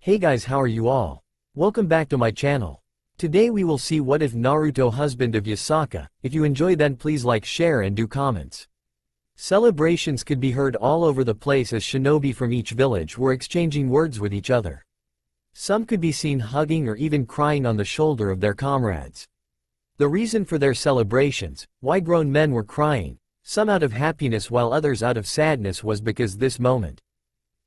Hey guys, how are you all? Welcome back to my channel. Today we will see what if Naruto husband of Yasaka. If you enjoy, then please like, share and do comments. Celebrations could be heard all over the place as shinobi from each village were exchanging words with each other. Some could be seen hugging or even crying on the shoulder of their comrades. The reason for their celebrations, why grown men were crying, some out of happiness while others out of sadness, was because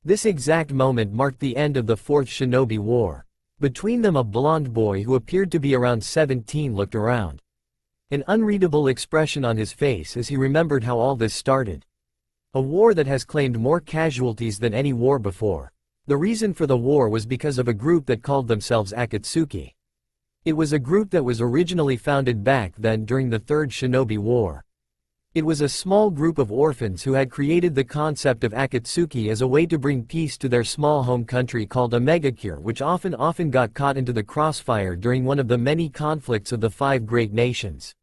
this exact moment marked the end of the Fourth Shinobi War. Between them, a blonde boy who appeared to be around 17 looked around. An unreadable expression on his face as he remembered how all this started. A war that has claimed more casualties than any war before. The reason for the war was because of a group that called themselves Akatsuki. It was a group that was originally founded back then during the Third Shinobi War. It was a small group of orphans who had created the concept of Akatsuki as a way to bring peace to their small home country called a megacure, which often got caught into the crossfire during one of the many conflicts of the five great nations.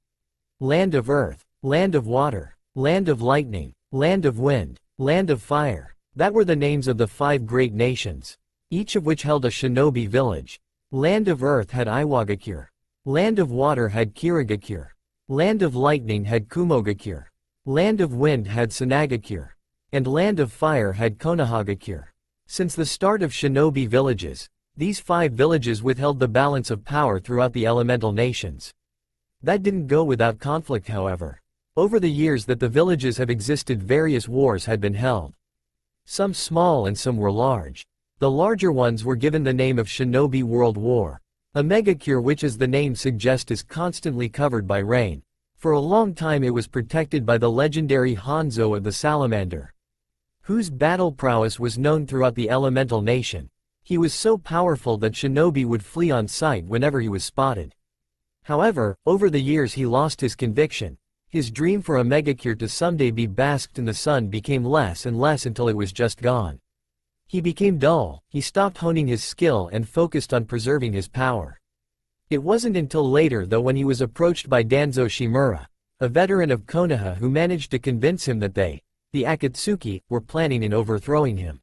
Land of Earth, Land of Water, Land of Lightning, Land of Wind, Land of Fire. That were the names of the five great nations, each of which held a shinobi village. Land of Earth had Iwagakure. Land of Water had Kirigakure. Land of Lightning had Kumogakure. Land of Wind had Sanagakure. And Land of Fire had Konohagakure. Since the start of shinobi villages, these five villages withheld the balance of power throughout the elemental nations. That didn't go without conflict, however. Over the years that the villages have existed, various wars had been held. Some small and some were large. The larger ones were given the name of Shinobi World War. A megacure, which as the name suggests is constantly covered by rain. For a long time it was protected by the legendary Hanzo of the Salamander, whose battle prowess was known throughout the elemental nation. He was so powerful that shinobi would flee on sight whenever he was spotted. However, over the years he lost his conviction. His dream for a megacure to someday be basked in the sun became less and less until it was just gone. He became dull, he stopped honing his skill and focused on preserving his power. It wasn't until later, though, when he was approached by Danzo Shimura, a veteran of Konoha, who managed to convince him that they, the Akatsuki, were planning on overthrowing him.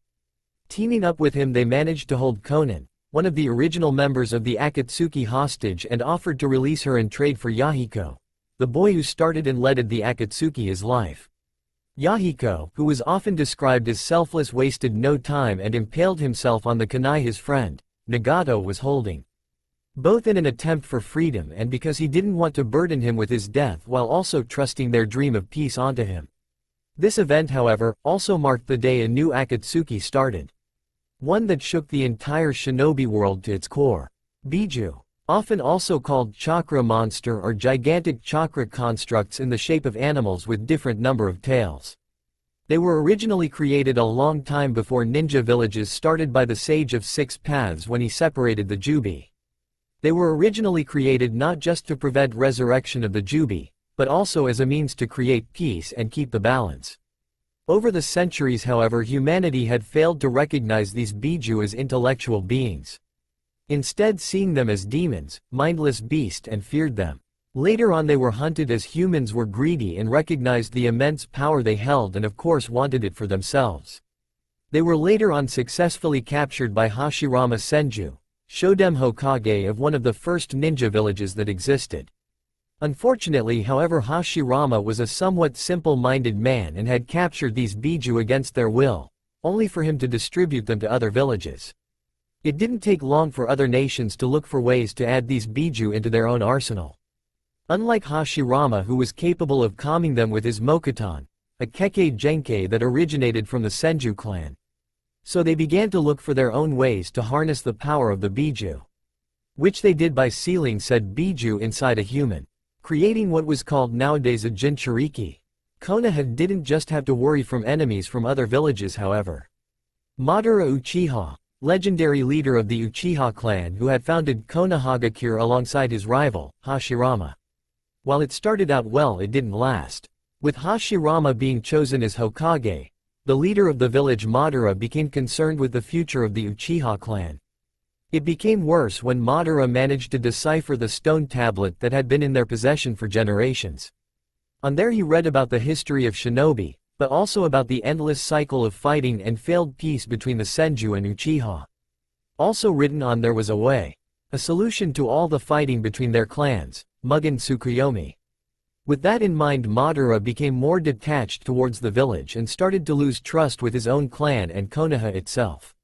Teaming up with him, they managed to hold Konan, one of the original members of the Akatsuki, hostage and offered to release her in trade for Yahiko, the boy who started and led the Akatsuki his life. Yahiko, who was often described as selfless, wasted no time and impaled himself on the kunai his friend, Nagato, was holding. Both in an attempt for freedom and because he didn't want to burden him with his death while also trusting their dream of peace onto him. This event, however, also marked the day a new Akatsuki started. One that shook the entire shinobi world to its core. Bijuu, often also called chakra monster or gigantic chakra constructs in the shape of animals with different number of tails. They were originally created a long time before ninja villages started by the Sage of Six Paths when he separated the Jubi. They were originally created not just to prevent resurrection of the Jubi, but also as a means to create peace and keep the balance. Over the centuries, however, humanity had failed to recognize these Bijuu as intellectual beings, instead seeing them as demons, mindless beasts, and feared them. Later on they were hunted as humans were greedy and recognized the immense power they held and of course wanted it for themselves. They were later on successfully captured by Hashirama Senju, Shodem Hokage of one of the first ninja villages that existed. Unfortunately, however, Hashirama was a somewhat simple-minded man and had captured these Bijuu against their will, only for him to distribute them to other villages. It didn't take long for other nations to look for ways to add these Bijuu into their own arsenal. Unlike Hashirama, who was capable of calming them with his Mokuton, a Kekkei Genkei that originated from the Senju clan. So they began to look for their own ways to harness the power of the Bijuu, which they did by sealing said Bijuu inside a human, creating what was called nowadays a Jinchuriki. Konoha didn't just have to worry from enemies from other villages, however. Madara Uchiha, legendary leader of the Uchiha clan who had founded Konohagakure alongside his rival, Hashirama. While it started out well, it didn't last. With Hashirama being chosen as Hokage, the leader of the village Madara became concerned with the future of the Uchiha clan. It became worse when Madara managed to decipher the stone tablet that had been in their possession for generations. On there he read about the history of shinobi, but also about the endless cycle of fighting and failed peace between the Senju and Uchiha. Also written on there was a way. A solution to all the fighting between their clans, Mugen Tsukuyomi. With that in mind, Madara became more detached towards the village and started to lose trust with his own clan and Konoha itself.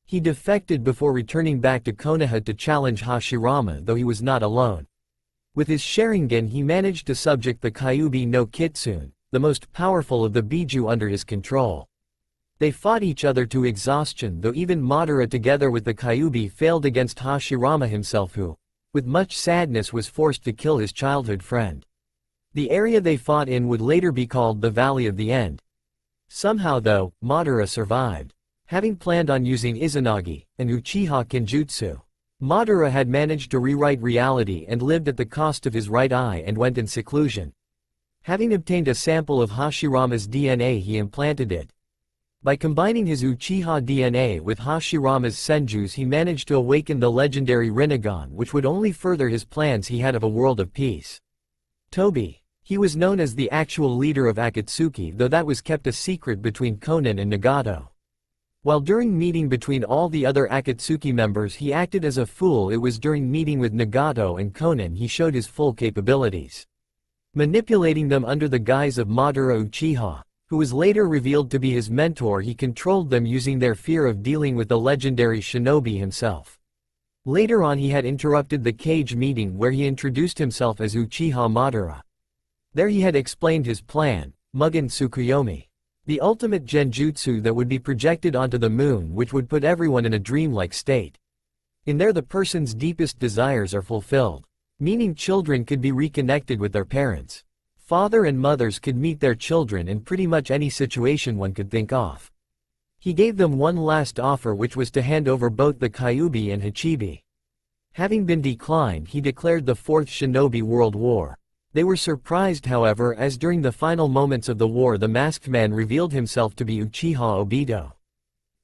He defected before returning back to Konoha to challenge Hashirama, though he was not alone. With his Sharingan he managed to subject the Kyuubi no Kitsune, the most powerful of the Bijuu, under his control. They fought each other to exhaustion, though even Madara together with the Kyuubi failed against Hashirama himself, who, with much sadness, was forced to kill his childhood friend. The area they fought in would later be called the Valley of the End. Somehow though, Madara survived. Having planned on using Izanagi, an Uchiha Kenjutsu, Madara had managed to rewrite reality and lived at the cost of his right eye and went in seclusion. Having obtained a sample of Hashirama's DNA, he implanted it. By combining his Uchiha DNA with Hashirama's Senjus, he managed to awaken the legendary Rinnegan, which would only further his plans he had of a world of peace. Tobi. He was known as the actual leader of Akatsuki, though that was kept a secret between Konan and Nagato. While during meeting between all the other Akatsuki members he acted as a fool, it was during meeting with Nagato and Konan he showed his full capabilities. Manipulating them under the guise of Madara Uchiha, who was later revealed to be his mentor, he controlled them using their fear of dealing with the legendary shinobi himself. Later on he had interrupted the cage meeting where he introduced himself as Uchiha Madara. There he had explained his plan, Mugen Tsukuyomi. The ultimate genjutsu that would be projected onto the moon, which would put everyone in a dreamlike state. In there the person's deepest desires are fulfilled. Meaning children could be reconnected with their parents. Father and mothers could meet their children in pretty much any situation one could think of. He gave them one last offer, which was to hand over both the Kyuubi and Hachibi. Having been declined, he declared the Fourth Shinobi World War. They were surprised, however, as during the final moments of the war the masked man revealed himself to be Uchiha Obito.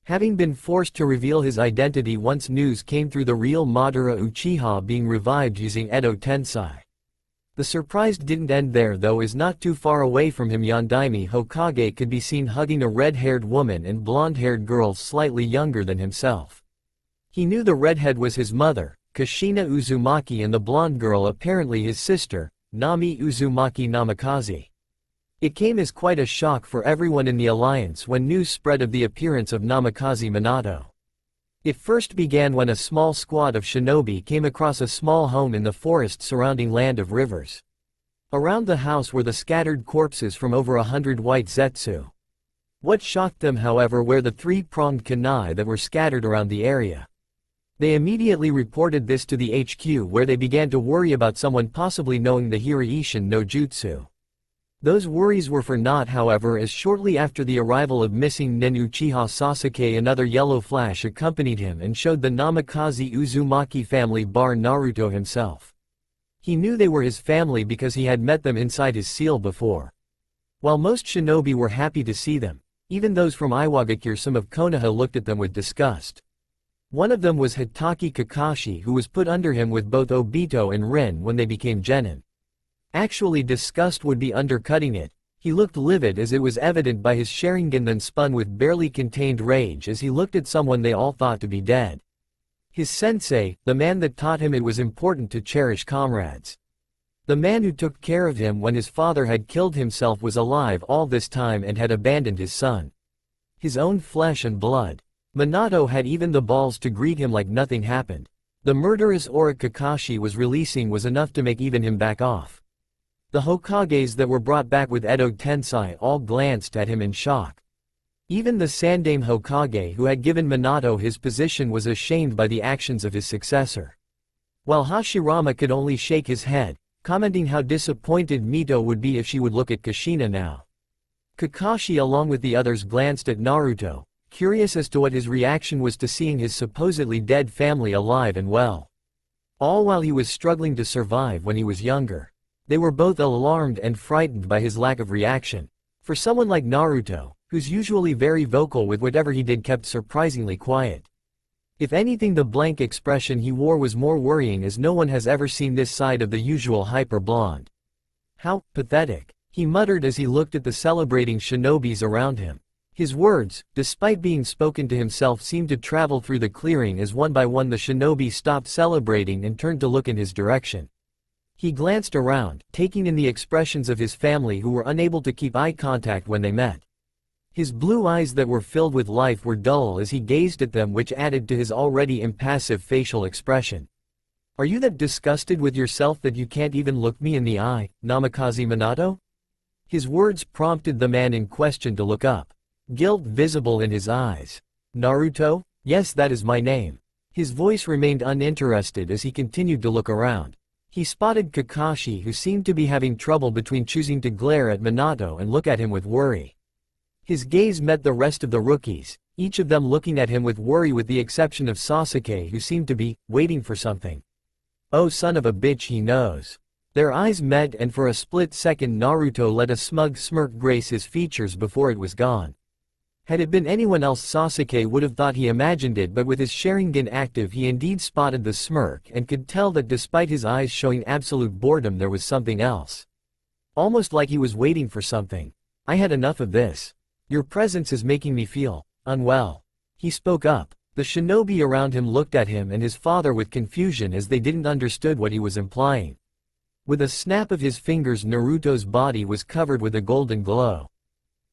Having been forced to reveal his identity once news came through the real Madara Uchiha being revived using Edo Tensei. The surprise didn't end there though, as not too far away from him Yondaime Hokage could be seen hugging a red-haired woman and blonde-haired girl slightly younger than himself. He knew the redhead was his mother, Kushina Uzumaki, and the blonde girl apparently his sister, Nami Uzumaki Namikaze. It came as quite a shock for everyone in the alliance when news spread of the appearance of Namikaze Minato. It first began when a small squad of shinobi came across a small home in the forest surrounding Land of Rivers. Around the house were the scattered corpses from over 100 white zetsu. What shocked them, however, were the three-pronged kunai that were scattered around the area. They immediately reported this to the HQ, where they began to worry about someone possibly knowing the Hiraishin no Jutsu. Those worries were for naught, however, as shortly after the arrival of missing Nin Uchiha Sasuke, another yellow flash accompanied him and showed the Namikaze Uzumaki family bar Naruto himself. He knew they were his family because he had met them inside his seal before. While most shinobi were happy to see them, even those from Iwagakure, some of Konoha looked at them with disgust. One of them was Hitaki Kakashi, who was put under him with both Obito and Rin when they became genin. Actually, disgust would be undercutting it. He looked livid, as it was evident by his Sharingan then spun with barely contained rage as he looked at someone they all thought to be dead. His sensei, the man that taught him it was important to cherish comrades. The man who took care of him when his father had killed himself was alive all this time and had abandoned his son. His own flesh and blood. Minato had even the balls to greet him like nothing happened. The murderous aura Kakashi was releasing was enough to make even him back off. The Hokages that were brought back with Edo Tensei all glanced at him in shock. Even the Sandaime Hokage who had given Minato his position was ashamed by the actions of his successor. While Hashirama could only shake his head, commenting how disappointed Mito would be if she would look at Kushina now. Kakashi along with the others glanced at Naruto, curious as to what his reaction was to seeing his supposedly dead family alive and well. All while he was struggling to survive when he was younger. They were both alarmed and frightened by his lack of reaction. For someone like Naruto, who's usually very vocal with whatever he did, kept surprisingly quiet. If anything, the blank expression he wore was more worrying, as no one has ever seen this side of the usual hyper-blonde. How pathetic, he muttered as he looked at the celebrating shinobis around him. His words, despite being spoken to himself, seemed to travel through the clearing as one by one the shinobi stopped celebrating and turned to look in his direction. He glanced around, taking in the expressions of his family who were unable to keep eye contact when they met. His blue eyes that were filled with life were dull as he gazed at them, which added to his already impassive facial expression. "Are you that disgusted with yourself that you can't even look me in the eye, Namikaze Minato?" His words prompted the man in question to look up. Guilt visible in his eyes. "Naruto? Yes, that is my name." His voice remained uninterested as he continued to look around. He spotted Kakashi, who seemed to be having trouble between choosing to glare at Minato and look at him with worry. His gaze met the rest of the rookies, each of them looking at him with worry with the exception of Sasuke, who seemed to be waiting for something. "Oh, son of a bitch, he knows." Their eyes met, and for a split second Naruto let a smug smirk grace his features before it was gone. Had it been anyone else, Sasuke would have thought he imagined it, but with his Sharingan active he indeed spotted the smirk and could tell that despite his eyes showing absolute boredom there was something else. Almost like he was waiting for something. "I had enough of this. Your presence is making me feel unwell." He spoke up. The shinobi around him looked at him and his father with confusion as they didn't understood what he was implying. With a snap of his fingers, Naruto's body was covered with a golden glow,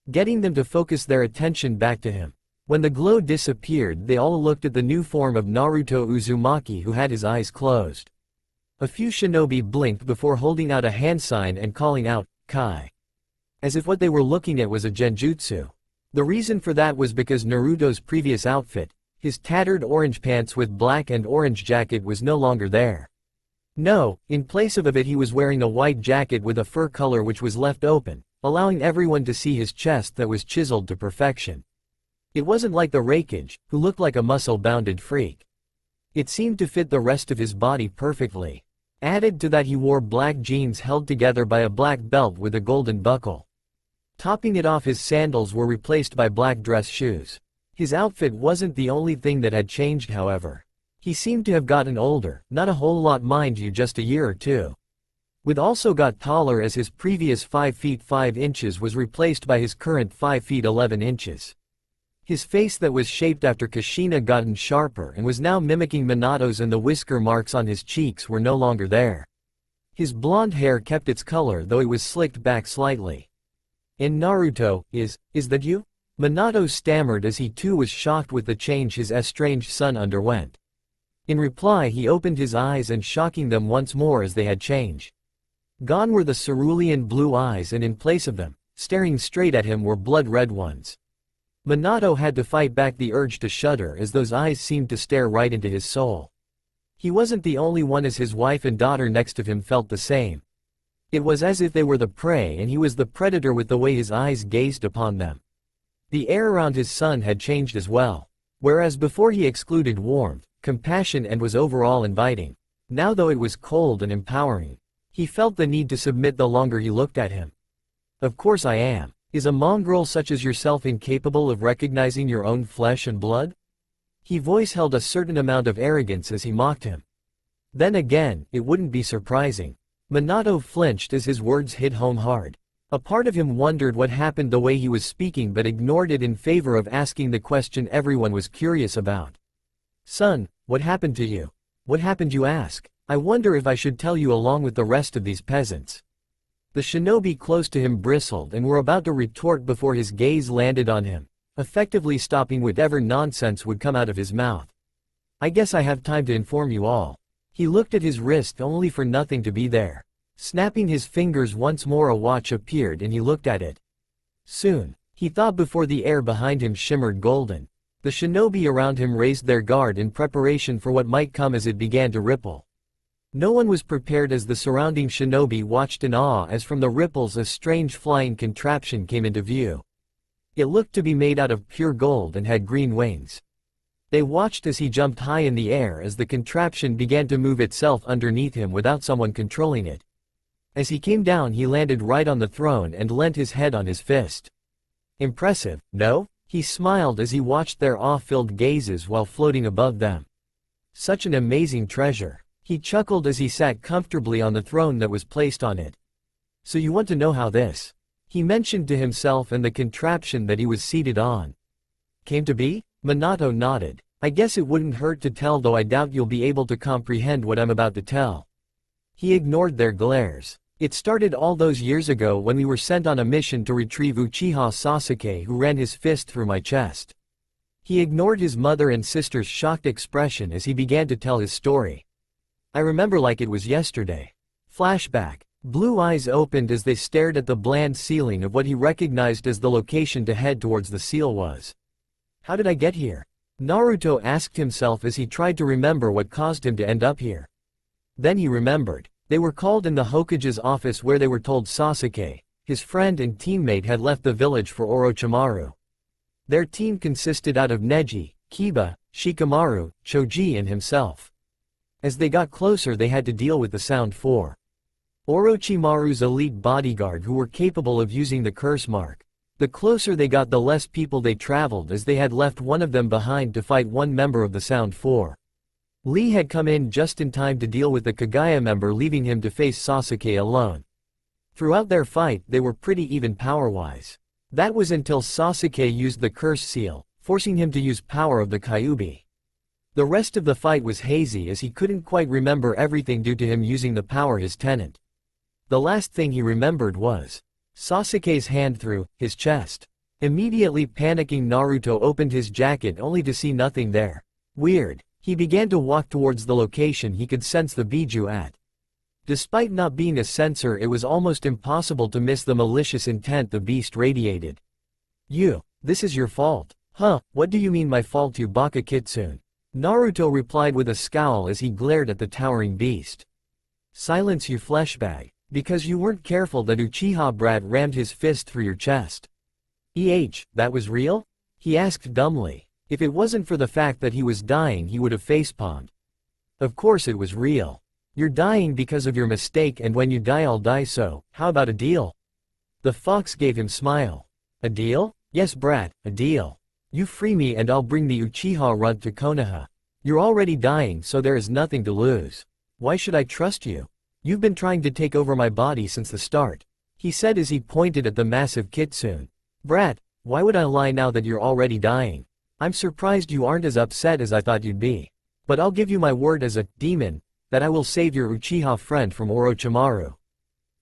getting them to focus their attention back to him. When the glow disappeared, they all looked at the new form of Naruto Uzumaki, who had his eyes closed. A few shinobi blinked before holding out a hand sign and calling out, "Kai," as if what they were looking at was a genjutsu. The reason for that was because Naruto's previous outfit, his tattered orange pants with black and orange jacket, was no longer there. No, in place of it he was wearing a white jacket with a fur color which was left open, allowing everyone to see his chest that was chiseled to perfection. It wasn't like the Raikage, who looked like a muscle-bounded freak. It seemed to fit the rest of his body perfectly. Added to that, he wore black jeans held together by a black belt with a golden buckle. Topping it off, his sandals were replaced by black dress shoes. His outfit wasn't the only thing that had changed, however. He seemed to have gotten older, not a whole lot mind you, just a year or two. With also got taller, as his previous 5 feet 5 inches was replaced by his current 5 feet 11 inches. His face that was shaped after Kushina gotten sharper and was now mimicking Minato's, and the whisker marks on his cheeks were no longer there. His blonde hair kept its color, though it was slicked back slightly. "In Naruto, is that you?" Minato stammered as he too was shocked with the change his estranged son underwent. In reply, he opened his eyes and shocking them once more as they had changed. Gone were the cerulean blue eyes, and in place of them, staring straight at him, were blood-red ones. Minato had to fight back the urge to shudder as those eyes seemed to stare right into his soul. He wasn't the only one, as his wife and daughter next of him felt the same. It was as if they were the prey and he was the predator with the way his eyes gazed upon them. The air around his son had changed as well. Whereas before he excluded warmth, compassion, and was overall inviting, now though it was cold and empowering. He felt the need to submit the longer he looked at him. "Of course I am. Is a mongrel such as yourself incapable of recognizing your own flesh and blood?" His voice held a certain amount of arrogance as he mocked him. Then again, it wouldn't be surprising. Minato flinched as his words hit home hard. A part of him wondered what happened the way he was speaking, but ignored it in favor of asking the question everyone was curious about. "Son, what happened to you? What happened, you ask? I wonder if I should tell you along with the rest of these peasants." The shinobi close to him bristled and were about to retort before his gaze landed on him, effectively stopping whatever nonsense would come out of his mouth. "I guess I have time to inform you all." He looked at his wrist only for nothing to be there. Snapping his fingers once more, a watch appeared and he looked at it. Soon, he thought, before the air behind him shimmered golden. The shinobi around him raised their guard in preparation for what might come as it began to ripple. No one was prepared as the surrounding shinobi watched in awe as from the ripples a strange flying contraption came into view. It looked to be made out of pure gold and had green wings. They watched as he jumped high in the air as the contraption began to move itself underneath him without someone controlling it. As he came down, he landed right on the throne and leant his head on his fist. "Impressive, no?" He smiled as he watched their awe-filled gazes while floating above them. "Such an amazing treasure." He chuckled as he sat comfortably on the throne that was placed on it. "So you want to know how this?" He mentioned to himself and the contraption that he was seated on. Came to be? Minato nodded. I guess it wouldn't hurt to tell, though I doubt you'll be able to comprehend what I'm about to tell. He ignored their glares. It started all those years ago when we were sent on a mission to retrieve Uchiha Sasuke, who ran his fist through my chest. He ignored his mother and sister's shocked expression as he began to tell his story. I remember like it was yesterday. Flashback. Blue eyes opened as they stared at the bland ceiling of what he recognized as the location to head towards the seal was. How did I get here? Naruto asked himself as he tried to remember what caused him to end up here. Then he remembered. They were called in the Hokage's office where they were told Sasuke, his friend and teammate, had left the village for Orochimaru. Their team consisted out of Neji, Kiba, Shikamaru, Choji and himself. As they got closer they had to deal with the Sound Four. Orochimaru's elite bodyguard who were capable of using the curse mark. The closer they got the less people they traveled, as they had left one of them behind to fight one member of the Sound Four. Lee had come in just in time to deal with the Kagaya member, leaving him to face Sasuke alone. Throughout their fight they were pretty even power-wise. That was until Sasuke used the curse seal, forcing him to use power of the Kyuubi. The rest of the fight was hazy as he couldn't quite remember everything due to him using the power his tenant. The last thing he remembered was Sasuke's hand through his chest. Immediately panicking, Naruto opened his jacket only to see nothing there. Weird. He began to walk towards the location he could sense the Bijuu at. Despite not being a sensor, it was almost impossible to miss the malicious intent the beast radiated. This is your fault. Huh, what do you mean my fault, you Baka Kitsune? Naruto replied with a scowl as he glared at the towering beast. Silence, you fleshbag. Because you weren't careful, that Uchiha brat rammed his fist through your chest. That was real? He asked dumbly. If it wasn't for the fact that he was dying he would have facepalmed. Of course it was real. You're dying because of your mistake, and when you die I'll die, so how about a deal? The fox gave him smile. A deal? Yes brat, a deal. You free me and I'll bring the Uchiha runt to Konoha. You're already dying, so there is nothing to lose. Why should I trust you? You've been trying to take over my body since the start, he said as he pointed at the massive kitsune. Brat, why would I lie now that you're already dying? I'm surprised you aren't as upset as I thought you'd be. But I'll give you my word as a demon that I will save your Uchiha friend from Orochimaru.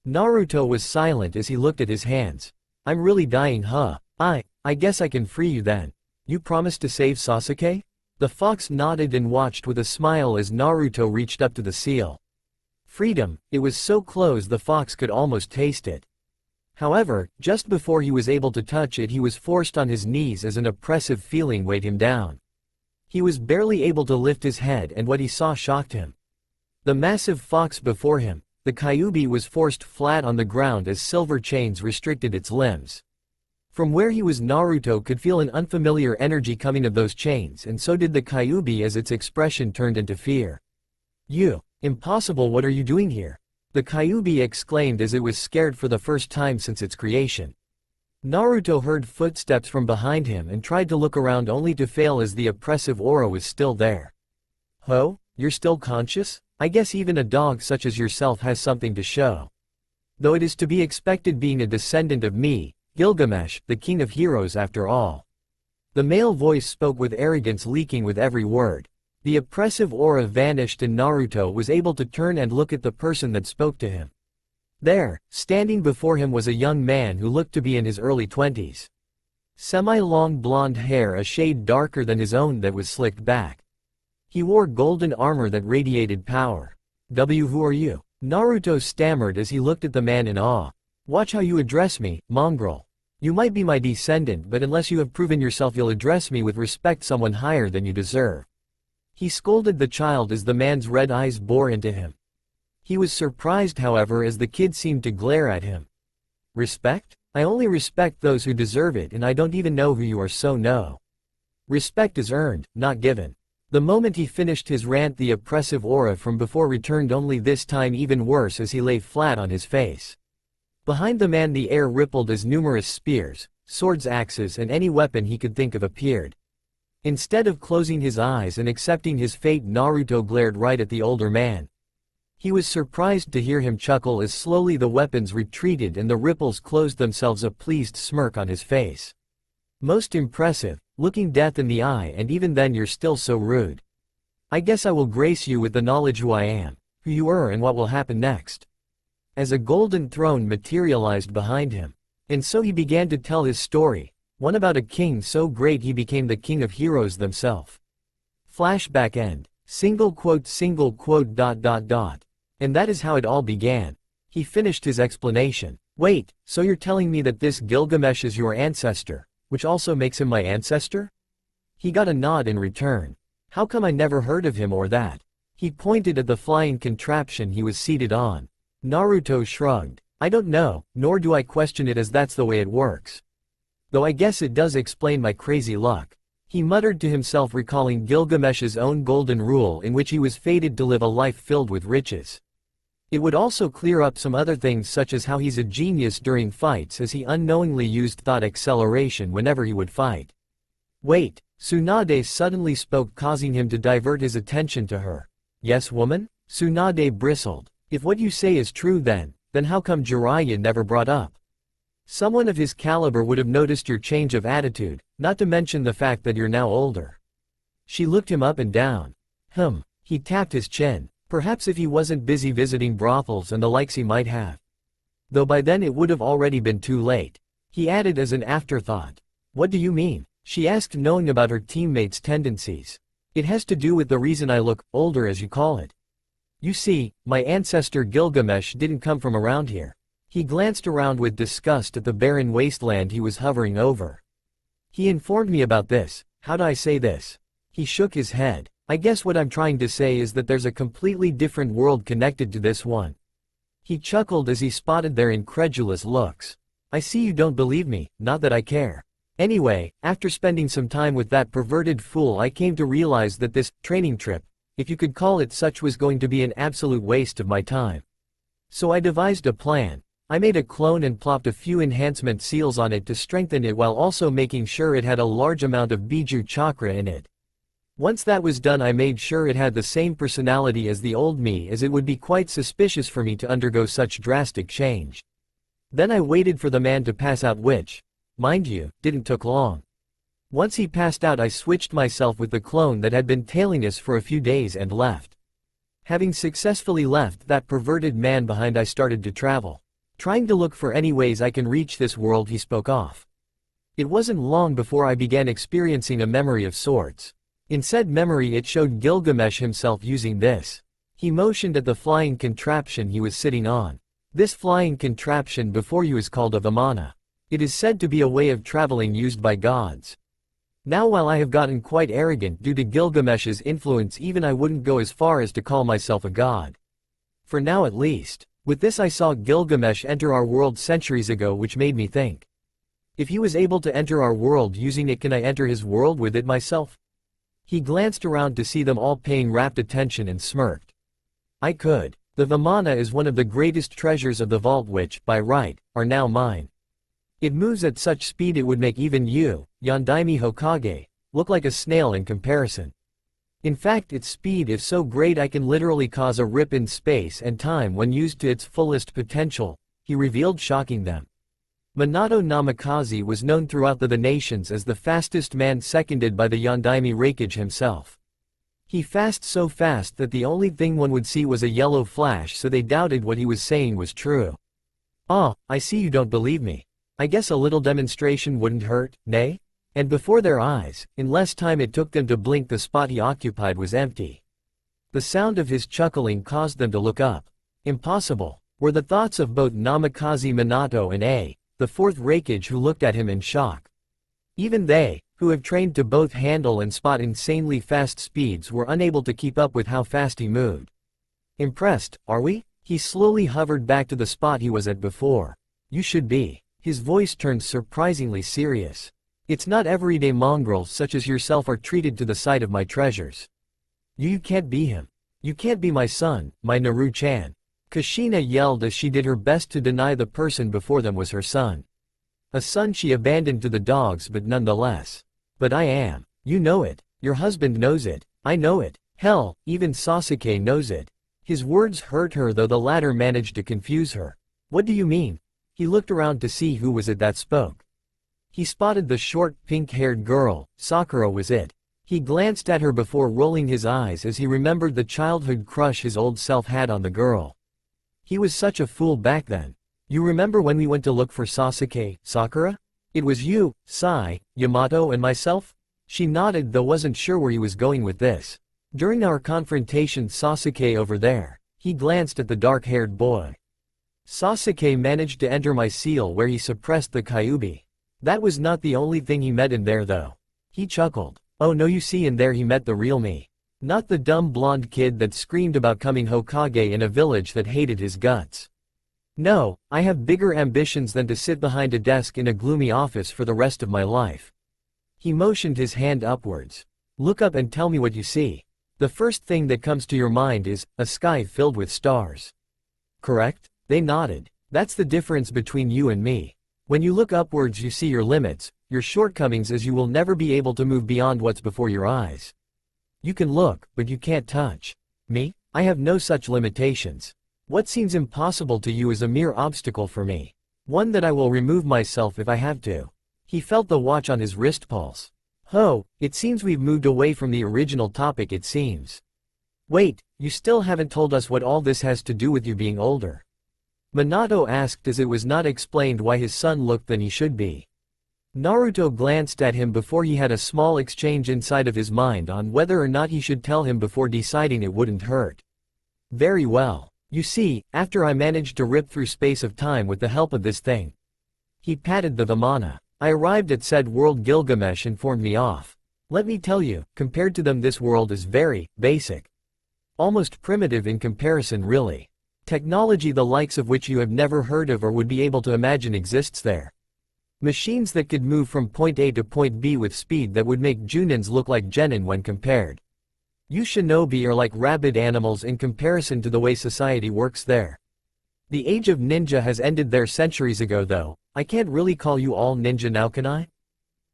Naruto was silent as he looked at his hands. I'm really dying, huh? I guess I can free you then. You promise to save Sasuke? The fox nodded and watched with a smile as Naruto reached up to the seal. Freedom, it was so close the fox could almost taste it. However, just before he was able to touch it he was forced on his knees as an oppressive feeling weighed him down. He was barely able to lift his head and what he saw shocked him. The massive fox before him, the Kyuubi, was forced flat on the ground as silver chains restricted its limbs. From where he was, Naruto could feel an unfamiliar energy coming of those chains, and so did the Kyuubi as its expression turned into fear. Impossible, what are you doing here? The Kyuubi exclaimed as it was scared for the first time since its creation. Naruto heard footsteps from behind him and tried to look around only to fail as the oppressive aura was still there. Ho, you're still conscious? I guess even a dog such as yourself has something to show. Though it is to be expected, being a descendant of me, Gilgamesh, the king of heroes after all. The male voice spoke with arrogance leaking with every word. The oppressive aura vanished and Naruto was able to turn and look at the person that spoke to him. There, standing before him, was a young man who looked to be in his early 20s. Semi-long blonde hair a shade darker than his own that was slicked back. He wore golden armor that radiated power. Who are you? Naruto stammered as he looked at the man in awe. Watch how you address me, mongrel. You might be my descendant, but unless you have proven yourself you'll address me with respect, someone higher than you deserve. He scolded the child as the man's red eyes bore into him. He was surprised, however, as the kid seemed to glare at him. Respect? I only respect those who deserve it, and I don't even know who you are, so no. Respect is earned, not given. The moment he finished his rant, the oppressive aura from before returned, only this time even worse as he lay flat on his face. Behind the man the air rippled as numerous spears, swords, axes and any weapon he could think of appeared. Instead of closing his eyes and accepting his fate, Naruto glared right at the older man. He was surprised to hear him chuckle as slowly the weapons retreated and the ripples closed themselves, a pleased smirk on his face. Most impressive, looking death in the eye, and even then you're still so rude. I guess I will grace you with the knowledge who I am, who you are, and what will happen next. As a golden throne materialized behind him. And so he began to tell his story, one about a king so great he became the king of heroes themselves. Flashback end. Single quote. And that is how it all began. He finished his explanation. Wait, so you're telling me that this Gilgamesh is your ancestor, which also makes him my ancestor? He got a nod in return. How come I never heard of him or that? He pointed at the flying contraption he was seated on. Naruto shrugged. I don't know, nor do I question it, as that's the way it works. Though I guess it does explain my crazy luck. He muttered to himself, recalling Gilgamesh's own golden rule in which he was fated to live a life filled with riches. It would also clear up some other things, such as how he's a genius during fights, as he unknowingly used thought acceleration whenever he would fight. Wait, Tsunade suddenly spoke, causing him to divert his attention to her. Yes, woman? Tsunade bristled. If what you say is true, then how come Jiraiya never brought up? Someone of his caliber would have noticed your change of attitude, not to mention the fact that you're now older. She looked him up and down. He tapped his chin. Perhaps if he wasn't busy visiting brothels and the likes he might have. Though by then it would have already been too late. He added as an afterthought. What do you mean? She asked, knowing about her teammates' tendencies. It has to do with the reason I look older, as you call it. You see, my ancestor Gilgamesh didn't come from around here. He glanced around with disgust at the barren wasteland he was hovering over. He informed me about this. How do I say this? He shook his head. I guess what I'm trying to say is that there's a completely different world connected to this one. He chuckled as he spotted their incredulous looks. I see you don't believe me, not that I care. Anyway, after spending some time with that perverted fool, I came to realize that this training trip, if you could call it such, was going to be an absolute waste of my time. So I devised a plan. I made a clone and plopped a few enhancement seals on it to strengthen it, while also making sure it had a large amount of Bijuu chakra in it. Once that was done, I made sure it had the same personality as the old me, as it would be quite suspicious for me to undergo such drastic change. Then I waited for the man to pass out, which, mind you, didn't took long. Once he passed out, I switched myself with the clone that had been tailing us for a few days and left. Having successfully left that perverted man behind, I started to travel, trying to look for any ways I can reach this world he spoke of. It wasn't long before I began experiencing a memory of sorts. In said memory, it showed Gilgamesh himself using this. He motioned at the flying contraption he was sitting on. This flying contraption before you is called a Vmana. It is said to be a way of traveling used by gods. Now, while I have gotten quite arrogant due to Gilgamesh's influence, even I wouldn't go as far as to call myself a god. For now at least. With this, I saw Gilgamesh enter our world centuries ago, which made me think. If he was able to enter our world using it, can I enter his world with it myself? He glanced around to see them all paying rapt attention and smirked. I could. The Vmana is one of the greatest treasures of the vault, which, by right, are now mine. It moves at such speed it would make even you, Yondaime Hokage, look like a snail in comparison. In fact, its speed is so great I can literally cause a rip in space and time when used to its fullest potential, he revealed, shocking them. Minato Namikaze was known throughout the nations as the fastest man, seconded by the Yondaime Raikage himself. He fast so fast that the only thing one would see was a yellow flash, so they doubted what he was saying was true. Ah, I see you don't believe me. I guess a little demonstration wouldn't hurt, nay? And before their eyes, in less time it took them to blink, the spot he occupied was empty. The sound of his chuckling caused them to look up. Impossible, were the thoughts of both Namikaze, Minato, and the fourth Raikage, who looked at him in shock. Even they, who have trained to both handle and spot insanely fast speeds, were unable to keep up with how fast he moved. Impressed, are we? He slowly hovered back to the spot he was at before. You should be. His voice turned surprisingly serious. It's not everyday mongrels such as yourself are treated to the sight of my treasures. You can't be him. You can't be my son, my Naru-chan. Kushina yelled as she did her best to deny the person before them was her son. A son she abandoned to the dogs, but nonetheless. But I am. You know it. Your husband knows it. I know it. Hell, even Sasuke knows it. His words hurt her, though the latter managed to confuse her. What do you mean? He looked around to see who was it that spoke. He spotted the short, pink-haired girl. Sakura was it. He glanced at her before rolling his eyes as he remembered the childhood crush his old self had on the girl. He was such a fool back then. You remember when we went to look for Sasuke, Sakura? It was you, Sai, Yamato and myself? She nodded, though wasn't sure where he was going with this. During our confrontation, Sasuke over there. He glanced at the dark-haired boy. Sasuke managed to enter my seal where he suppressed the Kyuubi. That was not the only thing he met in there though. He chuckled. Oh no, you see, in there he met the real me. Not the dumb blonde kid that screamed about coming Hokage in a village that hated his guts. No, I have bigger ambitions than to sit behind a desk in a gloomy office for the rest of my life. He motioned his hand upwards. Look up and tell me what you see. The first thing that comes to your mind is a sky filled with stars. Correct? They nodded. That's the difference between you and me. When you look upwards you see your limits, your shortcomings, as you will never be able to move beyond what's before your eyes. You can look, but you can't touch. Me? I have no such limitations. What seems impossible to you is a mere obstacle for me. One that I will remove myself if I have to. He felt the watch on his wrist pulse. Oh, it seems we've moved away from the original topic, it seems. Wait, you still haven't told us what all this has to do with you being older. Minato asked, as it was not explained why his son looked than he should be. Naruto glanced at him before he had a small exchange inside of his mind on whether or not he should tell him before deciding it wouldn't hurt. Very well. You see, after I managed to rip through space of time with the help of this thing. He patted the Vmana. I arrived at said world. Gilgamesh informed me off. Let me tell you, compared to them this world is very basic. Almost primitive in comparison really. Technology the likes of which you have never heard of or would be able to imagine exists there. Machines that could move from point A to point B with speed that would make Junins look like genin when compared. You shinobi are like rabid animals in comparison to the way society works there. The age of ninja has ended there centuries ago though. I can't really call you all ninja now, can I?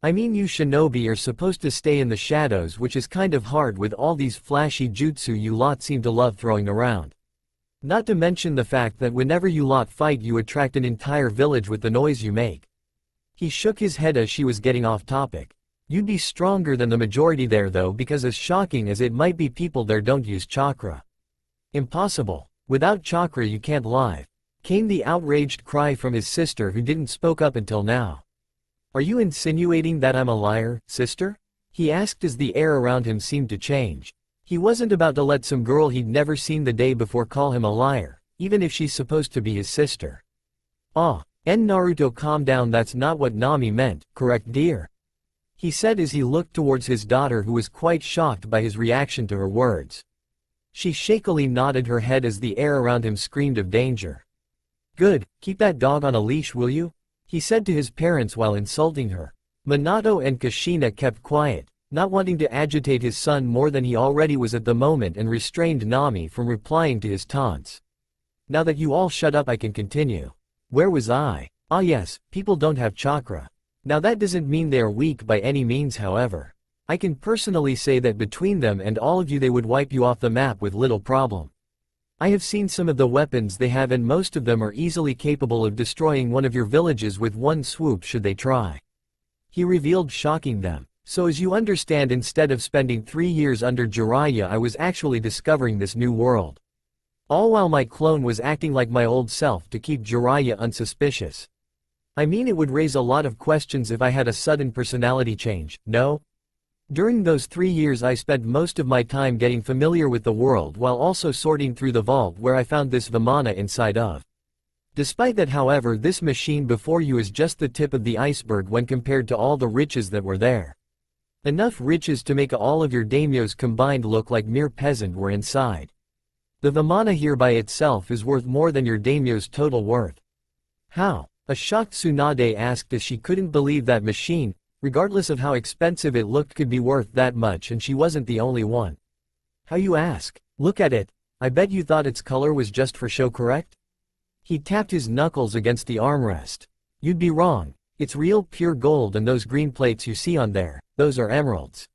I mean, you shinobi are supposed to stay in the shadows, which is kind of hard with all these flashy jutsu you lot seem to love throwing around. Not to mention the fact that whenever you lot fight you attract an entire village with the noise you make. He shook his head as she was getting off topic. You'd be stronger than the majority there though, because as shocking as it might be, people there don't use chakra. Impossible. Without chakra you can't live. Came the outraged cry from his sister, who didn't spoke up until now. Are you insinuating that I'm a liar, sister? He asked as the air around him seemed to change. He wasn't about to let some girl he'd never seen the day before call him a liar, even if she's supposed to be his sister. Ah, and Naruto, calm down, that's not what Nami meant, correct dear? He said as he looked towards his daughter, who was quite shocked by his reaction to her words. She shakily nodded her head as the air around him screamed of danger. Good, keep that dog on a leash will you? He said to his parents while insulting her. Minato and Kushina kept quiet, not wanting to agitate his son more than he already was at the moment, and restrained Nami from replying to his taunts. Now that you all shut up I can continue. Where was I? Ah yes, people don't have chakra. Now that doesn't mean they are weak by any means, however. I can personally say that between them and all of you they would wipe you off the map with little problem. I have seen some of the weapons they have, and most of them are easily capable of destroying one of your villages with one swoop should they try. He revealed, shocking them. So as you understand, instead of spending 3 years under Jiraiya I was actually discovering this new world. All while my clone was acting like my old self to keep Jiraiya unsuspicious. I mean, it would raise a lot of questions if I had a sudden personality change, no? During those 3 years I spent most of my time getting familiar with the world while also sorting through the vault where I found this Vmana inside of. Despite that, however, this machine before you is just the tip of the iceberg when compared to all the riches that were there. Enough riches to make all of your daimyos combined look like mere peasant were inside. The Vmana here by itself is worth more than your daimyo's total worth. How? A shocked Tsunade asked as she couldn't believe that machine, regardless of how expensive it looked, could be worth that much, and she wasn't the only one. How you ask? Look at it. I bet you thought its color was just for show, correct? He tapped his knuckles against the armrest. You'd be wrong. It's real pure gold, and those green plates you see on there, those are emeralds.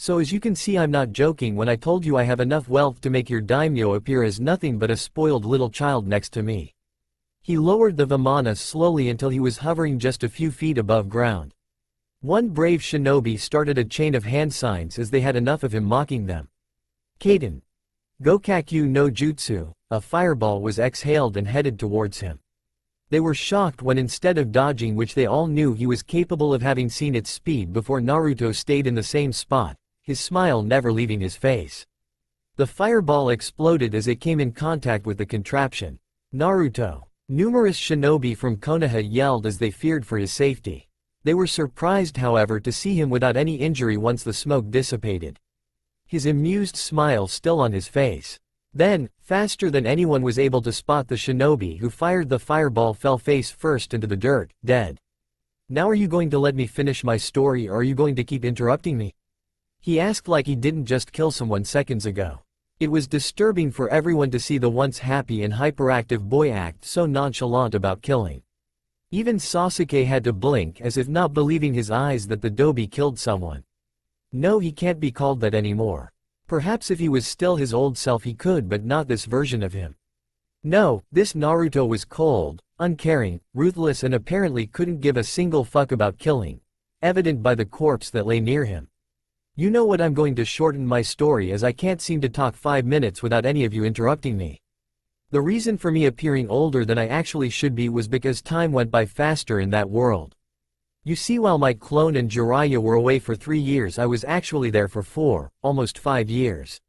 So as you can see, I'm not joking when I told you I have enough wealth to make your daimyo appear as nothing but a spoiled little child next to me. He lowered the Vmana slowly until he was hovering just a few feet above ground. One brave shinobi started a chain of hand signs as they had enough of him mocking them. Kaden. Gokakyu no Jutsu, a fireball was exhaled and headed towards him. They were shocked when instead of dodging, which they all knew he was capable of having seen its speed before, Naruto stayed in the same spot, his smile never leaving his face. The fireball exploded as it came in contact with the contraption. Naruto. Numerous shinobi from Konoha yelled as they feared for his safety. They were surprised, however, to see him without any injury once the smoke dissipated. His amused smile still on his face. Then, faster than anyone was able to spot, the shinobi who fired the fireball fell face first into the dirt, dead. Now are you going to let me finish my story, or are you going to keep interrupting me? He asked like he didn't just kill someone seconds ago. It was disturbing for everyone to see the once happy and hyperactive boy act so nonchalant about killing. Even Sasuke had to blink as if not believing his eyes that the dobi killed someone. No, he can't be called that anymore. Perhaps if he was still his old self he could, but not this version of him. No, this Naruto was cold, uncaring, ruthless, and apparently couldn't give a single fuck about killing, evident by the corpse that lay near him. You know what, I'm going to shorten my story as I can't seem to talk 5 minutes without any of you interrupting me. The reason for me appearing older than I actually should be was because time went by faster in that world. You see, while my clone and Jiraiya were away for 3 years, I was actually there for 4, almost 5 years.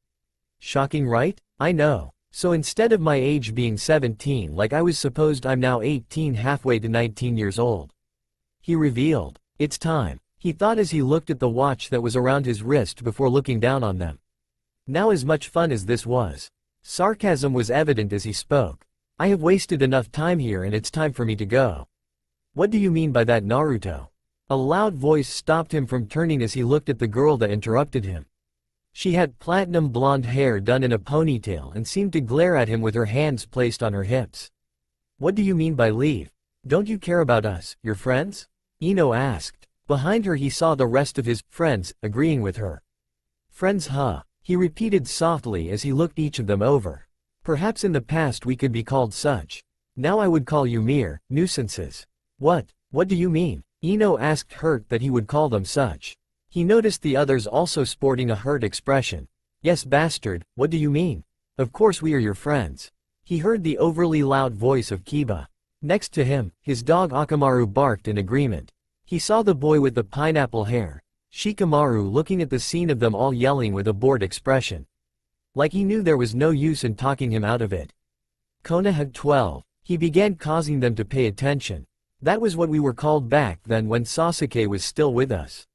Shocking, right? I know. So instead of my age being 17 like I was supposed, I'm now 18, halfway to 19 years old. He revealed. It's time, he thought as he looked at the watch that was around his wrist before looking down on them. Now, as much fun as this was, sarcasm was evident as he spoke. I have wasted enough time here and it's time for me to go. What do you mean by that, Naruto? A loud voice stopped him from turning as he looked at the girl that interrupted him. She had platinum blonde hair done in a ponytail and seemed to glare at him with her hands placed on her hips. What do you mean by leave? Don't you care about us, your friends? Ino asked. Behind her he saw the rest of his friends, agreeing with her. Friends, huh? He repeated softly as he looked each of them over. Perhaps in the past we could be called such. Now I would call you mere nuisances. What do you mean? Ino asked, hurt that he would call them such. He noticed the others also sporting a hurt expression. Yes, bastard, what do you mean? Of course we are your friends. He heard the overly loud voice of Kiba. Next to him, his dog Akamaru barked in agreement. He saw the boy with the pineapple hair, Shikamaru, looking at the scene of them all yelling with a bored expression. Like he knew there was no use in talking him out of it. Konoha 12. He began causing them to pay attention. That was what we were called back then when Sasuke was still with us.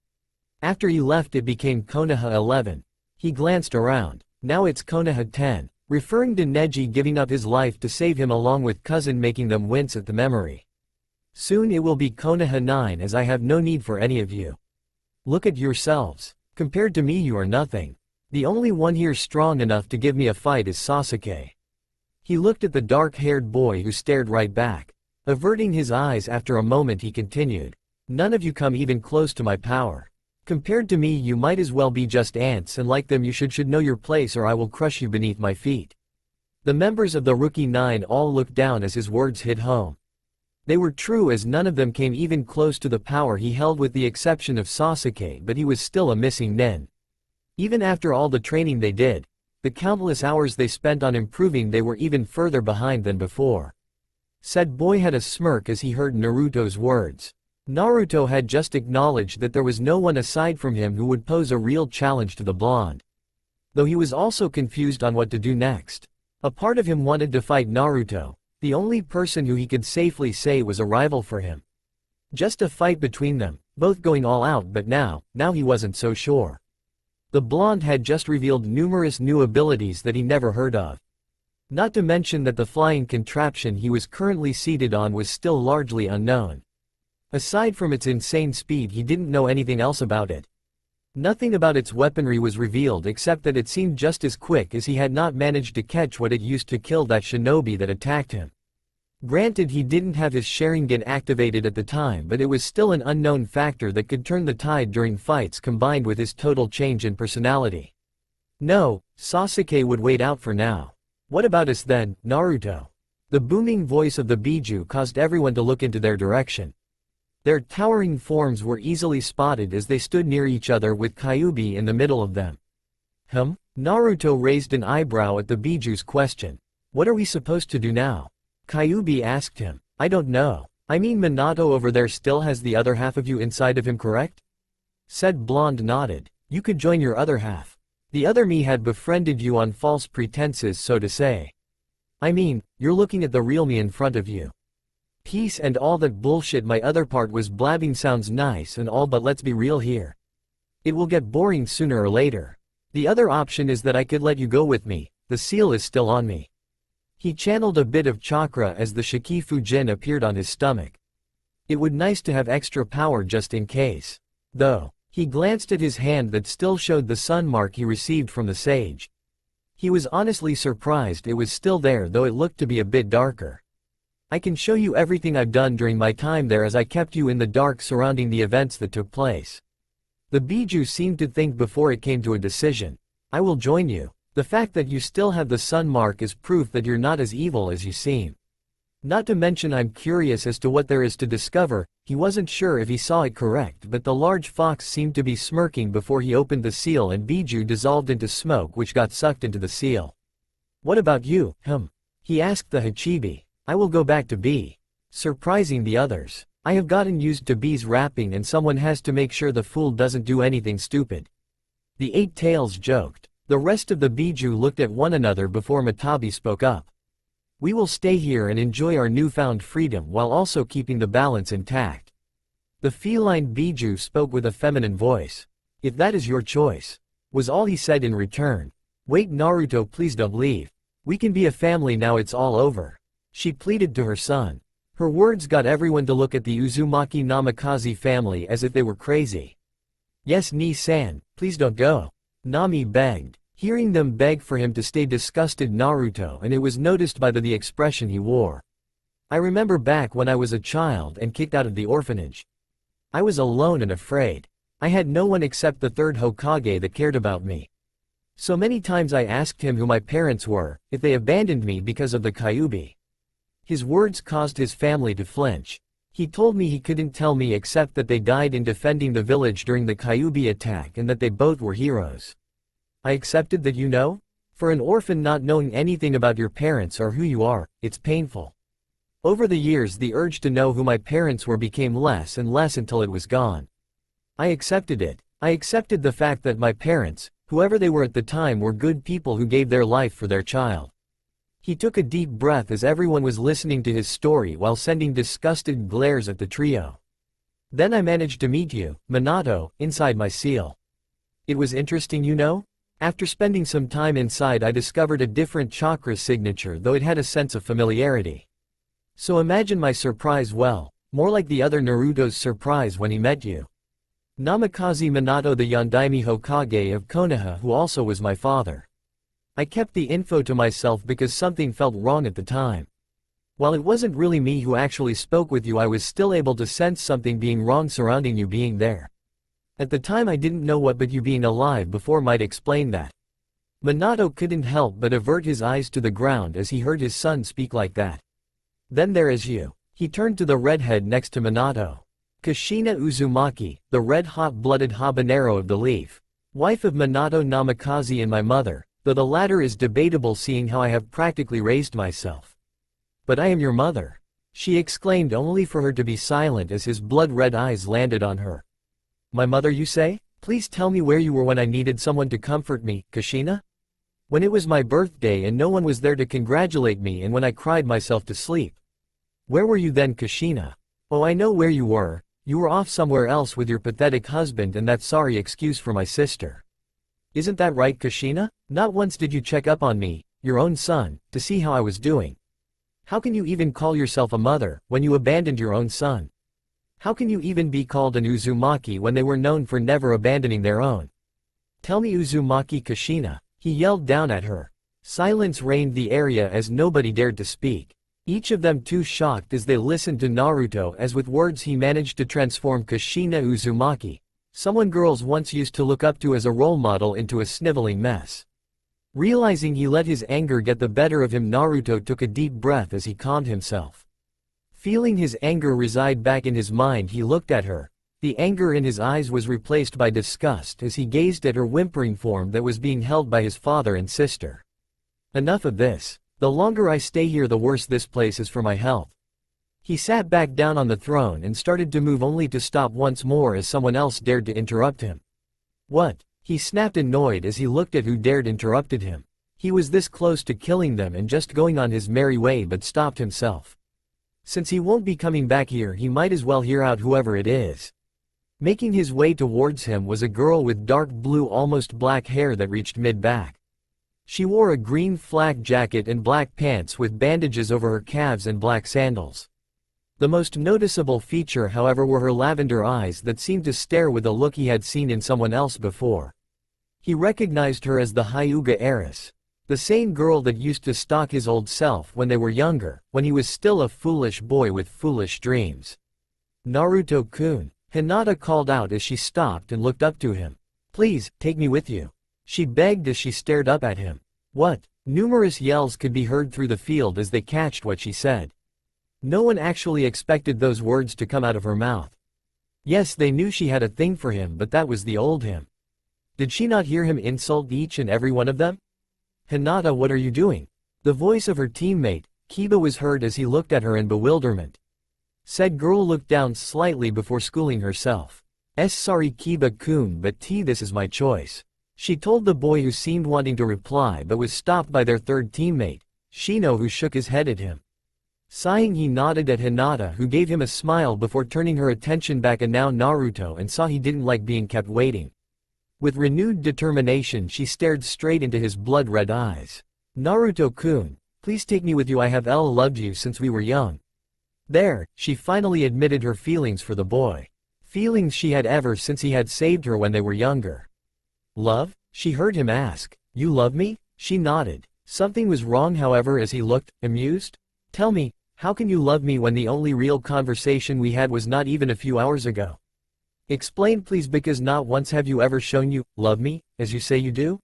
After he left it became Konoha 11. He glanced around. Now it's Konoha 10, referring to Neji giving up his life to save him along with cousin, making them wince at the memory. Soon it will be Konoha 9 as I have no need for any of you. Look at yourselves. Compared to me you are nothing. The only one here strong enough to give me a fight is Sasuke. He looked at the dark-haired boy who stared right back. Averting his eyes after a moment he continued. None of you come even close to my power. Compared to me you might as well be just ants, and like them you should know your place or I will crush you beneath my feet. The members of the Rookie 9 all looked down as his words hit home. They were true, as none of them came even close to the power he held with the exception of Sasuke, but he was still a missing nin. Even after all the training they did, the countless hours they spent on improving, they were even further behind than before. Said boy had a smirk as he heard Naruto's words. Naruto had just acknowledged that there was no one aside from him who would pose a real challenge to the blonde. Though he was also confused on what to do next. A part of him wanted to fight Naruto, the only person who he could safely say was a rival for him. Just a fight between them, both going all out, but now he wasn't so sure. The blonde had just revealed numerous new abilities that he never heard of. Not to mention that the flying contraption he was currently seated on was still largely unknown. Aside from its insane speed, he didn't know anything else about it. Nothing about its weaponry was revealed except that it seemed just as quick, as he had not managed to catch what it used to kill that shinobi that attacked him. Granted, he didn't have his Sharingan activated at the time, but it was still an unknown factor that could turn the tide during fights combined with his total change in personality. No, Sasuke would wait out for now. What about us then, Naruto? The booming voice of the Bijuu caused everyone to look into their direction. Their towering forms were easily spotted as they stood near each other with Kyuubi in the middle of them. Naruto raised an eyebrow at the Bijuu's question. What are we supposed to do now? Kyuubi asked him. I don't know. I mean, Minato over there still has the other half of you inside of him, correct? Said Blonde nodded. You could join your other half. The other me had befriended you on false pretenses, so to say. I mean, you're looking at the real me in front of you. Peace and all that bullshit my other part was blabbing sounds nice and all, but let's be real here. It will get boring sooner or later. The other option is that I could let you go with me. The seal is still on me. He channeled a bit of chakra as the Shiki Fujin appeared on his stomach. It would nice to have extra power just in case. Though, he glanced at his hand that still showed the sun mark he received from the sage. He was honestly surprised it was still there, though it looked to be a bit darker. I can show you everything I've done during my time there, as I kept you in the dark surrounding the events that took place. The Bijuu seemed to think before it came to a decision. I will join you. The fact that you still have the sun mark is proof that you're not as evil as you seem. Not to mention, I'm curious as to what there is to discover. He wasn't sure if he saw it correct, but the large fox seemed to be smirking before he opened the seal, and Bijuu dissolved into smoke which got sucked into the seal. What about you, he asked the Hachibi. I will go back to B. Surprising the others. I have gotten used to B's rapping, and someone has to make sure the fool doesn't do anything stupid. The Eight Tails joked. The rest of the Bijuu looked at one another before Matabi spoke up. We will stay here and enjoy our newfound freedom while also keeping the balance intact. The feline Bijuu spoke with a feminine voice. If that is your choice, was all he said in return. Wait, Naruto, please don't leave. We can be a family now, it's all over. She pleaded to her son. Her words got everyone to look at the Uzumaki Namikaze family as if they were crazy. Yes, Ni-san, please don't go. Nami begged. Hearing them beg for him to stay disgusted Naruto, and it was noticed by the expression he wore. I remember back when I was a child and kicked out of the orphanage. I was alone and afraid. I had no one except the third Hokage that cared about me. So many times I asked him who my parents were, if they abandoned me because of the Kyuubi. His words caused his family to flinch. He told me he couldn't tell me except that they died in defending the village during the Kyuubi attack and that they both were heroes. I accepted that, you know? For an orphan, not knowing anything about your parents or who you are, it's painful. Over the years the urge to know who my parents were became less and less until it was gone. I accepted it. I accepted the fact that my parents, whoever they were at the time, were good people who gave their life for their child. He took a deep breath as everyone was listening to his story while sending disgusted glares at the trio. Then I managed to meet you, Minato, inside my seal. It was interesting, you know? After spending some time inside, I discovered a different chakra signature, though it had a sense of familiarity. So imagine my surprise, well, more like the other Naruto's surprise when he met you. Namikaze Minato, the Yondaime Hokage of Konoha, who also was my father. I kept the info to myself because something felt wrong at the time. While it wasn't really me who actually spoke with you, I was still able to sense something being wrong surrounding you being there. At the time I didn't know what, but you being alive before might explain that. Minato couldn't help but avert his eyes to the ground as he heard his son speak like that. Then there is you. He turned to the redhead next to Minato. Kushina Uzumaki, the red hot-blooded habanero of the leaf. Wife of Minato Namikaze and my mother, though the latter is debatable seeing how I have practically raised myself. But I am your mother, she exclaimed, only for her to be silent as his blood-red eyes landed on her. My mother, you say? Please tell me where you were when I needed someone to comfort me, Kushina? When it was my birthday and no one was there to congratulate me, and when I cried myself to sleep. Where were you then, Kushina? Oh, I know where you were off somewhere else with your pathetic husband and that sorry excuse for my sister. Isn't that right, Kushina? Not once did you check up on me, your own son, to see how I was doing. How can you even call yourself a mother, when you abandoned your own son? How can you even be called an Uzumaki when they were known for never abandoning their own? Tell me, Uzumaki Kushina, he yelled down at her. Silence reigned the area as nobody dared to speak. Each of them too shocked as they listened to Naruto as with words he managed to transform Kushina Uzumaki, someone girls once used to look up to as a role model, into a sniveling mess. Realizing he let his anger get the better of him, Naruto took a deep breath as he calmed himself. Feeling his anger reside back in his mind, he looked at her. The anger in his eyes was replaced by disgust as he gazed at her whimpering form that was being held by his father and sister. Enough of this. The longer I stay here, the worse this place is for my health. He sat back down on the throne and started to move, only to stop once more as someone else dared to interrupt him. What? He snapped, annoyed as he looked at who dared interrupted him. He was this close to killing them and just going on his merry way, but stopped himself. Since he won't be coming back here, he might as well hear out whoever it is. Making his way towards him was a girl with dark blue, almost black hair that reached mid-back. She wore a green flak jacket and black pants with bandages over her calves and black sandals. The most noticeable feature, however, were her lavender eyes that seemed to stare with a look he had seen in someone else before. He recognized her as the Hyuga heiress. The same girl that used to stalk his old self when they were younger, when he was still a foolish boy with foolish dreams. Naruto-kun, Hinata called out as she stopped and looked up to him. Please, take me with you. She begged as she stared up at him. What? Numerous yells could be heard through the field as they catched what she said. No one actually expected those words to come out of her mouth. Yes, they knew she had a thing for him, but that was the old him. Did she not hear him insult each and every one of them? Hinata, what are you doing? The voice of her teammate, Kiba, was heard as he looked at her in bewilderment. Said girl looked down slightly before schooling herself. Sorry Kiba-kun, but this is my choice. She told the boy, who seemed wanting to reply but was stopped by their third teammate, Shino, who shook his head at him. Sighing, he nodded at Hinata, who gave him a smile before turning her attention back and now Naruto, and saw he didn't like being kept waiting. With renewed determination she stared straight into his blood-red eyes. Naruto-kun, please take me with you. I have loved you since we were young. There, she finally admitted her feelings for the boy. Feelings she had ever since he had saved her when they were younger. Love? She heard him ask. You love me? She nodded. Something was wrong, however, as he looked amused. Tell me, how can you love me when the only real conversation we had was not even a few hours ago? Explain please, because not once have you ever shown you love me, as you say you do?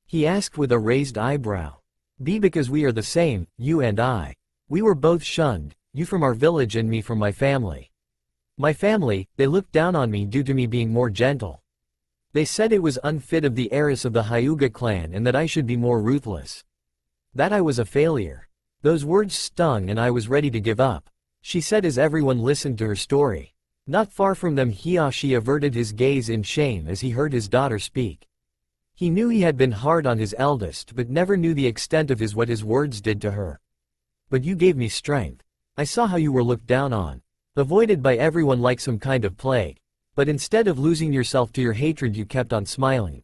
He asked with a raised eyebrow. Because we are the same, you and I. We were both shunned, you from our village and me from my family. My family, they looked down on me due to me being more gentle. They said it was unfit of the heiress of the Hyuga clan and that I should be more ruthless. That I was a failure. Those words stung and I was ready to give up, she said as everyone listened to her story. Not far from them, Hiyashi averted his gaze in shame as he heard his daughter speak. He knew he had been hard on his eldest, but never knew the extent of what his words did to her. But you gave me strength. I saw how you were looked down on, avoided by everyone like some kind of plague. But instead of losing yourself to your hatred, you kept on smiling.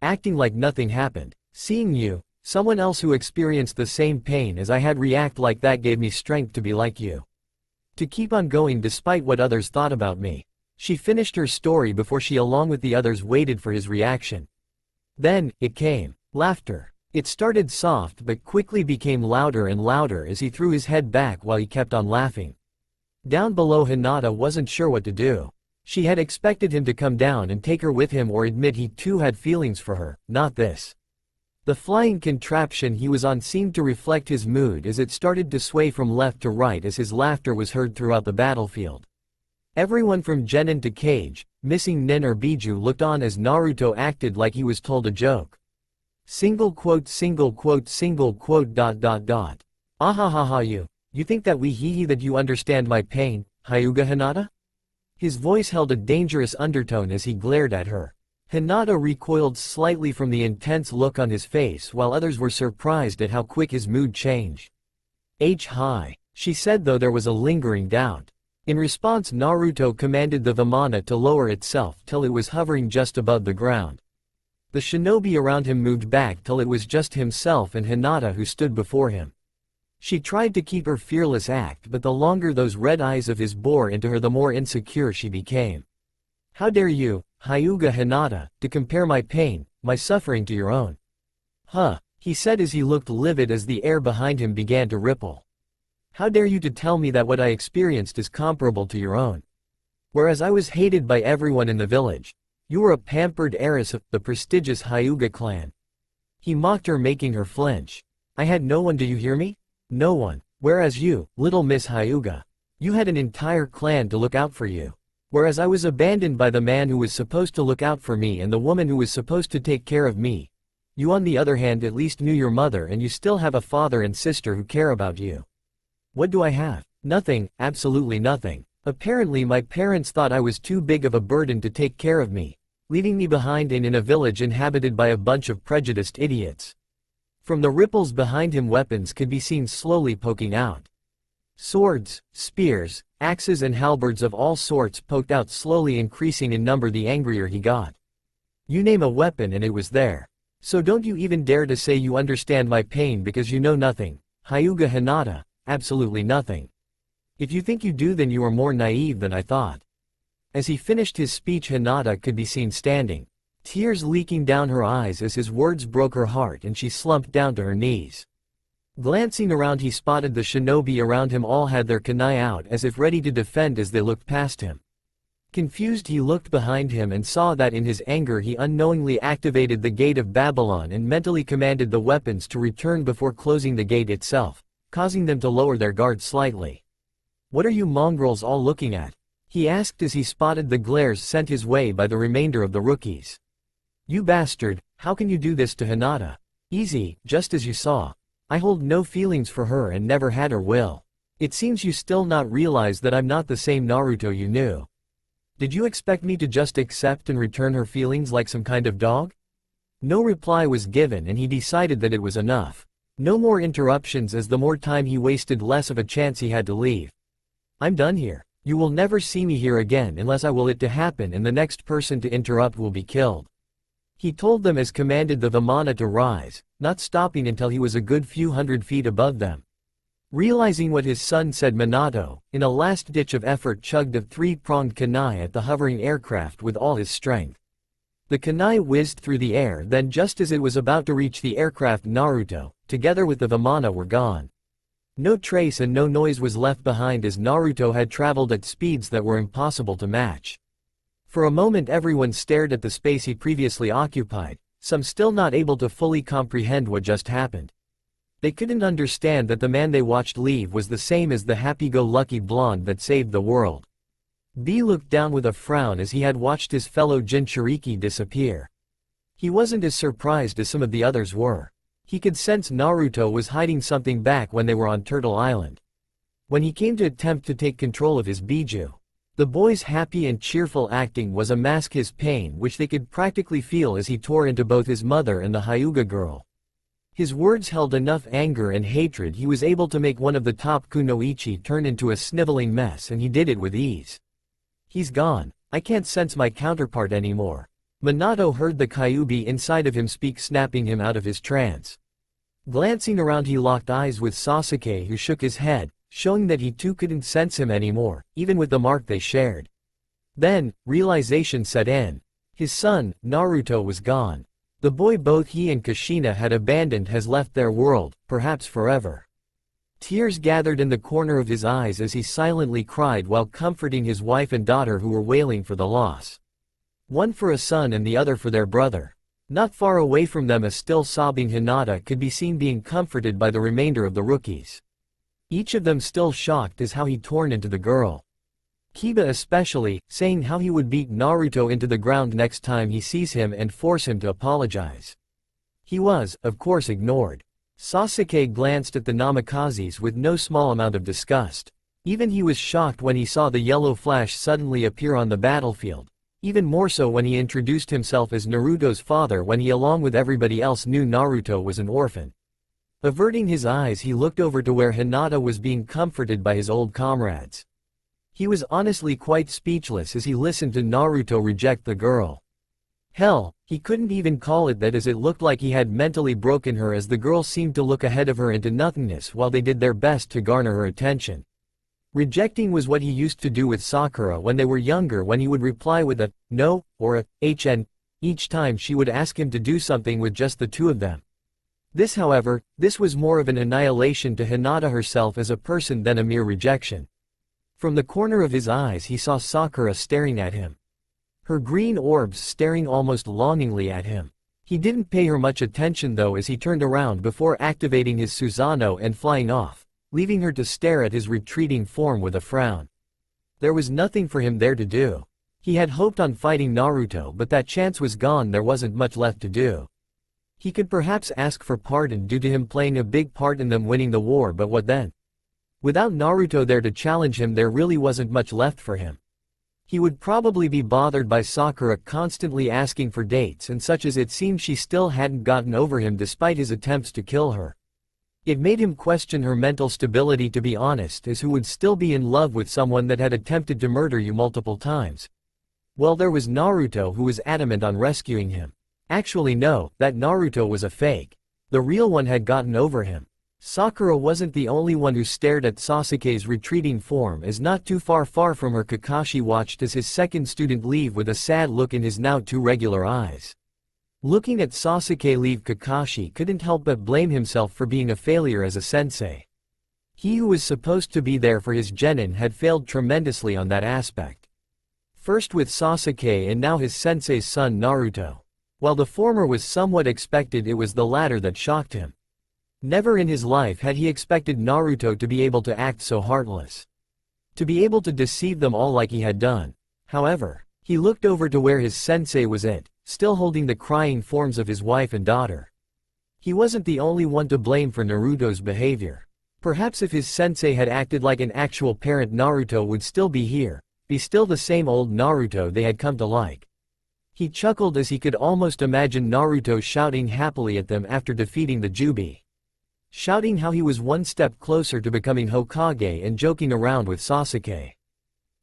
Acting like nothing happened. Seeing you, someone else who experienced the same pain as I had, react like that gave me strength to be like you. To keep on going despite what others thought about me. She finished her story before she, along with the others, waited for his reaction. Then, it came. Laughter. It started soft but quickly became louder and louder as he threw his head back while he kept on laughing. Down below, Hinata wasn't sure what to do. She had expected him to come down and take her with him or admit he too had feelings for her, not this. The flying contraption he was on seemed to reflect his mood as it started to sway from left to right as his laughter was heard throughout the battlefield. Everyone from Genin to Cage, missing Nin or Bijuu, looked on as Naruto acted like he was told a joke. Single quote. Ahahaha, you think that we hee that you understand my pain, Hyuga Hinata? His voice held a dangerous undertone as he glared at her. Hinata recoiled slightly from the intense look on his face, while others were surprised at how quick his mood changed. High, she said, though there was a lingering doubt. In response, Naruto commanded the Vmana to lower itself till it was hovering just above the ground. The shinobi around him moved back till it was just himself and Hinata who stood before him. She tried to keep her fearless act, but the longer those red eyes of his bore into her, the more insecure she became. How dare you, Hyuga Hinata, to compare my pain, my suffering to your own? Huh, he said as he looked livid as the air behind him began to ripple. How dare you to tell me that what I experienced is comparable to your own? Whereas I was hated by everyone in the village, you were a pampered heiress of the prestigious Hyuga clan." He mocked her, making her flinch. "I had no one, do you hear me? No one. Whereas you, little Miss Hyuga, you had an entire clan to look out for you. Whereas I was abandoned by the man who was supposed to look out for me and the woman who was supposed to take care of me. You on the other hand at least knew your mother and you still have a father and sister who care about you. What do I have? Nothing, absolutely nothing. Apparently my parents thought I was too big of a burden to take care of me, leaving me behind in a village inhabited by a bunch of prejudiced idiots." From the ripples behind him weapons could be seen slowly poking out. Swords, spears, axes and halberds of all sorts poked out, slowly increasing in number the angrier he got. "You name a weapon and it was there. So don't you even dare to say you understand my pain, because you know nothing, Hyuga Hinata, absolutely nothing. If you think you do, then you are more naive than I thought." As he finished his speech, Hinata could be seen standing, tears leaking down her eyes as his words broke her heart and she slumped down to her knees. Glancing around, he spotted the shinobi around him all had their kunai out as if ready to defend as they looked past him. Confused, he looked behind him and saw that in his anger he unknowingly activated the gate of Babylon and mentally commanded the weapons to return before closing the gate itself, causing them to lower their guard slightly. "What are you mongrels all looking at?" he asked as he spotted the glares sent his way by the remainder of the rookies. "You bastard, how can you do this to Hinata? Easy, just as you saw. I hold no feelings for her and never had or will. It seems you still not realize that I'm not the same Naruto you knew. Did you expect me to just accept and return her feelings like some kind of dog?" No reply was given and he decided that it was enough. No more interruptions, as the more time he wasted less of a chance he had to leave. "I'm done here. You will never see me here again unless I will it to happen, and the next person to interrupt will be killed." He told them as commanded the Vmana to rise, not stopping until he was a good few hundred feet above them. Realizing what his son said, Minato, in a last ditch of effort, chugged a three-pronged kunai at the hovering aircraft with all his strength. The kunai whizzed through the air, then just as it was about to reach the aircraft, Naruto, together with the Vmana, were gone. No trace and no noise was left behind, as Naruto had traveled at speeds that were impossible to match. For a moment everyone stared at the space he previously occupied, some still not able to fully comprehend what just happened. They couldn't understand that the man they watched leave was the same as the happy-go-lucky blonde that saved the world. B looked down with a frown as he had watched his fellow Jinchuriki disappear. He wasn't as surprised as some of the others were. He could sense Naruto was hiding something back when they were on Turtle Island. When he came to attempt to take control of his Bijuu, the boy's happy and cheerful acting was a mask his pain, which they could practically feel as he tore into both his mother and the Hyuga girl. His words held enough anger and hatred. He was able to make one of the top kunoichi turn into a sniveling mess, and he did it with ease. "He's gone. I can't sense my counterpart anymore." Minato heard the Kyuubi inside of him speak, snapping him out of his trance. Glancing around, he locked eyes with Sasuke, who shook his head, showing that he too couldn't sense him anymore, even with the mark they shared. Then, realization set in. His son, Naruto, was gone. The boy both he and Kushina had abandoned has left their world, perhaps forever. Tears gathered in the corner of his eyes as he silently cried while comforting his wife and daughter, who were wailing for the loss. One for a son and the other for their brother. Not far away from them, a still sobbing Hinata could be seen being comforted by the remainder of the rookies. Each of them still shocked as how he torn into the girl. Kiba especially, saying how he would beat Naruto into the ground next time he sees him and force him to apologize. He was, of course, ignored. Sasuke glanced at the Namikazes with no small amount of disgust. Even he was shocked when he saw the yellow flash suddenly appear on the battlefield. Even more so when he introduced himself as Naruto's father, when he along with everybody else knew Naruto was an orphan. Averting his eyes, he looked over to where Hinata was being comforted by his old comrades. He was honestly quite speechless as he listened to Naruto reject the girl. Hell, he couldn't even call it that, as it looked like he had mentally broken her, as the girl seemed to look ahead of her into nothingness while they did their best to garner her attention. Rejecting was what he used to do with Sakura when they were younger, when he would reply with a "no" or a "hn" each time she would ask him to do something with just the two of them. This was more of an annihilation to Hinata herself as a person than a mere rejection. From the corner of his eyes he saw Sakura staring at him. Her green orbs staring almost longingly at him. He didn't pay her much attention though as he turned around before activating his Susanoo and flying off, leaving her to stare at his retreating form with a frown. There was nothing for him there to do. He had hoped on fighting Naruto but that chance was gone, there wasn't much left to do. He could perhaps ask for pardon due to him playing a big part in them winning the war, but what then? Without Naruto there to challenge him there really wasn't much left for him. He would probably be bothered by Sakura constantly asking for dates and such, as it seemed she still hadn't gotten over him despite his attempts to kill her. It made him question her mental stability, to be honest, as who would still be in love with someone that had attempted to murder you multiple times? Well, there was Naruto who was adamant on rescuing him. Actually no, that Naruto was a fake. The real one had gotten over him. Sakura wasn't the only one who stared at Sasuke's retreating form, as not too far from her Kakashi watched as his second student leave with a sad look in his now too regular eyes. Looking at Sasuke leave, Kakashi couldn't help but blame himself for being a failure as a sensei. He who was supposed to be there for his genin had failed tremendously on that aspect. First with Sasuke and now his sensei's son Naruto. While the former was somewhat expected, it was the latter that shocked him. Never in his life had he expected Naruto to be able to act so heartless. To be able to deceive them all like he had done. However, he looked over to where his sensei was at, still holding the crying forms of his wife and daughter. He wasn't the only one to blame for Naruto's behavior. Perhaps if his sensei had acted like an actual parent, Naruto would still be here, be still the same old Naruto they had come to like. He chuckled as he could almost imagine Naruto shouting happily at them after defeating the Jubi. Shouting how he was one step closer to becoming Hokage and joking around with Sasuke.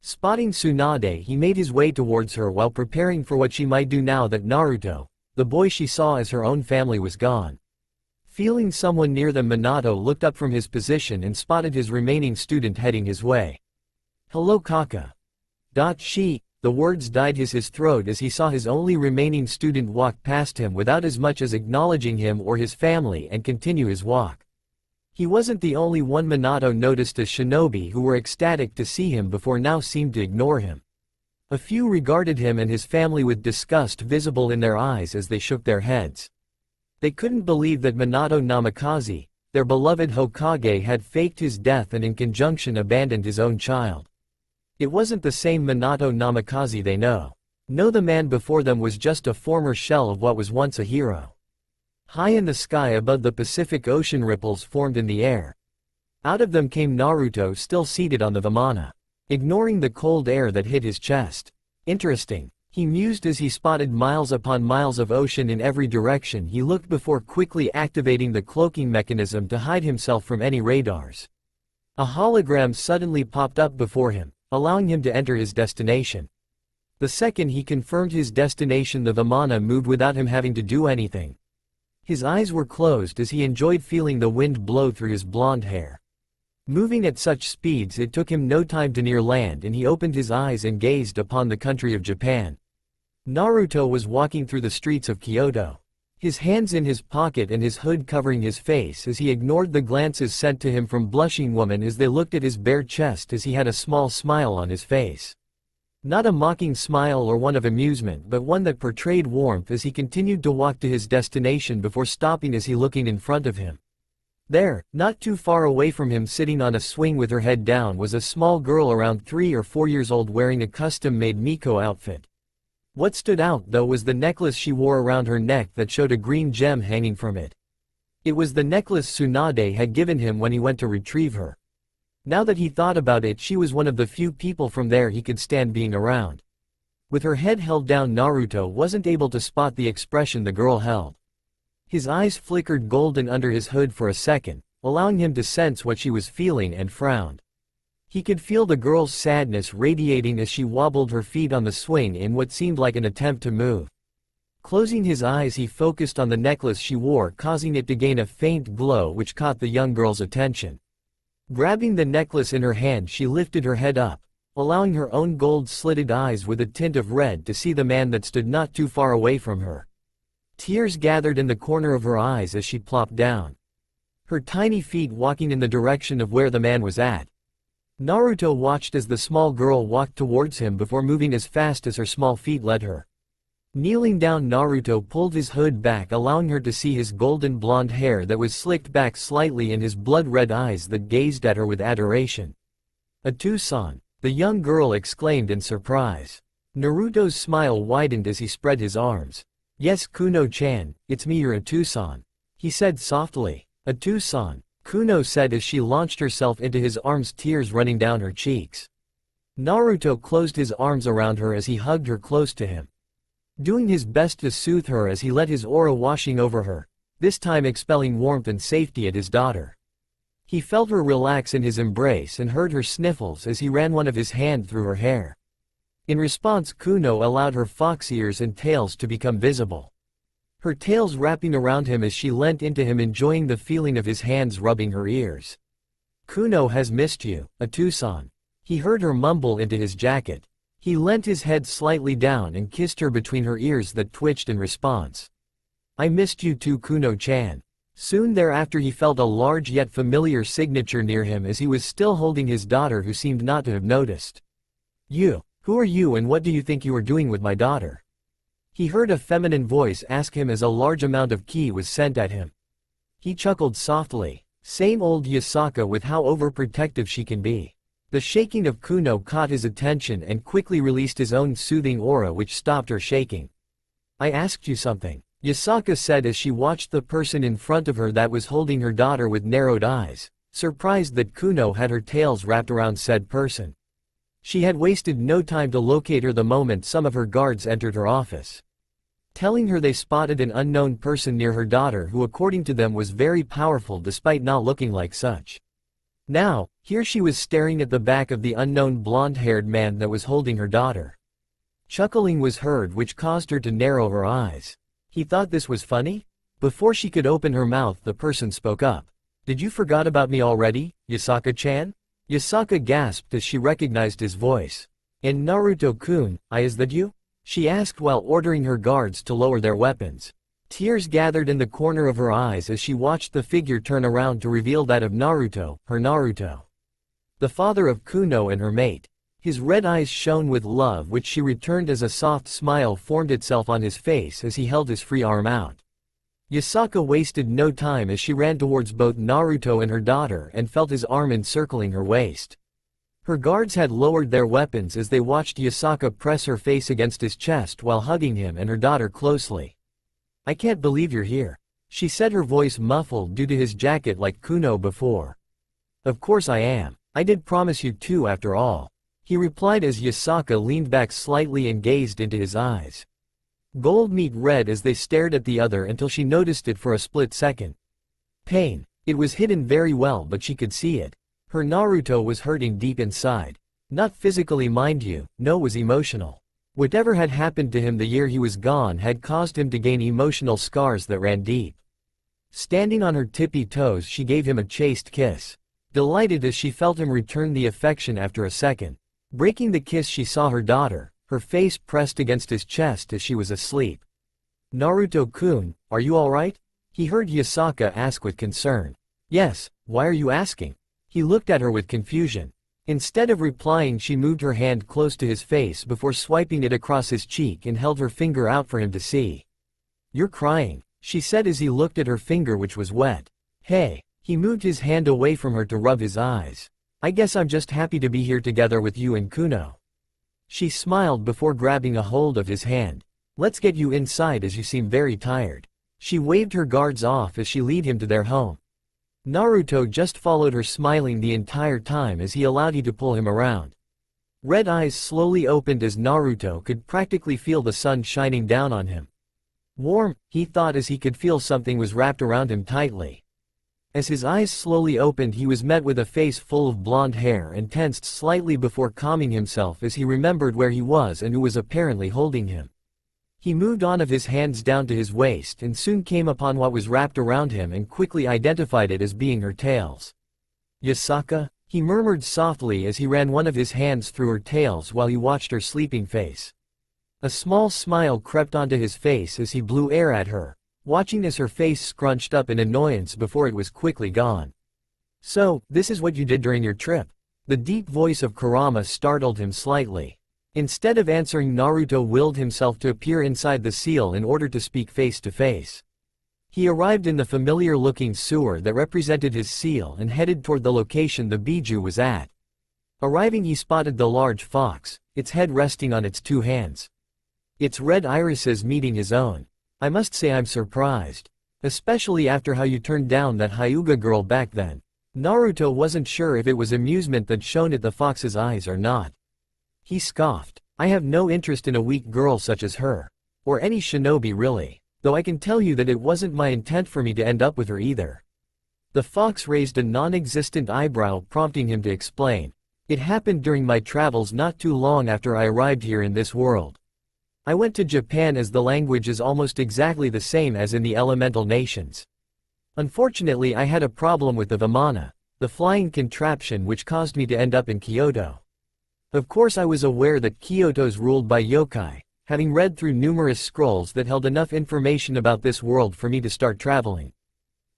Spotting Tsunade, he made his way towards her while preparing for what she might do now that Naruto, the boy she saw as her own family, was gone. Feeling someone near them, Minato looked up from his position and spotted his remaining student heading his way. "Hello, Kaka." The words died his throat as he saw his only remaining student walk past him without as much as acknowledging him or his family and continue his walk. He wasn't the only one Minato noticed as shinobi who were ecstatic to see him before now seemed to ignore him. A few regarded him and his family with disgust visible in their eyes as they shook their heads. They couldn't believe that Minato Namikaze, their beloved Hokage, had faked his death and in conjunction abandoned his own child. It wasn't the same Minato Namikaze they know. No, the man before them was just a former shell of what was once a hero. High in the sky above, the Pacific Ocean ripples formed in the air. Out of them came Naruto, still seated on the Vmana, ignoring the cold air that hit his chest. Interesting, he mused as he spotted miles upon miles of ocean in every direction. He looked before quickly activating the cloaking mechanism to hide himself from any radars. A hologram suddenly popped up before him, allowing him to enter his destination. The second he confirmed his destination, the Vmana moved without him having to do anything. His eyes were closed as he enjoyed feeling the wind blow through his blonde hair. Moving at such speeds it took him no time to near land, and he opened his eyes and gazed upon the country of Japan. Naruto was walking through the streets of Kyoto. His hands in his pocket and his hood covering his face as he ignored the glances sent to him from blushing women as they looked at his bare chest, as he had a small smile on his face. Not a mocking smile or one of amusement, but one that portrayed warmth as he continued to walk to his destination before stopping as he looking in front of him. There, not too far away from him, sitting on a swing with her head down, was a small girl around 3 or 4 years old wearing a custom-made Miko outfit. What stood out, though, was the necklace she wore around her neck that showed a green gem hanging from it. It was the necklace Tsunade had given him when he went to retrieve her. Now that he thought about it, she was one of the few people from there he could stand being around. With her head held down, Naruto wasn't able to spot the expression the girl held. His eyes flickered golden under his hood for a second, allowing him to sense what she was feeling, and frowned. He could feel the girl's sadness radiating as she wobbled her feet on the swing in what seemed like an attempt to move. Closing his eyes, he focused on the necklace she wore, causing it to gain a faint glow which caught the young girl's attention. Grabbing the necklace in her hand, she lifted her head up, allowing her own gold-slitted eyes with a tint of red to see the man that stood not too far away from her. Tears gathered in the corner of her eyes as she plopped down. Her tiny feet walking in the direction of where the man was at. Naruto watched as the small girl walked towards him before moving as fast as her small feet led her. Kneeling down, Naruto pulled his hood back, allowing her to see his golden blonde hair that was slicked back slightly and his blood-red eyes that gazed at her with adoration. "Atu-san," the young girl exclaimed in surprise. Naruto's smile widened as he spread his arms. "Yes, Kuno-chan, it's me, your Atu-san," he said softly. "Atu-san," Kuno said as she launched herself into his arms, tears running down her cheeks. Naruto closed his arms around her as he hugged her close to him, doing his best to soothe her as he let his aura washing over her, this time expelling warmth and safety at his daughter. He felt her relax in his embrace and heard her sniffles as he ran one of his hand through her hair. In response, Kuno allowed her fox ears and tails to become visible, her tails wrapping around him as she leant into him, enjoying the feeling of his hands rubbing her ears. "Kuno has missed you, Atu-san," he heard her mumble into his jacket. He leant his head slightly down and kissed her between her ears that twitched in response. "I missed you too, Kuno-chan." Soon thereafter he felt a large yet familiar signature near him as he was still holding his daughter, who seemed not to have noticed. Who are you and what do you think you are doing with my daughter?" He heard a feminine voice ask him as a large amount of ki was sent at him. He chuckled softly. Same old Yasaka with how overprotective she can be. The shaking of Kuno caught his attention and quickly released his own soothing aura, which stopped her shaking. "I asked you something," Yasaka said as she watched the person in front of her that was holding her daughter with narrowed eyes, surprised that Kuno had her tails wrapped around said person. She had wasted no time to locate her the moment some of her guards entered her office, telling her they spotted an unknown person near her daughter who according to them was very powerful despite not looking like such. Now, here she was staring at the back of the unknown blonde-haired man that was holding her daughter. Chuckling was heard, which caused her to narrow her eyes. He thought this was funny? Before she could open her mouth, the person spoke up. "Did you forgot about me already, Yasaka-chan?" Yasaka gasped as she recognized his voice. "And Naruto-kun, is that you?" she asked while ordering her guards to lower their weapons. Tears gathered in the corner of her eyes as she watched the figure turn around to reveal that of Naruto, her Naruto, the father of Kuno and her mate. His red eyes shone with love, which she returned as a soft smile formed itself on his face as he held his free arm out. Yasaka wasted no time as she ran towards both Naruto and her daughter and felt his arm encircling her waist. Her guards had lowered their weapons as they watched Yasaka press her face against his chest while hugging him and her daughter closely. "I can't believe you're here," she said, her voice muffled due to his jacket like Kuno before. "Of course I am. I did promise you too after all," he replied as Yasaka leaned back slightly and gazed into his eyes. Gold meet red as they stared at the other until she noticed it for a split second. Pain. It was hidden very well, but she could see it. Her Naruto was hurting deep inside. Not physically, mind you, no, was emotional. Whatever had happened to him the year he was gone had caused him to gain emotional scars that ran deep. Standing on her tippy toes, she gave him a chaste kiss. Delighted as she felt him return the affection after a second. Breaking the kiss, she saw her daughter, her face pressed against his chest as she was asleep. "Naruto-kun, are you alright?" he heard Yasaka ask with concern. "Yes, why are you asking?" He looked at her with confusion. Instead of replying, she moved her hand close to his face before swiping it across his cheek and held her finger out for him to see. "You're crying," she said as he looked at her finger, which was wet. "Hey." He moved his hand away from her to rub his eyes. "I guess I'm just happy to be here together with you and Kuno." She smiled before grabbing a hold of his hand. "Let's get you inside as you seem very tired." She waved her guards off as she led him to their home. Naruto just followed her, smiling the entire time as he allowed her to pull him around. Red eyes slowly opened as Naruto could practically feel the sun shining down on him. Warm, he thought as he could feel something was wrapped around him tightly. As his eyes slowly opened, he was met with a face full of blonde hair and tensed slightly before calming himself as he remembered where he was and who was apparently holding him. He moved on of his hands down to his waist and soon came upon what was wrapped around him and quickly identified it as being her tails. "Yasaka?" he murmured softly as he ran one of his hands through her tails while he watched her sleeping face. A small smile crept onto his face as he blew air at her, watching as her face scrunched up in annoyance before it was quickly gone. So, this is what you did during your trip? The deep voice of Kurama startled him slightly. Instead of answering, Naruto willed himself to appear inside the seal in order to speak face to face. He arrived in the familiar-looking sewer that represented his seal and headed toward the location the Bijuu was at. Arriving, he spotted the large fox, its head resting on its two hands. Its red irises meeting his own. I must say I'm surprised. Especially after how you turned down that Hyuga girl back then. Naruto wasn't sure if it was amusement that shone at the fox's eyes or not. He scoffed. I have no interest in a weak girl such as her. Or any shinobi really. Though I can tell you that it wasn't my intent for me to end up with her either. The fox raised a non-existent eyebrow, prompting him to explain. It happened during my travels not too long after I arrived here in this world. I went to Japan as the language is almost exactly the same as in the elemental nations. Unfortunately, I had a problem with the Vmana, the flying contraption, which caused me to end up in Kyoto. Of course, I was aware that Kyoto's ruled by yokai, having read through numerous scrolls that held enough information about this world for me to start traveling.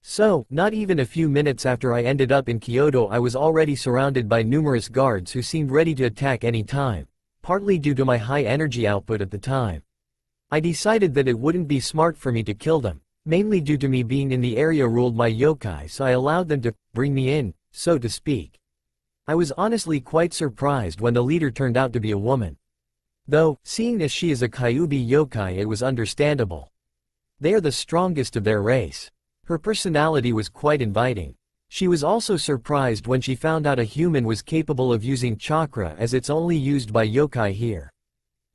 So, not even a few minutes after I ended up in Kyoto, I was already surrounded by numerous guards who seemed ready to attack any time, partly due to my high energy output at the time. I decided that it wouldn't be smart for me to kill them, mainly due to me being in the area ruled by yokai, so I allowed them to bring me in, so to speak. I was honestly quite surprised when the leader turned out to be a woman. Though, seeing as she is a Kyuubi yokai, it was understandable. They are the strongest of their race. Her personality was quite inviting. She was also surprised when she found out a human was capable of using chakra, as it's only used by yokai here.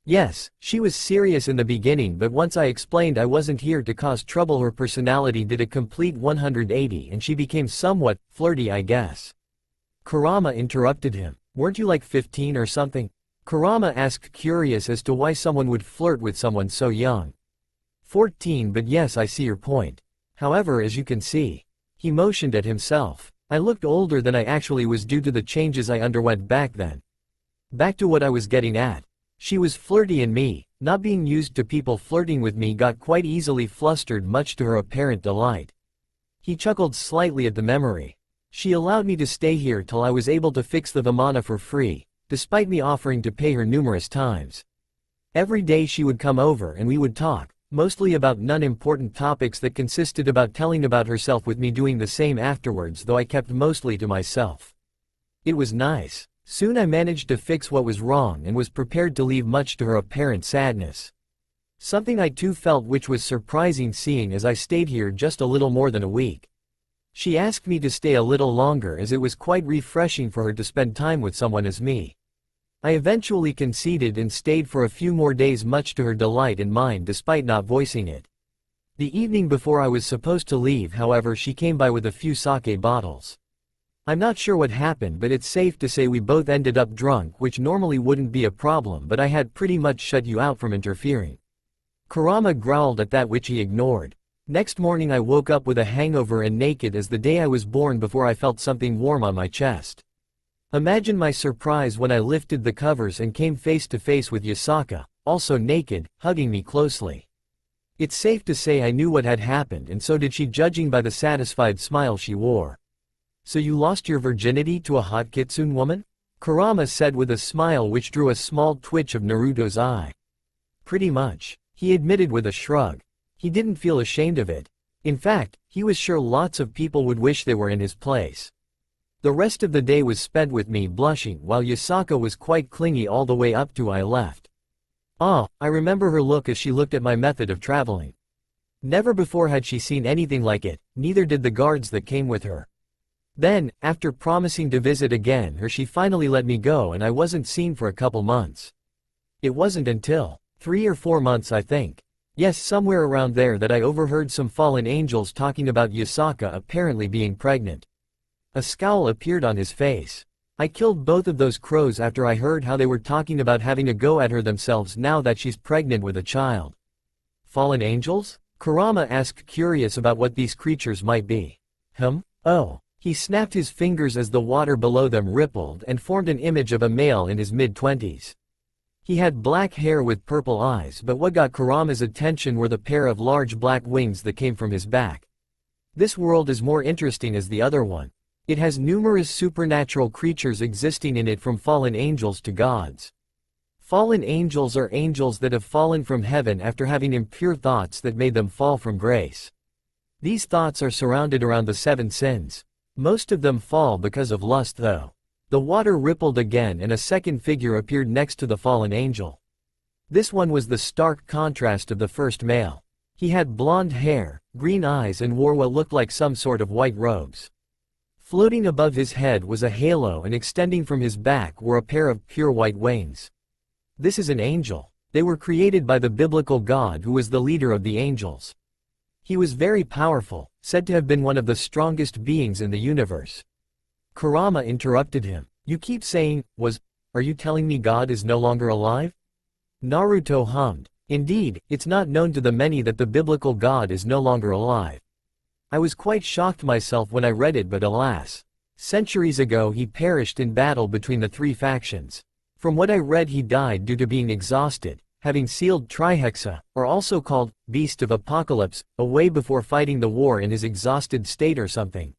Yes, she was serious in the beginning, but once I explained I wasn't here to cause trouble, her personality did a complete 180 and she became somewhat flirty, I guess. Kurama interrupted him. Weren't you like 15 or something? Kurama asked, curious as to why someone would flirt with someone so young. 14, but yes, I see your point. However, as you can see. He motioned at himself. I looked older than I actually was due to the changes I underwent back then. Back to what I was getting at. She was flirty and me, not being used to people flirting with me, got quite easily flustered, much to her apparent delight. He chuckled slightly at the memory. She allowed me to stay here till I was able to fix the Vmana for free, despite me offering to pay her numerous times. Every day she would come over and we would talk, mostly about non-important topics that consisted about telling about herself, with me doing the same afterwards, though I kept mostly to myself. It was nice. Soon I managed to fix what was wrong and was prepared to leave, much to her apparent sadness. Something I too felt, which was surprising seeing as I stayed here just a little more than a week. She asked me to stay a little longer as it was quite refreshing for her to spend time with someone as me. I eventually conceded and stayed for a few more days, much to her delight and mine, despite not voicing it. The evening before I was supposed to leave, however, she came by with a few sake bottles. I'm not sure what happened, but it's safe to say we both ended up drunk, which normally wouldn't be a problem, but I had pretty much shut you out from interfering. Kurama growled at that, which he ignored. Next morning I woke up with a hangover and naked as the day I was born, before I felt something warm on my chest. Imagine my surprise when I lifted the covers and came face to face with Yasaka, also naked, hugging me closely. It's safe to say I knew what had happened, and so did she, judging by the satisfied smile she wore. So you lost your virginity to a hot kitsune woman? Kurama said with a smile which drew a small twitch of Naruto's eye. Pretty much, he admitted with a shrug. He didn't feel ashamed of it. In fact, he was sure lots of people would wish they were in his place. The rest of the day was spent with me blushing, while Yasaka was quite clingy all the way up to I left. Ah, I remember her look as she looked at my method of traveling. Never before had she seen anything like it, neither did the guards that came with her. Then, after promising to visit again, she finally let me go, and I wasn't seen for a couple months. It wasn't until 3 or 4 months, I think. Yes, somewhere around there, that I overheard some fallen angels talking about Yasaka apparently being pregnant. A scowl appeared on his face. I killed both of those crows after I heard how they were talking about having a go at her themselves now that she's pregnant with a child. Fallen angels? Kurama asked, curious about what these creatures might be. Oh. He snapped his fingers as the water below them rippled and formed an image of a male in his mid-20s. He had black hair with purple eyes, but what got Kurama's attention were the pair of large black wings that came from his back. This world is more interesting as the other one. It has numerous supernatural creatures existing in it, from fallen angels to gods. Fallen angels are angels that have fallen from heaven after having impure thoughts that made them fall from grace. These thoughts are surrounded around the 7 sins. Most of them fall because of lust though. The water rippled again and a second figure appeared next to the fallen angel. This one was the stark contrast of the first male. He had blonde hair, green eyes and wore what looked like some sort of white robes. Floating above his head was a halo, and extending from his back were a pair of pure white wings. This is an angel. They were created by the biblical God who was the leader of the angels. He was very powerful, said to have been one of the strongest beings in the universe. Kurama interrupted him. "You keep saying, are you telling me God is no longer alive?" Naruto hummed. "Indeed, it's not known to the many that the biblical God is no longer alive. I was quite shocked myself when I read it, but alas. Centuries ago he perished in battle between the 3 factions. From what I read, he died due to being exhausted, having sealed Trihexa, or also called Beast of Apocalypse, away before fighting the war in his exhausted state or something.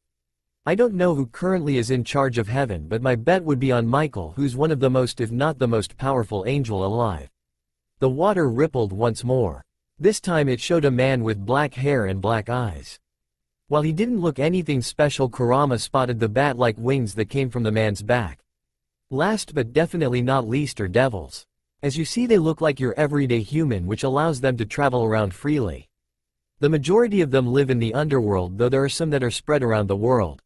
I don't know who currently is in charge of heaven, but my bet would be on Michael, who's one of the most, if not the most powerful angel alive." The water rippled once more. This time it showed a man with black hair and black eyes. While he didn't look anything special, Kurama spotted the bat-like wings that came from the man's back. Last but definitely not least are devils. As you see, they look like your everyday human, which allows them to travel around freely. The majority of them live in the underworld, though there are some that are spread around the world.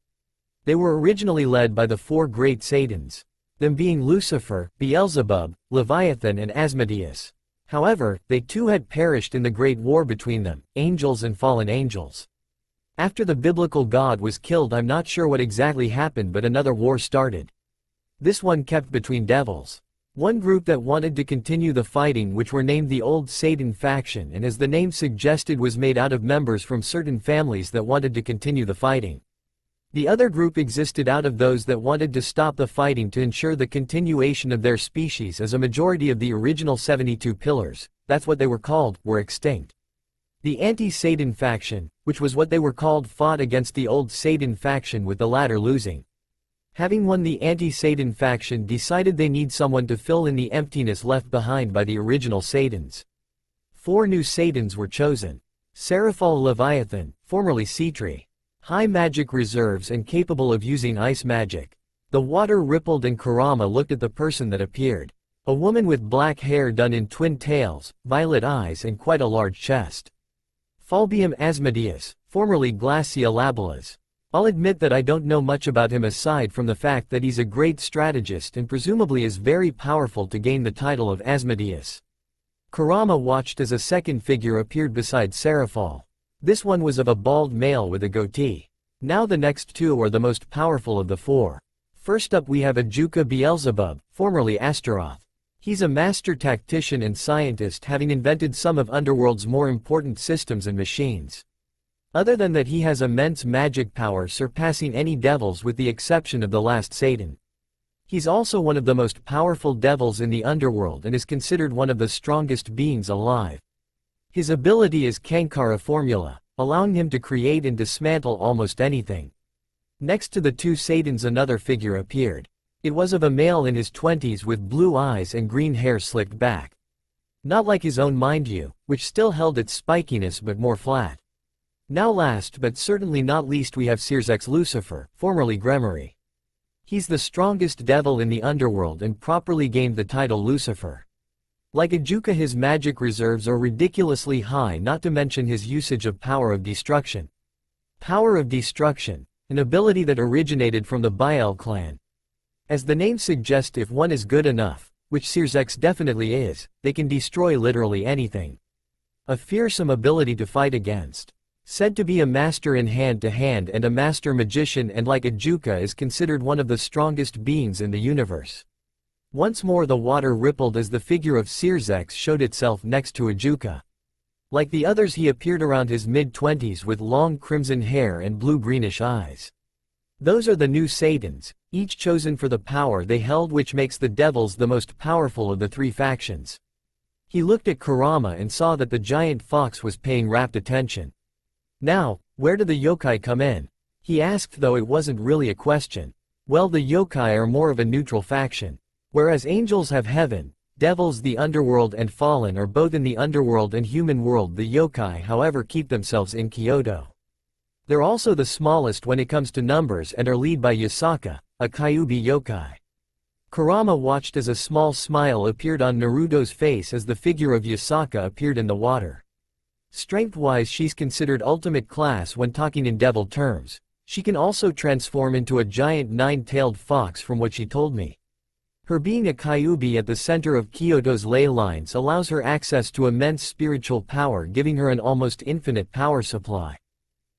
They were originally led by the 4 great Satans, them being Lucifer, Beelzebub, Leviathan and Asmodeus. However, they too had perished in the great war between them, angels and fallen angels. After the biblical God was killed, I'm not sure what exactly happened, but another war started. This one kept between devils. One group that wanted to continue the fighting, which were named the Old Satan faction, and as the name suggested was made out of members from certain families that wanted to continue the fighting. The other group existed out of those that wanted to stop the fighting to ensure the continuation of their species, as a majority of the original 72 pillars, that's what they were called, were extinct. The anti-Satan faction, which was what they were called, fought against the Old Satan faction, with the latter losing. Having won, the anti-Satan faction decided they need someone to fill in the emptiness left behind by the original Satans. 4 new Satans were chosen. Seraphal Leviathan, formerly Cetri. High magic reserves and capable of using ice magic. The water rippled and Kurama looked at the person that appeared. A woman with black hair done in twin tails, violet eyes and quite a large chest. Falbium Asmodeus, formerly Glacia Labelas. I'll admit that I don't know much about him aside from the fact that he's a great strategist and presumably is very powerful to gain the title of Asmodeus. Kurama watched as a second figure appeared beside Seraphal. This one was of a bald male with a goatee. Now the next 2 are the most powerful of the 4. First up we have Ajuka Beelzebub, formerly Astaroth. He's a master tactician and scientist, having invented some of Underworld's more important systems and machines. Other than that, he has immense magic power, surpassing any devils with the exception of the last Satan. He's also one of the most powerful devils in the underworld and is considered one of the strongest beings alive. His ability is Kankara Formula, allowing him to create and dismantle almost anything. Next to the 2 Satans another figure appeared. It was of a male in his 20s with blue eyes and green hair slicked back. Not like his own, mind you, which still held its spikiness but more flat. Now last but certainly not least we have Searsex Lucifer, formerly Gremory. He's the strongest devil in the underworld and properly gained the title Lucifer. Like Ajuka, his magic reserves are ridiculously high, not to mention his usage of Power of Destruction. Power of Destruction, an ability that originated from the Bael clan. As the name suggests, if one is good enough, which Searsex definitely is, they can destroy literally anything. A fearsome ability to fight against. Said to be a master in hand-to-hand and a master magician, and like Ajuka is considered one of the strongest beings in the universe. Once more the water rippled as the figure of Searsex showed itself next to Ajuka. Like the others, he appeared around his mid-20s with long crimson hair and blue-greenish eyes. Those are the new Satans, each chosen for the power they held, which makes the devils the most powerful of the three factions. He looked at Kurama and saw that the giant fox was paying rapt attention. Now, where do the yokai come in? He asked, though it wasn't really a question. Well, the yokai are more of a neutral faction. Whereas angels have heaven, devils the underworld, and fallen are both in the underworld and human world, the yokai however keep themselves in Kyoto. They're also the smallest when it comes to numbers and are led by Yasaka, a Kyuubi yokai. Kurama watched as a small smile appeared on Naruto's face as the figure of Yasaka appeared in the water. Strength-wise, she's considered ultimate class when talking in devil terms. She can also transform into a giant nine-tailed fox from what she told me. Her being a Kyuubi at the center of Kyoto's ley lines allows her access to immense spiritual power, giving her an almost infinite power supply.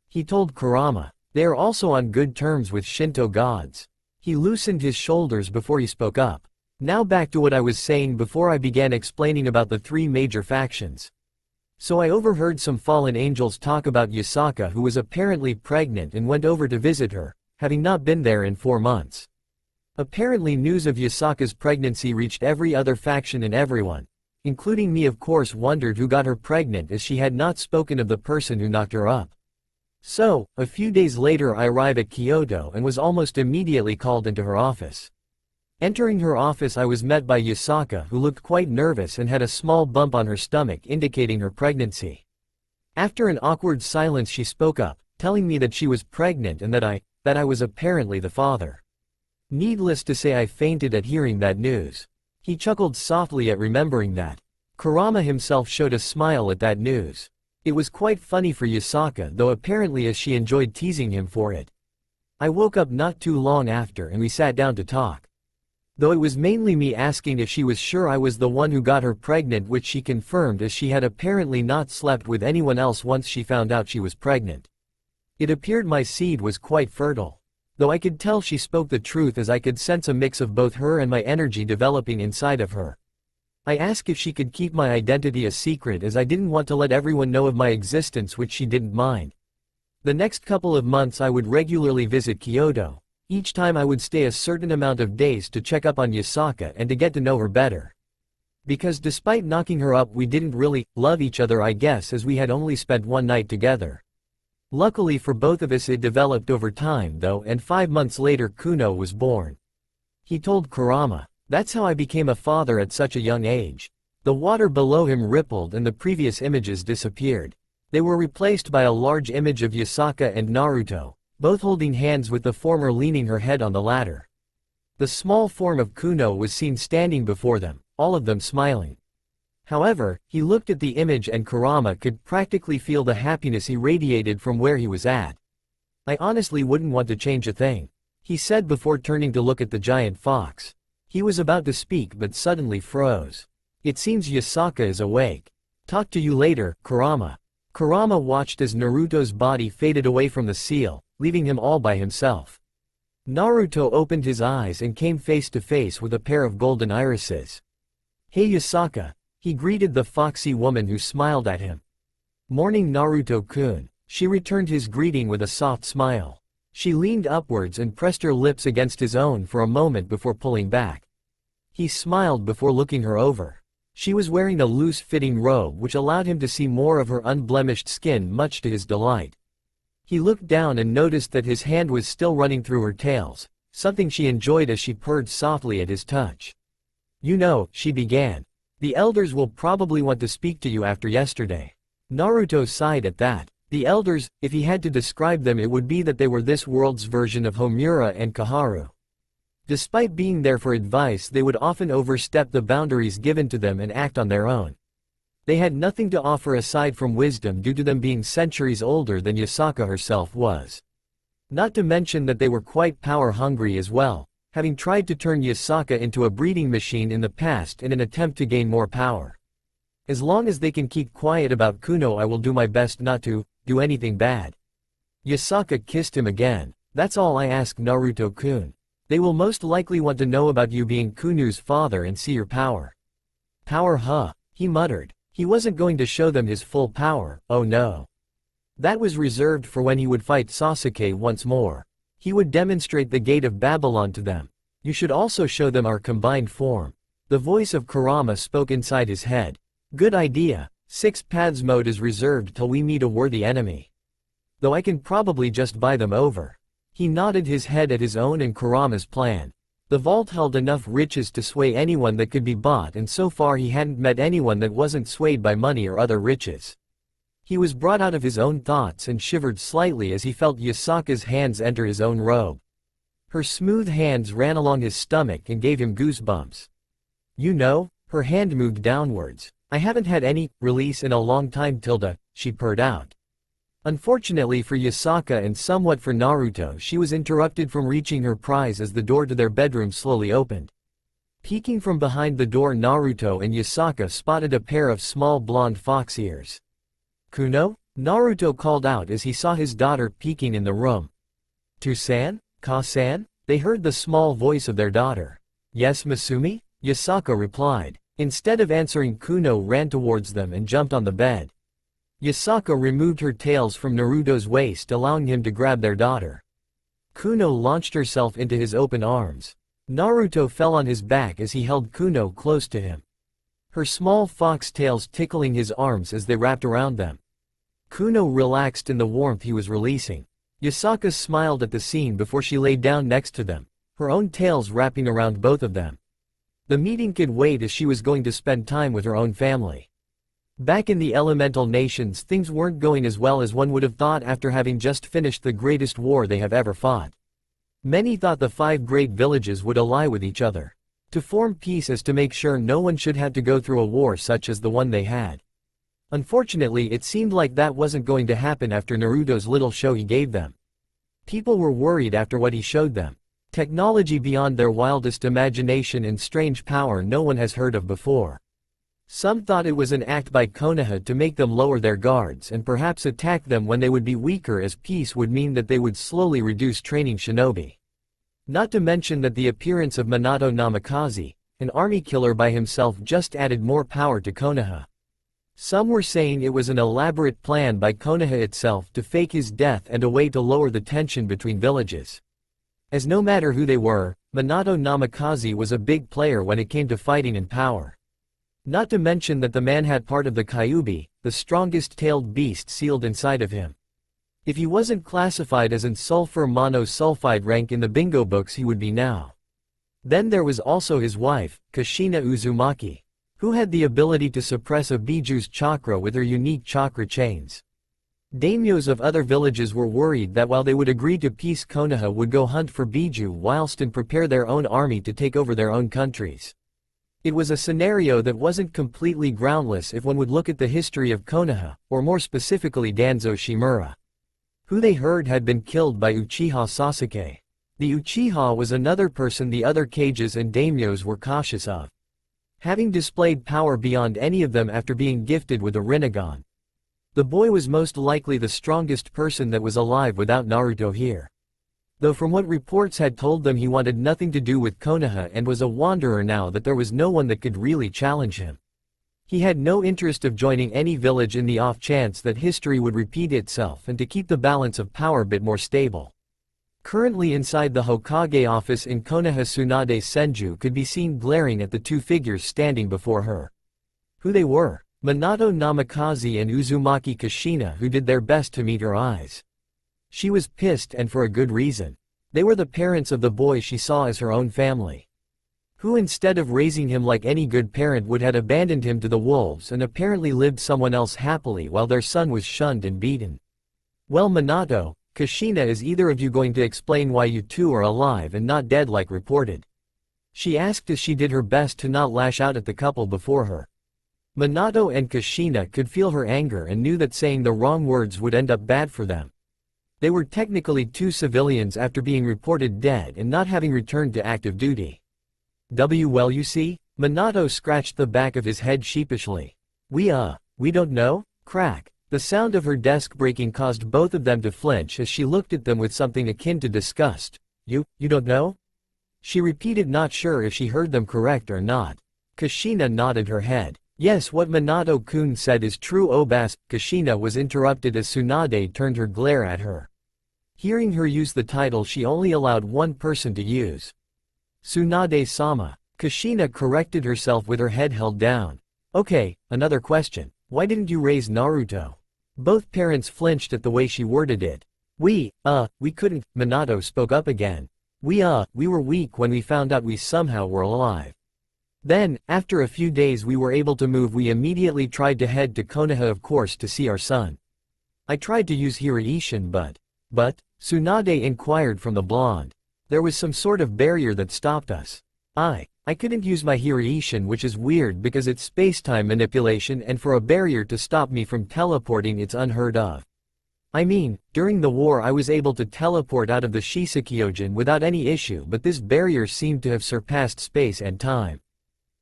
He told Kurama, they are also on good terms with Shinto gods. He loosened his shoulders before he spoke up. Now back to what I was saying before I began explaining about the three major factions. So I overheard some fallen angels talk about Yasaka, who was apparently pregnant, and went over to visit her, having not been there in 4 months. Apparently news of Yasaka's pregnancy reached every other faction, and everyone, including me of course, wondered who got her pregnant, as she had not spoken of the person who knocked her up. So, a few days later I arrived at Kyoto and was almost immediately called into her office. Entering her office I was met by Yasaka, who looked quite nervous and had a small bump on her stomach indicating her pregnancy. After an awkward silence she spoke up, telling me that she was pregnant and that I was apparently the father. Needless to say I fainted at hearing that news. He chuckled softly at remembering that. Kurama himself showed a smile at that news. It was quite funny for Yasaka, though apparently as she enjoyed teasing him for it. I woke up not too long after and we sat down to talk. Though it was mainly me asking if she was sure I was the one who got her pregnant, which she confirmed, as she had apparently not slept with anyone else once she found out she was pregnant. It appeared my seed was quite fertile. Though I could tell she spoke the truth, as I could sense a mix of both her and my energy developing inside of her. I asked if she could keep my identity a secret, as I didn't want to let everyone know of my existence, which she didn't mind. The next couple of months I would regularly visit Kyoto. Each time I would stay a certain amount of days to check up on Yasaka and to get to know her better. Because despite knocking her up, we didn't really love each other, I guess, as we had only spent one night together. Luckily for both of us it developed over time though, and 5 months later Kuno was born. He told Kurama, "That's how I became a father at such a young age." The water below him rippled and the previous images disappeared. They were replaced by a large image of Yasaka and Naruto, both holding hands, with the former leaning her head on the latter. The small form of Kuno was seen standing before them, all of them smiling. However, he looked at the image and Kurama could practically feel the happiness he radiated from where he was at. "I honestly wouldn't want to change a thing," he said before turning to look at the giant fox. He was about to speak but suddenly froze. "It seems Yasaka is awake. Talk to you later, Kurama." Kurama watched as Naruto's body faded away from the seal, leaving him all by himself. Naruto opened his eyes and came face to face with a pair of golden irises. "Hey Yasaka," he greeted the foxy woman who smiled at him. "Morning Naruto-kun," she returned his greeting with a soft smile. She leaned upwards and pressed her lips against his own for a moment before pulling back. He smiled before looking her over. She was wearing a loose-fitting robe which allowed him to see more of her unblemished skin, much to his delight. He looked down and noticed that his hand was still running through her tails, something she enjoyed as she purred softly at his touch. "You know," she began, "the elders will probably want to speak to you after yesterday." Naruto sighed at that. The elders, if he had to describe them, it would be that they were this world's version of Homura and Kaharu. Despite being there for advice, they would often overstep the boundaries given to them and act on their own. They had nothing to offer aside from wisdom, due to them being centuries older than Yasaka herself was. Not to mention that they were quite power-hungry as well, having tried to turn Yasaka into a breeding machine in the past in an attempt to gain more power. "As long as they can keep quiet about Kuno, I will do my best not to do anything bad." Yasaka kissed him again. "That's all I ask, Naruto-kun. They will most likely want to know about you being Kuno's father and see your power." "Power, huh?" he muttered. He wasn't going to show them his full power, oh no. That was reserved for when he would fight Sasuke once more. He would demonstrate the gate of Babylon to them. You should also show them our combined form. The voice of Kurama spoke inside his head. Good idea. 6 paths mode is reserved till we meet a worthy enemy. Though I can probably just buy them over. He nodded his head at his own and Kurama's plan. The vault held enough riches to sway anyone that could be bought, and so far he hadn't met anyone that wasn't swayed by money or other riches. He was brought out of his own thoughts and shivered slightly as he felt Yasaka's hands enter his own robe. Her smooth hands ran along his stomach and gave him goosebumps. You know, her hand moved downwards. I haven't had any release in a long time, Tilda, she purred out. Unfortunately for Yasaka and somewhat for Naruto, she was interrupted from reaching her prize as the door to their bedroom slowly opened. Peeking from behind the door, Naruto and Yasaka spotted a pair of small blonde fox ears. Kuno? Naruto called out as he saw his daughter peeking in the room. To-san? Ka-san? They heard the small voice of their daughter. Yes, Masumi? Yasaka replied. Instead of answering, Kuno ran towards them and jumped on the bed. Yasaka removed her tails from Naruto's waist, allowing him to grab their daughter. Kuno launched herself into his open arms. Naruto fell on his back as he held Kuno close to him. Her small fox tails tickling his arms as they wrapped around them. Kuno relaxed in the warmth he was releasing. Yasaka smiled at the scene before she lay down next to them, her own tails wrapping around both of them. The meeting could wait as she was going to spend time with her own family. Back in the elemental nations, things weren't going as well as one would have thought after having just finished the greatest war they have ever fought. Many thought the 5 great villages would ally with each other to form peace, as to make sure no one should have to go through a war such as the one they had. Unfortunately, it seemed like that wasn't going to happen after Naruto's little show he gave them. People were worried after what he showed them. Technology beyond their wildest imagination and strange power no one has heard of before. Some thought it was an act by Konoha to make them lower their guards and perhaps attack them when they would be weaker, as peace would mean that they would slowly reduce training shinobi. Not to mention that the appearance of Minato Namikaze, an army killer by himself, just added more power to Konoha. Some were saying it was an elaborate plan by Konoha itself to fake his death and a way to lower the tension between villages. As no matter who they were, Minato Namikaze was a big player when it came to fighting and power. Not to mention that the man had part of the Kyuubi, the strongest tailed beast, sealed inside of him. If he wasn't classified as an sulfur monosulfide rank in the bingo books, he would be now. Then there was also his wife, Kushina Uzumaki, who had the ability to suppress a Bijuu's chakra with her unique chakra chains. Daimyos of other villages were worried that while they would agree to peace, Konoha would go hunt for Bijuu whilst and prepare their own army to take over their own countries. It was a scenario that wasn't completely groundless if one would look at the history of Konoha, or more specifically Danzo Shimura, who they heard had been killed by Uchiha Sasuke. The Uchiha was another person the other Kages and Daimyos were cautious of, having displayed power beyond any of them after being gifted with a Rinnegan. The boy was most likely the strongest person that was alive without Naruto here. Though from what reports had told them, he wanted nothing to do with Konoha and was a wanderer now that there was no one that could really challenge him. He had no interest of joining any village in the off chance that history would repeat itself and to keep the balance of power a bit more stable. Currently inside the Hokage office in Konoha, Tsunade Senju could be seen glaring at the 2 figures standing before her. Who they were? Minato Namikaze and Uzumaki Kushina, who did their best to meet her eyes. She was pissed, and for a good reason. They were the parents of the boy she saw as her own family, who instead of raising him like any good parent would had abandoned him to the wolves and apparently lived someone else happily while their son was shunned and beaten. Well, Minato, Kushina, is either of you going to explain why you two are alive and not dead like reported? She asked as she did her best to not lash out at the couple before her. Minato and Kushina could feel her anger and knew that saying the wrong words would end up bad for them. They were technically 2 civilians after being reported dead and not having returned to active duty. Well, you see? Minato scratched the back of his head sheepishly. We don't know? Crack. The sound of her desk breaking caused both of them to flinch as she looked at them with something akin to disgust. You don't know? She repeated, not sure if she heard them correct or not. Kushina nodded her head. Yes, what Minato-kun said is true. Obas. Kushina was interrupted as Tsunade turned her glare at her. Hearing her use the title she only allowed one person to use. Tsunade-sama. Kushina corrected herself with her head held down. Okay, another question. Why didn't you raise Naruto? Both parents flinched at the way she worded it. We couldn't, Minato spoke up again. We were weak when we found out we somehow were alive. Then, after a few days we were able to move. We immediately tried to head to Konoha, of course, to see our son. I tried to use Hiraiishin but, Tsunade inquired from the blonde. There was some sort of barrier that stopped us. I couldn't use my Hiraiishin, which is weird because it's space-time manipulation, and for a barrier to stop me from teleporting it's unheard of. I mean, during the war I was able to teleport out of the Shisekyojin without any issue, but this barrier seemed to have surpassed space and time.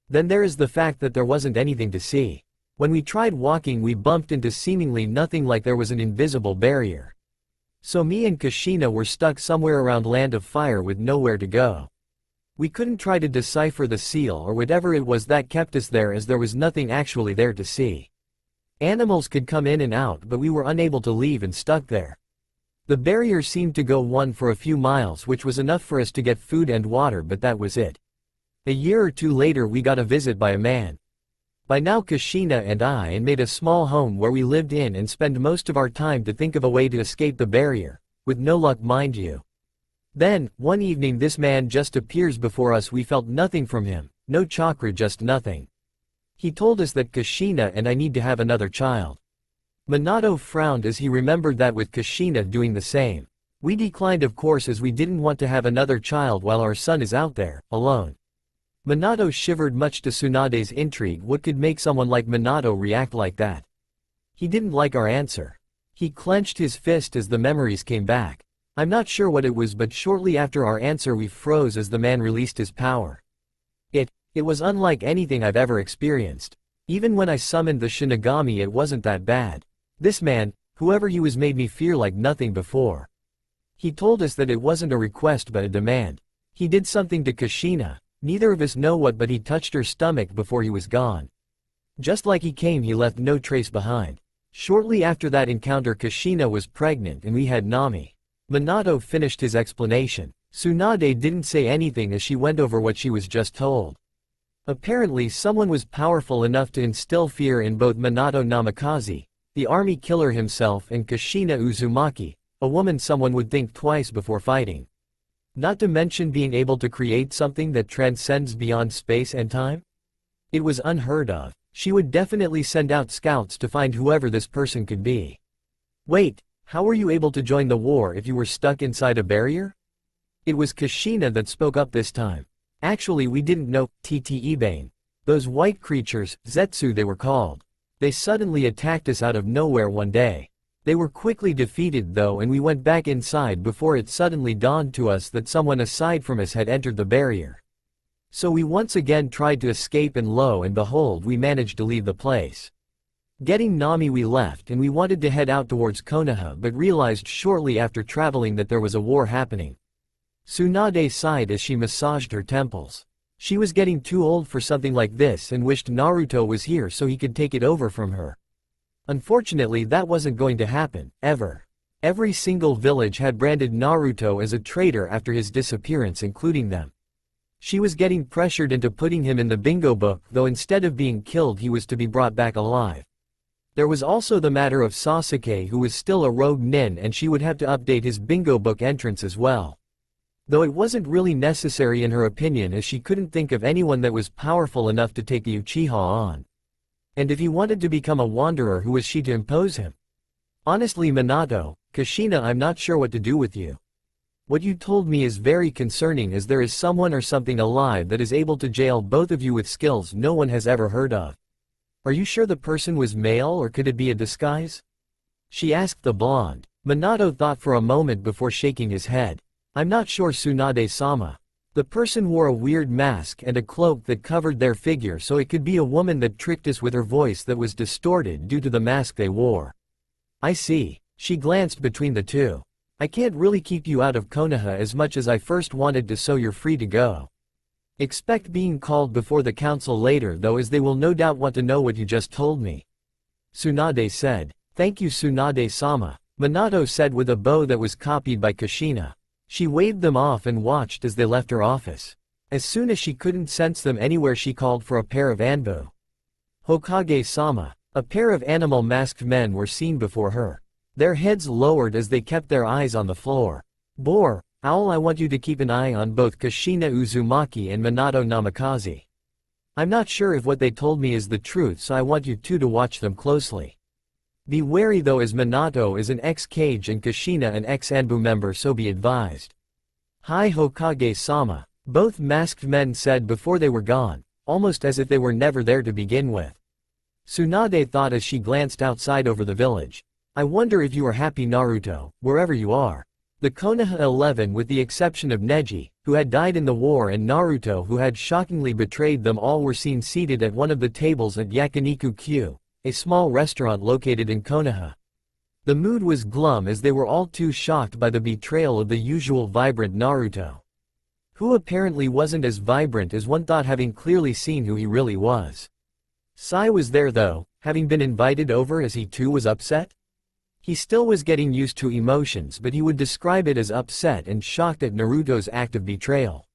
Then there is the fact that there wasn't anything to see. When we tried walking we bumped into seemingly nothing, like there was an invisible barrier. So me and Kushina were stuck somewhere around Land of Fire with nowhere to go. We couldn't try to decipher the seal or whatever it was that kept us there, as there was nothing actually there to see. Animals could come in and out, but we were unable to leave and stuck there. The barrier seemed to go on for a few miles, which was enough for us to get food and water, but that was it. A year or two later we got a visit by a man. By now Kushina and I made a small home where we lived in and spent most of our time to think of a way to escape the barrier, with no luck, mind you. Then, one evening this man just appears before us. We felt nothing from him, no chakra, just nothing. He told us that Kushina and I need to have another child. Minato frowned as he remembered that, with Kushina doing the same. We declined, of course, as we didn't want to have another child while our son is out there, alone. Minato shivered, much to Tsunade's intrigue. What could make someone like Minato react like that? He didn't like our answer. He clenched his fist as the memories came back. I'm not sure what it was, but shortly after our answer we froze as the man released his power. It was unlike anything I've ever experienced. Even when I summoned the Shinigami it wasn't that bad. This man, whoever he was, made me fear like nothing before. He told us that it wasn't a request but a demand. He did something to Kushina. Neither of us know what, but he touched her stomach before he was gone. Just like he came, he left no trace behind. Shortly after that encounter Kushina was pregnant and we had Nami. Minato finished his explanation. Tsunade didn't say anything as she went over what she was just told. Apparently someone was powerful enough to instill fear in both Minato Namikaze, the army killer himself, and Kushina Uzumaki, a woman someone would think twice before fighting. Not to mention being able to create something that transcends beyond space and time? It was unheard of. She would definitely send out scouts to find whoever this person could be. Wait, how were you able to join the war if you were stuck inside a barrier? It was Kushina that spoke up this time. Actually, we didn't know. Ibane. Those white creatures, Zetsu they were called. They suddenly attacked us out of nowhere one day. They were quickly defeated though, and we went back inside before it suddenly dawned to us that someone aside from us had entered the barrier. So we once again tried to escape, and lo and behold we managed to leave the place. Getting Nami we left, and we wanted to head out towards Konoha, but realized shortly after traveling that there was a war happening. Tsunade sighed as she massaged her temples. She was getting too old for something like this and wished Naruto was here so he could take it over from her. Unfortunately that wasn't going to happen, ever. Every single village had branded Naruto as a traitor after his disappearance, including them. She was getting pressured into putting him in the bingo book, though instead of being killed he was to be brought back alive. There was also the matter of Sasuke, who was still a rogue nin, and she would have to update his bingo book entrance as well. Though it wasn't really necessary in her opinion, as she couldn't think of anyone that was powerful enough to take the Uchiha on. And if he wanted to become a wanderer, who was she to impose him? Honestly, Minato, Kushina, I'm not sure what to do with you. What you told me is very concerning, as there is someone or something alive that is able to jail both of you with skills no one has ever heard of. Are you sure the person was male, or could it be a disguise? She asked the blonde. Minato thought for a moment before shaking his head. I'm not sure, Tsunade-sama. The person wore a weird mask and a cloak that covered their figure, so it could be a woman that tricked us with her voice that was distorted due to the mask they wore. I see. She glanced between the two. I can't really keep you out of Konoha as much as I first wanted to, so you're free to go. Expect being called before the council later though, as they will no doubt want to know what you just told me. Tsunade said. Thank you, Tsunade-sama. Minato said with a bow that was copied by Kushina. She waved them off and watched as they left her office. As soon as she couldn't sense them anywhere, she called for a pair of Anbu. Hokage-sama. A pair of animal masked men were seen before her. Their heads lowered as they kept their eyes on the floor. Boar, Owl, I want you to keep an eye on both Kushina Uzumaki and Minato Namikaze. I'm not sure if what they told me is the truth, so I want you two to watch them closely. Be wary though, as Minato is an ex-Kage and Kushina an ex-Anbu member, so be advised. Hi Hokage-sama, both masked men said before they were gone, almost as if they were never there to begin with. Tsunade thought as she glanced outside over the village. I wonder if you are happy, Naruto, wherever you are. The Konoha 11, with the exception of Neji, who had died in the war, and Naruto, who had shockingly betrayed them all, were seen seated at one of the tables at Yakiniku-Kyu, a small restaurant located in Konoha. The mood was glum as they were all too shocked by the betrayal of the usual vibrant Naruto, who apparently wasn't as vibrant as one thought, having clearly seen who he really was. Sai was there though, having been invited over, as he too was upset. He still was getting used to emotions, but he would describe it as upset and shocked at Naruto's act of betrayal.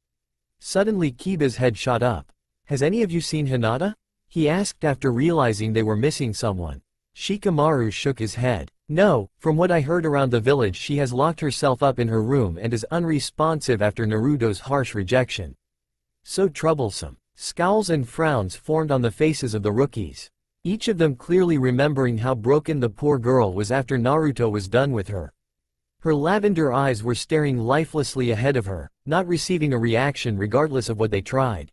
Suddenly Kiba's head shot up. Has any of you seen Hinata? He asked after realizing they were missing someone. Shikamaru shook his head. No, from what I heard around the village, she has locked herself up in her room and is unresponsive after Naruto's harsh rejection. So troublesome. Scowls and frowns formed on the faces of the rookies, each of them clearly remembering how broken the poor girl was after Naruto was done with her. Her lavender eyes were staring lifelessly ahead of her, not receiving a reaction regardless of what they tried.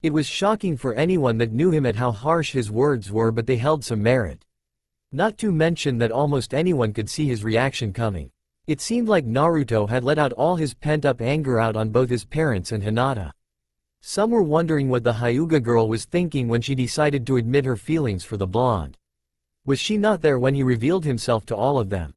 It was shocking for anyone that knew him at how harsh his words were, but they held some merit. Not to mention that almost anyone could see his reaction coming. It seemed like Naruto had let out all his pent-up anger out on both his parents and Hinata. Some were wondering what the Hyuga girl was thinking when she decided to admit her feelings for the blonde. Was she not there when he revealed himself to all of them?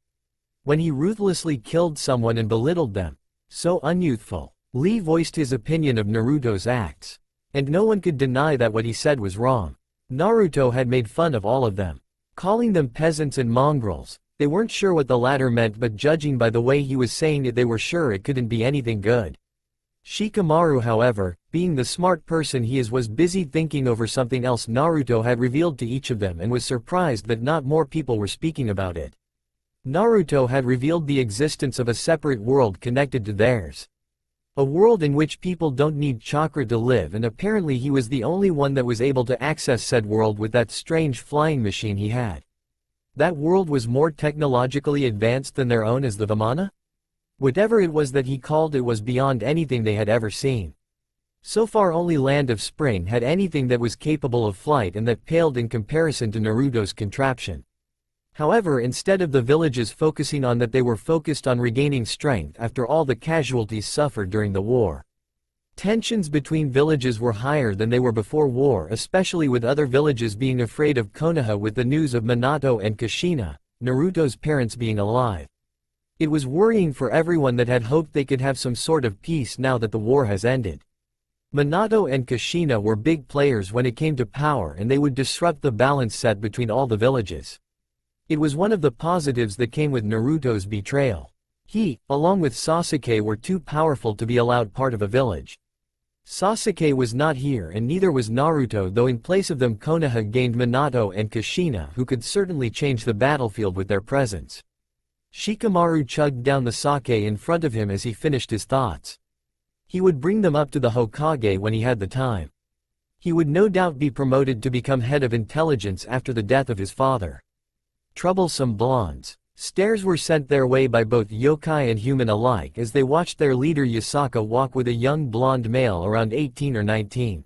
When he ruthlessly killed someone and belittled them? So unyouthful. Lee voiced his opinion of Naruto's acts. And no one could deny that what he said was wrong. Naruto had made fun of all of them, calling them peasants and mongrels. They weren't sure what the latter meant, but judging by the way he was saying it, they were sure it couldn't be anything good. Shikamaru, however, being the smart person he is, was busy thinking over something else Naruto had revealed to each of them, and was surprised that not more people were speaking about it. Naruto had revealed the existence of a separate world connected to theirs. A world in which people don't need chakra to live, and apparently he was the only one that was able to access said world with that strange flying machine he had. That world was more technologically advanced than their own as the Vmana? Whatever it was that he called it was beyond anything they had ever seen. So far only Land of Spring had anything that was capable of flight, and that paled in comparison to Naruto's contraption. However, instead of the villages focusing on that, they were focused on regaining strength after all the casualties suffered during the war. Tensions between villages were higher than they were before war, especially with other villages being afraid of Konoha with the news of Minato and Kushina, Naruto's parents, being alive. It was worrying for everyone that had hoped they could have some sort of peace now that the war has ended. Minato and Kushina were big players when it came to power, and they would disrupt the balance set between all the villages. It was one of the positives that came with Naruto's betrayal. He, along with Sasuke, were too powerful to be allowed part of a village. Sasuke was not here, and neither was Naruto, though in place of them Konoha gained Minato and Kushina, who could certainly change the battlefield with their presence. Shikamaru chugged down the sake in front of him as he finished his thoughts. He would bring them up to the Hokage when he had the time. He would no doubt be promoted to become head of intelligence after the death of his father. Troublesome blondes. Stares were sent their way by both yokai and human alike as they watched their leader Yasaka walk with a young blonde male around 18 or 19.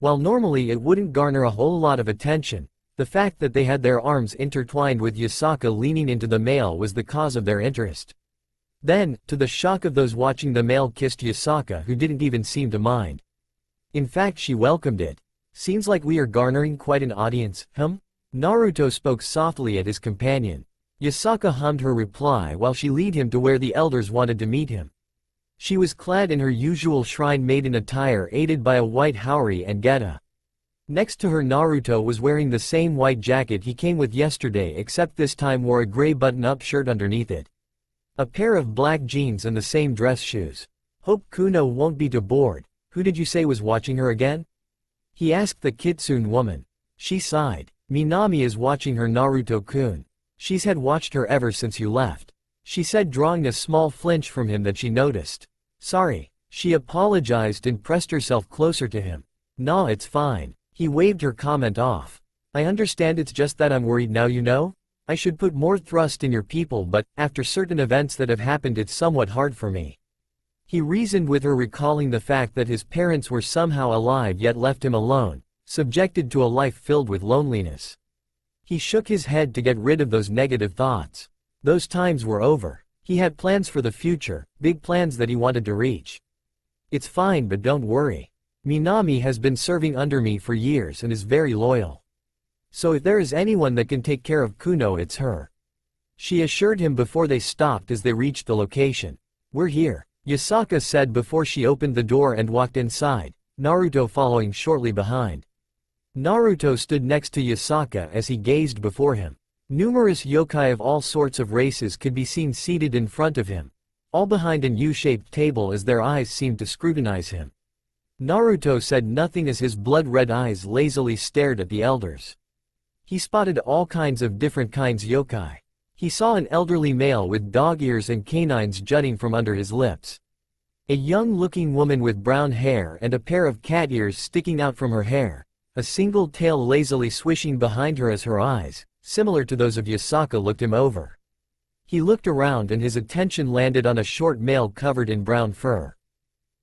While normally it wouldn't garner a whole lot of attention, the fact that they had their arms intertwined with Yasaka leaning into the male was the cause of their interest. Then, to the shock of those watching, the male kissed Yasaka, who didn't even seem to mind. In fact, she welcomed it. Seems like we are garnering quite an audience, Naruto spoke softly at his companion. Yasaka hummed her reply while she led him to where the elders wanted to meet him. She was clad in her usual shrine maiden attire, aided by a white haori and geta. Next to her, Naruto was wearing the same white jacket he came with yesterday, except this time wore a gray button-up shirt underneath it. A pair of black jeans and the same dress shoes. Hope Kuno won't be too bored. Who did you say was watching her again? He asked the kitsune woman. She sighed. Minami is watching her, Naruto-kun. She's had watched her ever since you left. She said, drawing a small flinch from him that she noticed. Sorry. She apologized and pressed herself closer to him. Nah, it's fine. He waved her comment off. I understand, it's just that I'm worried now, you know? I should put more thrust in your people, but, after certain events that have happened, it's somewhat hard for me. He reasoned with her, recalling the fact that his parents were somehow alive yet left him alone, subjected to a life filled with loneliness. He shook his head to get rid of those negative thoughts. Those times were over. He had plans for the future, big plans that he wanted to reach. It's fine, but don't worry. Minami has been serving under me for years and is very loyal. So if there is anyone that can take care of Kuno, it's her. She assured him before they stopped as they reached the location. We're here, Yasaka said before she opened the door and walked inside, Naruto following shortly behind. Naruto stood next to Yasaka as he gazed before him. Numerous yokai of all sorts of races could be seen seated in front of him, all behind an U-shaped table as their eyes seemed to scrutinize him. Naruto said nothing as his blood-red eyes lazily stared at the elders. He spotted all kinds of different kinds yokai. He saw an elderly male with dog ears and canines jutting from under his lips. A young-looking woman with brown hair and a pair of cat ears sticking out from her hair, a single tail lazily swishing behind her as her eyes, similar to those of Yasaka, looked him over. He looked around and his attention landed on a short male covered in brown fur.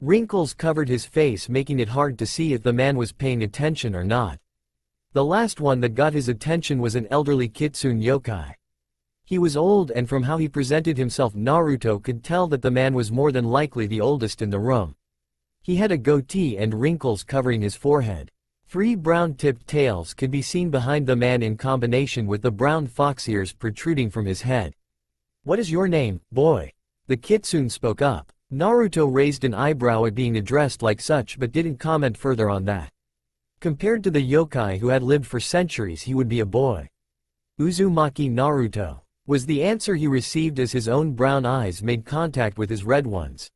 Wrinkles covered his face, making it hard to see if the man was paying attention or not. The last one that got his attention was an elderly kitsune yokai. He was old, and from how he presented himself, Naruto could tell that the man was more than likely the oldest in the room. He had a goatee and wrinkles covering his forehead. 3 brown-tipped tails could be seen behind the man in combination with the brown fox ears protruding from his head. What is your name, boy? The kitsune spoke up. Naruto raised an eyebrow at being addressed like such but didn't comment further on that. Compared to the yokai who had lived for centuries, he would be a boy. Uzumaki Naruto, was the answer he received as his own brown eyes made contact with his red ones.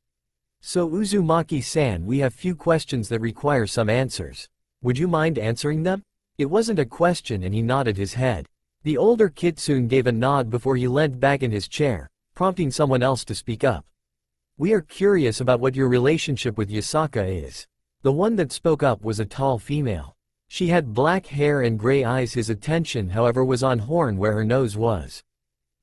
So Uzumaki-san, we have few questions that require some answers. Would you mind answering them? It wasn't a question and he nodded his head. The older kitsune gave a nod before he leant back in his chair, prompting someone else to speak up. We are curious about what your relationship with Yasaka is. The one that spoke up was a tall female. She had black hair and gray eyes. His attention, however, was on Horn where her nose was,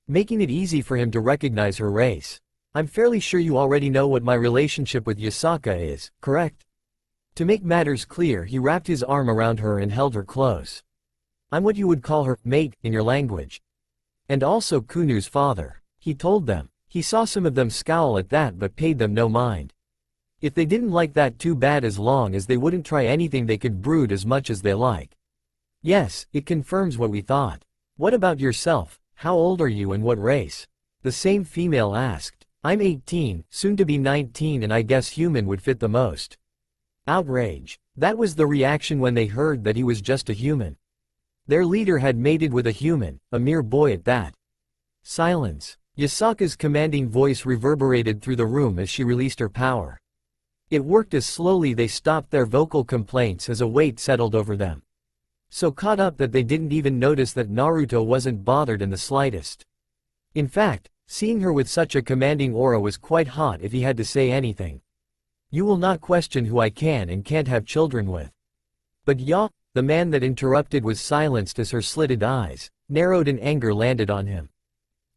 making it easy for him to recognize her race. I'm fairly sure you already know what my relationship with Yasaka is, correct? To make matters clear, he wrapped his arm around her and held her close. I'm what you would call her mate in your language. And also Kuno's father, he told them. He saw some of them scowl at that but paid them no mind. If they didn't like that, too bad, as long as they wouldn't try anything they could brood as much as they like. Yes, it confirms what we thought. What about yourself? How old are you and what race? The same female asked. I'm 18, soon to be 19, and I guess human would fit the most. Outrage. That was the reaction when they heard that he was just a human. Their leader had mated with a human, a mere boy at that. Silence. Yasaka's commanding voice reverberated through the room as she released her power. It worked as slowly they stopped their vocal complaints as a weight settled over them. So caught up that they didn't even notice that Naruto wasn't bothered in the slightest. In fact, seeing her with such a commanding aura was quite hot if he had to say anything. You will not question who I can and can't have children with. But the man that interrupted was silenced as her slitted eyes, narrowed in anger, landed on him.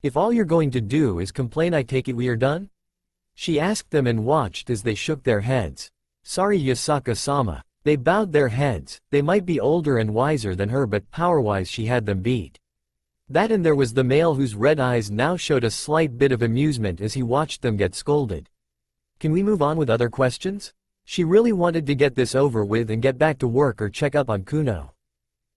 If all you're going to do is complain, I take it we are done? She asked them and watched as they shook their heads. Sorry, Yasaka-sama. They bowed their heads. They might be older and wiser than her, but power-wise she had them beat. That, and there was the male whose red eyes now showed a slight bit of amusement as he watched them get scolded. Can we move on with other questions? She really wanted to get this over with and get back to work or check up on Kuno.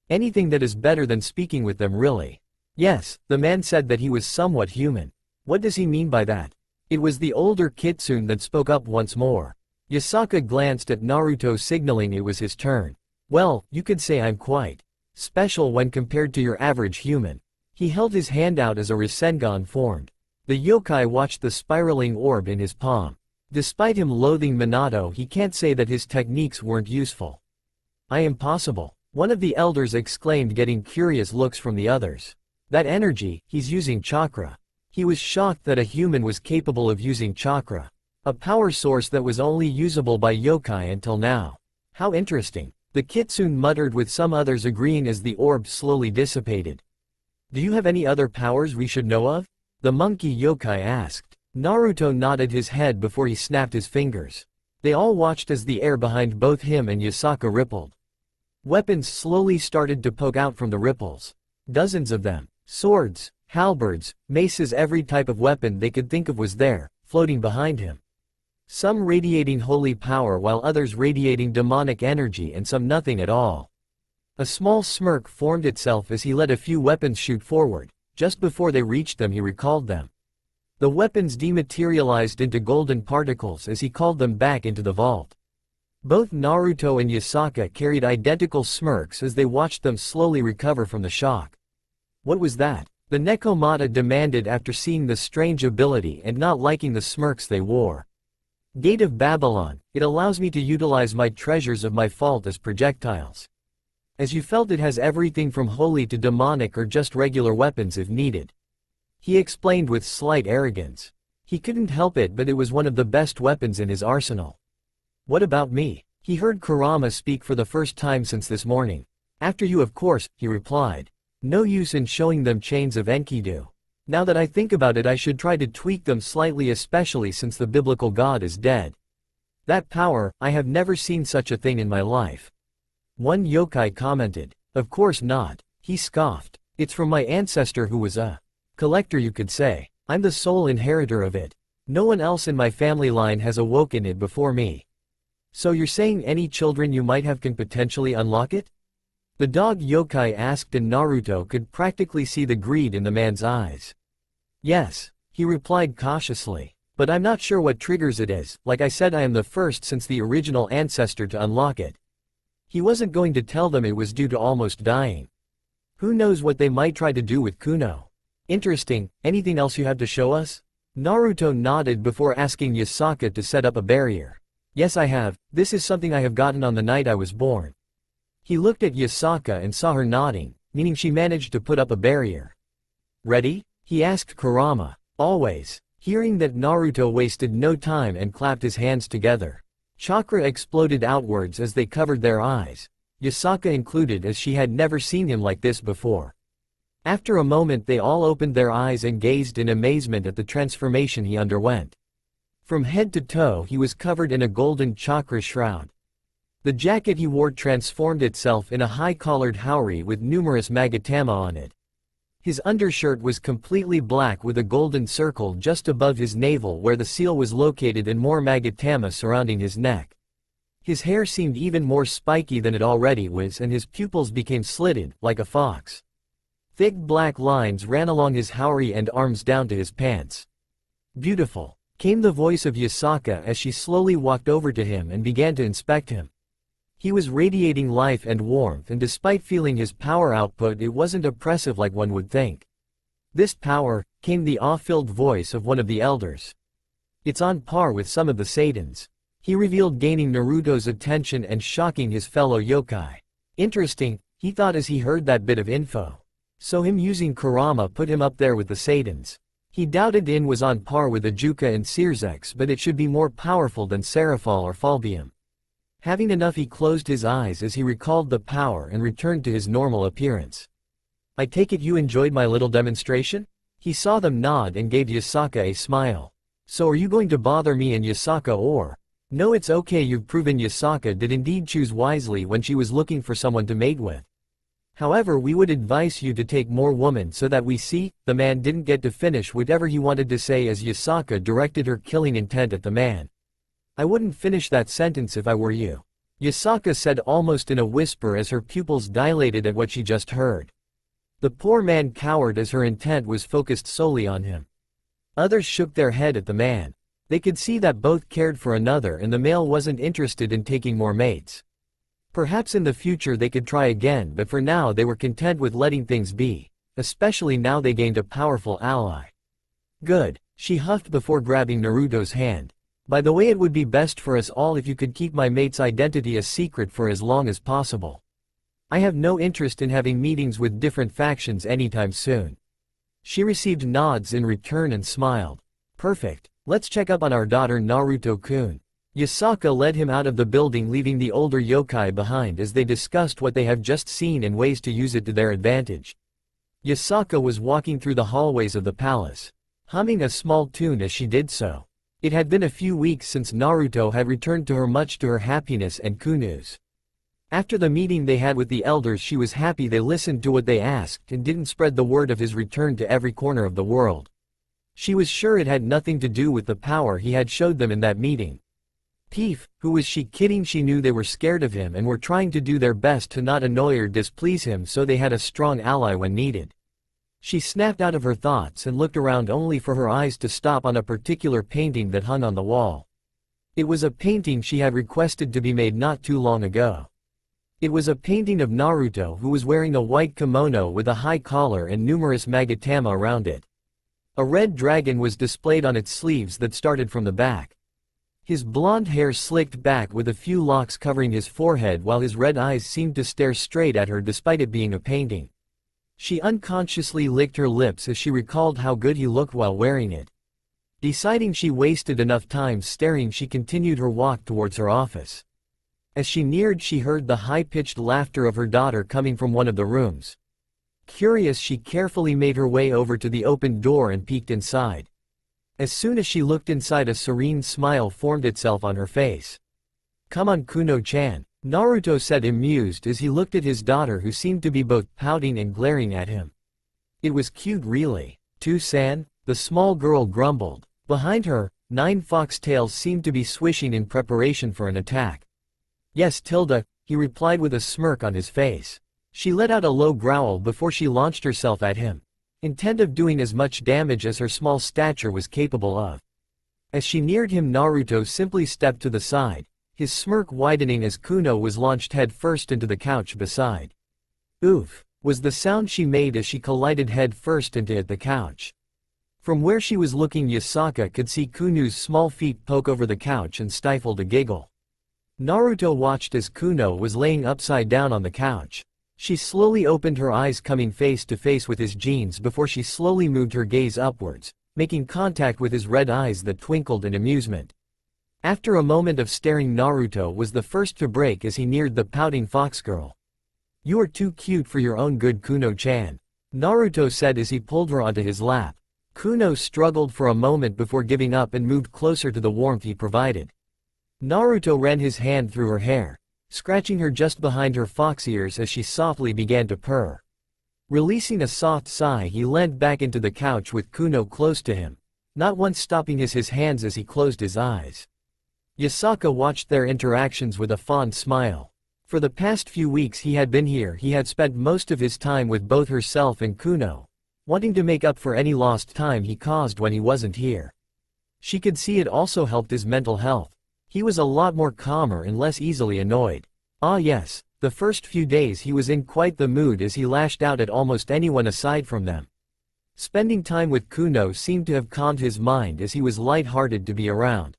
Anything that is better than speaking with them, really. Yes, the man said that he was somewhat human. What does he mean by that? It was the older kitsune that spoke up once more. Yasaka glanced at Naruto, signaling it was his turn. Well, you could say I'm quite special when compared to your average human. He held his hand out as a Rasengan formed. The yokai watched the spiraling orb in his palm. Despite him loathing Minato, he can't say that his techniques weren't useful. I am possible. One of the elders exclaimed, getting curious looks from the others. That energy, he's using chakra. He was shocked that a human was capable of using chakra. A power source that was only usable by yokai until now. How interesting. The kitsune muttered, with some others agreeing as the orb slowly dissipated. Do you have any other powers we should know of? The monkey yokai asked. Naruto nodded his head before he snapped his fingers. They all watched as the air behind both him and Yasaka rippled. Weapons slowly started to poke out from the ripples. Dozens of them. Swords, halberds, maces, every type of weapon they could think of was there, floating behind him. Some radiating holy power while others radiating demonic energy, and some nothing at all. A small smirk formed itself as he let a few weapons shoot forward. Just before they reached them, he recalled them. The weapons dematerialized into golden particles as he called them back into the vault. Both Naruto and Yasaka carried identical smirks as they watched them slowly recover from the shock. What was that? The Nekomata demanded after seeing the strange ability and not liking the smirks they wore. Gate of Babylon, it allows me to utilize my treasures of my fault as projectiles. As you felt, it has everything from holy to demonic or just regular weapons if needed. He explained with slight arrogance. He couldn't help it, but it was one of the best weapons in his arsenal. What about me? He heard Kurama speak for the first time since this morning. After you, of course, he replied. No use in showing them chains of Enkidu. Now that I think about it, I should try to tweak them slightly, especially since the biblical god is dead. That power, I have never seen such a thing in my life. One yokai commented. Of course not. He scoffed. It's from my ancestor who was a collector, you could say. I'm the sole inheritor of it. No one else in my family line has awoken it before me. So you're saying any children you might have can potentially unlock it? The dog yokai asked, and Naruto could practically see the greed in the man's eyes. Yes, he replied cautiously. But I'm not sure what triggers it is. Like I said, I am the first since the original ancestor to unlock it. He wasn't going to tell them it was due to almost dying. Who knows what they might try to do with Kuno. Interesting. Anything else you have to show us? Naruto nodded before asking Yasaka to set up a barrier. Yes, I have. This is something I have gotten on the night I was born. He looked at Yasaka and saw her nodding, meaning she managed to put up a barrier. Ready? He asked Kurama. Always. Hearing that, Naruto wasted no time and clapped his hands together. Chakra exploded outwards as they covered their eyes. Yasaka included, as she had never seen him like this before. After a moment they all opened their eyes and gazed in amazement at the transformation he underwent. From head to toe he was covered in a golden chakra shroud. The jacket he wore transformed itself in a high-collared haori with numerous magatama on it. His undershirt was completely black with a golden circle just above his navel where the seal was located and more magatama surrounding his neck. His hair seemed even more spiky than it already was, and his pupils became slitted, like a fox. Thick black lines ran along his haori and arms down to his pants. Beautiful, came the voice of Yasaka as she slowly walked over to him and began to inspect him. He was radiating life and warmth, and despite feeling his power output, it wasn't oppressive like one would think. This power, came the awe-filled voice of one of the elders. It's on par with some of the Satans. He revealed, gaining Naruto's attention and shocking his fellow yokai. Interesting, he thought as he heard that bit of info. So him using Kurama put him up there with the Satans. He doubted it was on par with Ajuka and Searsex, but it should be more powerful than Seraphal or Falbium. Having enough, he closed his eyes as he recalled the power and returned to his normal appearance. I take it you enjoyed my little demonstration? He saw them nod and gave Yasaka a smile. So are you going to bother me and Yasaka or? No, it's okay, you've proven Yasaka did indeed choose wisely when she was looking for someone to mate with. However, we would advise you to take more women so that we see. The man didn't get to finish whatever he wanted to say as Yasaka directed her killing intent at the man. I wouldn't finish that sentence if I were you. Yasaka said almost in a whisper as her pupils dilated at what she just heard. The poor man cowered as her intent was focused solely on him. Others shook their head at the man. They could see that both cared for another and the male wasn't interested in taking more mates. Perhaps in the future they could try again, but for now they were content with letting things be, especially now they gained a powerful ally. Good, she huffed before grabbing Naruto's hand. By the way, it would be best for us all if you could keep my mate's identity a secret for as long as possible. I have no interest in having meetings with different factions anytime soon. She received nods in return and smiled. Perfect, let's check up on our daughter Naruto-kun. Yasaka led him out of the building, leaving the older yokai behind as they discussed what they have just seen and ways to use it to their advantage. Yasaka was walking through the hallways of the palace, humming a small tune as she did so. It had been a few weeks since Naruto had returned to her, much to her happiness and Kuno's. After the meeting they had with the elders, she was happy they listened to what they asked and didn't spread the word of his return to every corner of the world. She was sure it had nothing to do with the power he had showed them in that meeting. Peef, who was she kidding? She knew they were scared of him and were trying to do their best to not annoy or displease him, so they had a strong ally when needed. She snapped out of her thoughts and looked around only for her eyes to stop on a particular painting that hung on the wall. It was a painting she had requested to be made not too long ago. It was a painting of Naruto, who was wearing a white kimono with a high collar and numerous magatama around it. A red dragon was displayed on its sleeves that started from the back. His blonde hair slicked back with a few locks covering his forehead, while his red eyes seemed to stare straight at her despite it being a painting. She unconsciously licked her lips as she recalled how good he looked while wearing it. Deciding she wasted enough time staring, she continued her walk towards her office. As she neared, she heard the high-pitched laughter of her daughter coming from one of the rooms. Curious, she carefully made her way over to the open door and peeked inside. As soon as she looked inside, a serene smile formed itself on her face. "Come on, Kuno-chan," Naruto said, amused as he looked at his daughter, who seemed to be both pouting and glaring at him. "It was cute, really." "To-san," the small girl grumbled. Behind her, 9 foxtails seemed to be swishing in preparation for an attack. "Yes, Tilda," he replied with a smirk on his face. She let out a low growl before she launched herself at him, intent of doing as much damage as her small stature was capable of. As she neared him, Naruto simply stepped to the side, his smirk widening as Kuno was launched head first into the couch beside. "Oof," was the sound she made as she collided head first into the couch. From where she was looking, Yasaka could see Kuno's small feet poke over the couch and stifled a giggle. Naruto watched as Kuno was laying upside down on the couch. She slowly opened her eyes, coming face to face with his jeans before she slowly moved her gaze upwards, making contact with his red eyes that twinkled in amusement. After a moment of staring, Naruto was the first to break as he neared the pouting fox girl. "You are too cute for your own good, Kuno-chan," Naruto said as he pulled her onto his lap. Kuno struggled for a moment before giving up and moved closer to the warmth he provided. Naruto ran his hand through her hair, scratching her just behind her fox ears as she softly began to purr. Releasing a soft sigh, he leaned back into the couch with Kuno close to him, not once stopping his hands as he closed his eyes. Yasaka watched their interactions with a fond smile. For the past few weeks he had been here, he had spent most of his time with both herself and Kuno, wanting to make up for any lost time he caused when he wasn't here. She could see it also helped his mental health. He was a lot more calmer and less easily annoyed. Ah yes, the first few days he was in quite the mood as he lashed out at almost anyone aside from them. Spending time with Kuno seemed to have calmed his mind as he was light-hearted to be around.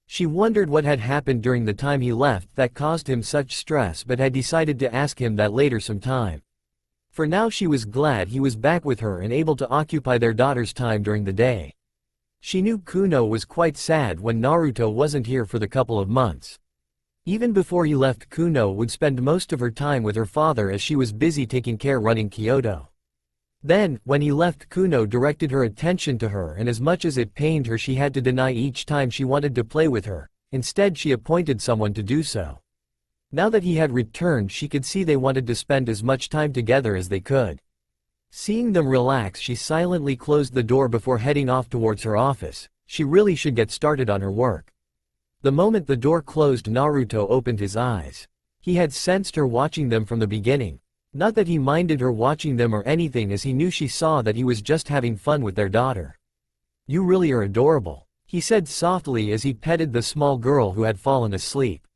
She wondered what had happened during the time he left that caused him such stress, but had decided to ask him that later sometime. For now she was glad he was back with her and able to occupy their daughter's time during the day. She knew Kuno was quite sad when Naruto wasn't here for the couple of months. Even before he left, Kuno would spend most of her time with her father as she was busy taking care running Kyoto. Then, when he left, Kuno directed her attention to her, and as much as it pained her, she had to deny each time she wanted to play with her. Instead, she appointed someone to do so. Now that he had returned, she could see they wanted to spend as much time together as they could. Seeing them relax, she silently closed the door before heading off towards her office. She really should get started on her work. The moment the door closed, Naruto opened his eyes. He had sensed her watching them from the beginning. Not that he minded her watching them or anything, as he knew she saw that he was just having fun with their daughter. "You really are adorable," he said softly as he petted the small girl who had fallen asleep.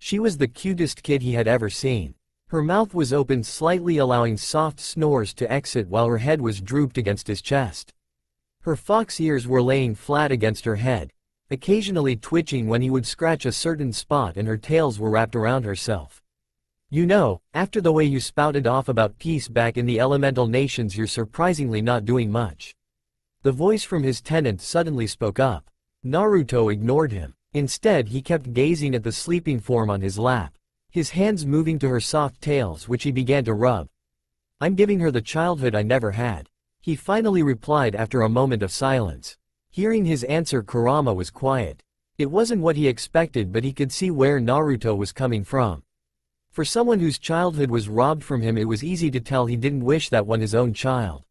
She was the cutest kid he had ever seen. Her mouth was open slightly, allowing soft snores to exit while her head was drooped against his chest. Her fox ears were laying flat against her head, occasionally twitching when he would scratch a certain spot, and her tails were wrapped around herself. You know, after the way you spouted off about peace back in the elemental nations, you're surprisingly not doing much. The voice from his tenant suddenly spoke up. Naruto ignored him. Instead, he kept gazing at the sleeping form on his lap, his hands moving to her soft tails, which he began to rub. I'm giving her the childhood I never had, he finally replied after a moment of silence. Hearing his answer, Kurama was quiet. It wasn't what he expected, but he could see where Naruto was coming from. For someone whose childhood was robbed from him, it was easy to tell he didn't wish that one his own child.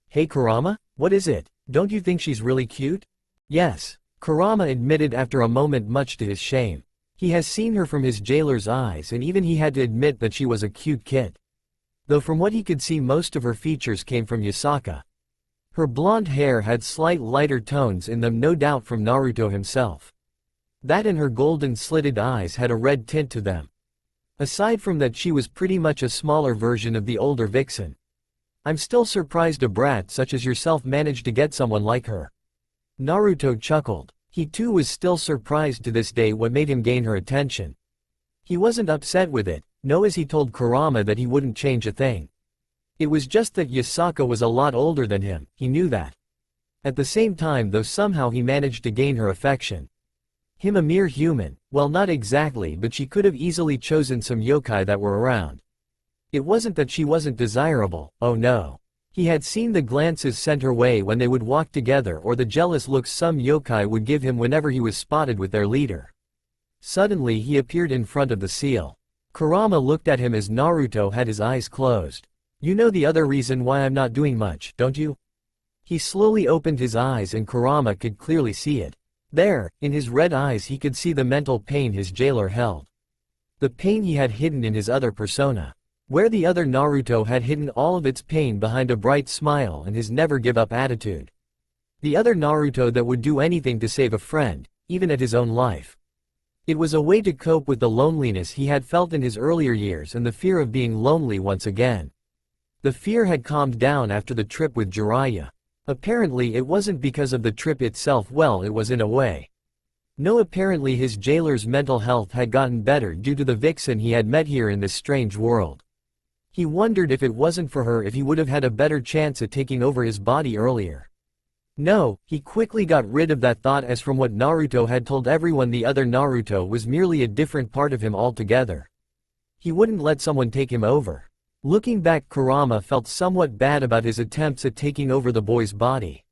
Hey Kurama, what is it? Don't you think she's really cute? Yes, Kurama admitted after a moment, much to his shame. He has seen her from his jailer's eyes, and even he had to admit that she was a cute kid. Though from what he could see, most of her features came from Yasaka. Her blonde hair had slight lighter tones in them, no doubt from Naruto himself. That and her golden slitted eyes had a red tint to them. Aside from that, she was pretty much a smaller version of the older vixen. I'm still surprised a brat such as yourself managed to get someone like her. Naruto chuckled. He too was still surprised to this day what made him gain her attention. He wasn't upset with it, no, as he told Kurama that he wouldn't change a thing. It was just that Yasaka was a lot older than him, he knew that. At the same time though, somehow he managed to gain her affection. Him, a mere human, well, not exactly, but she could have easily chosen some yokai that were around. It wasn't that she wasn't desirable, oh no. He had seen the glances sent her way when they would walk together, or the jealous looks some yokai would give him whenever he was spotted with their leader. Suddenly he appeared in front of the seal. Kurama looked at him as Naruto had his eyes closed. You know the other reason why I'm not doing much, don't you? He slowly opened his eyes and Kurama could clearly see it. There, in his red eyes, he could see the mental pain his jailer held. The pain he had hidden in his other persona. Where the other Naruto had hidden all of its pain behind a bright smile and his never-give-up attitude. The other Naruto that would do anything to save a friend, even at his own life. It was a way to cope with the loneliness he had felt in his earlier years and the fear of being lonely once again. The fear had calmed down after the trip with Jiraiya. Apparently it wasn't because of the trip itself, well, it was in a way. No, apparently his jailer's mental health had gotten better due to the vixen he had met here in this strange world. He wondered if it wasn't for her, if he would have had a better chance at taking over his body earlier. No, he quickly got rid of that thought, as from what Naruto had told everyone, the other Naruto was merely a different part of him altogether. He wouldn't let someone take him over. Looking back, Kurama felt somewhat bad about his attempts at taking over the boy's body.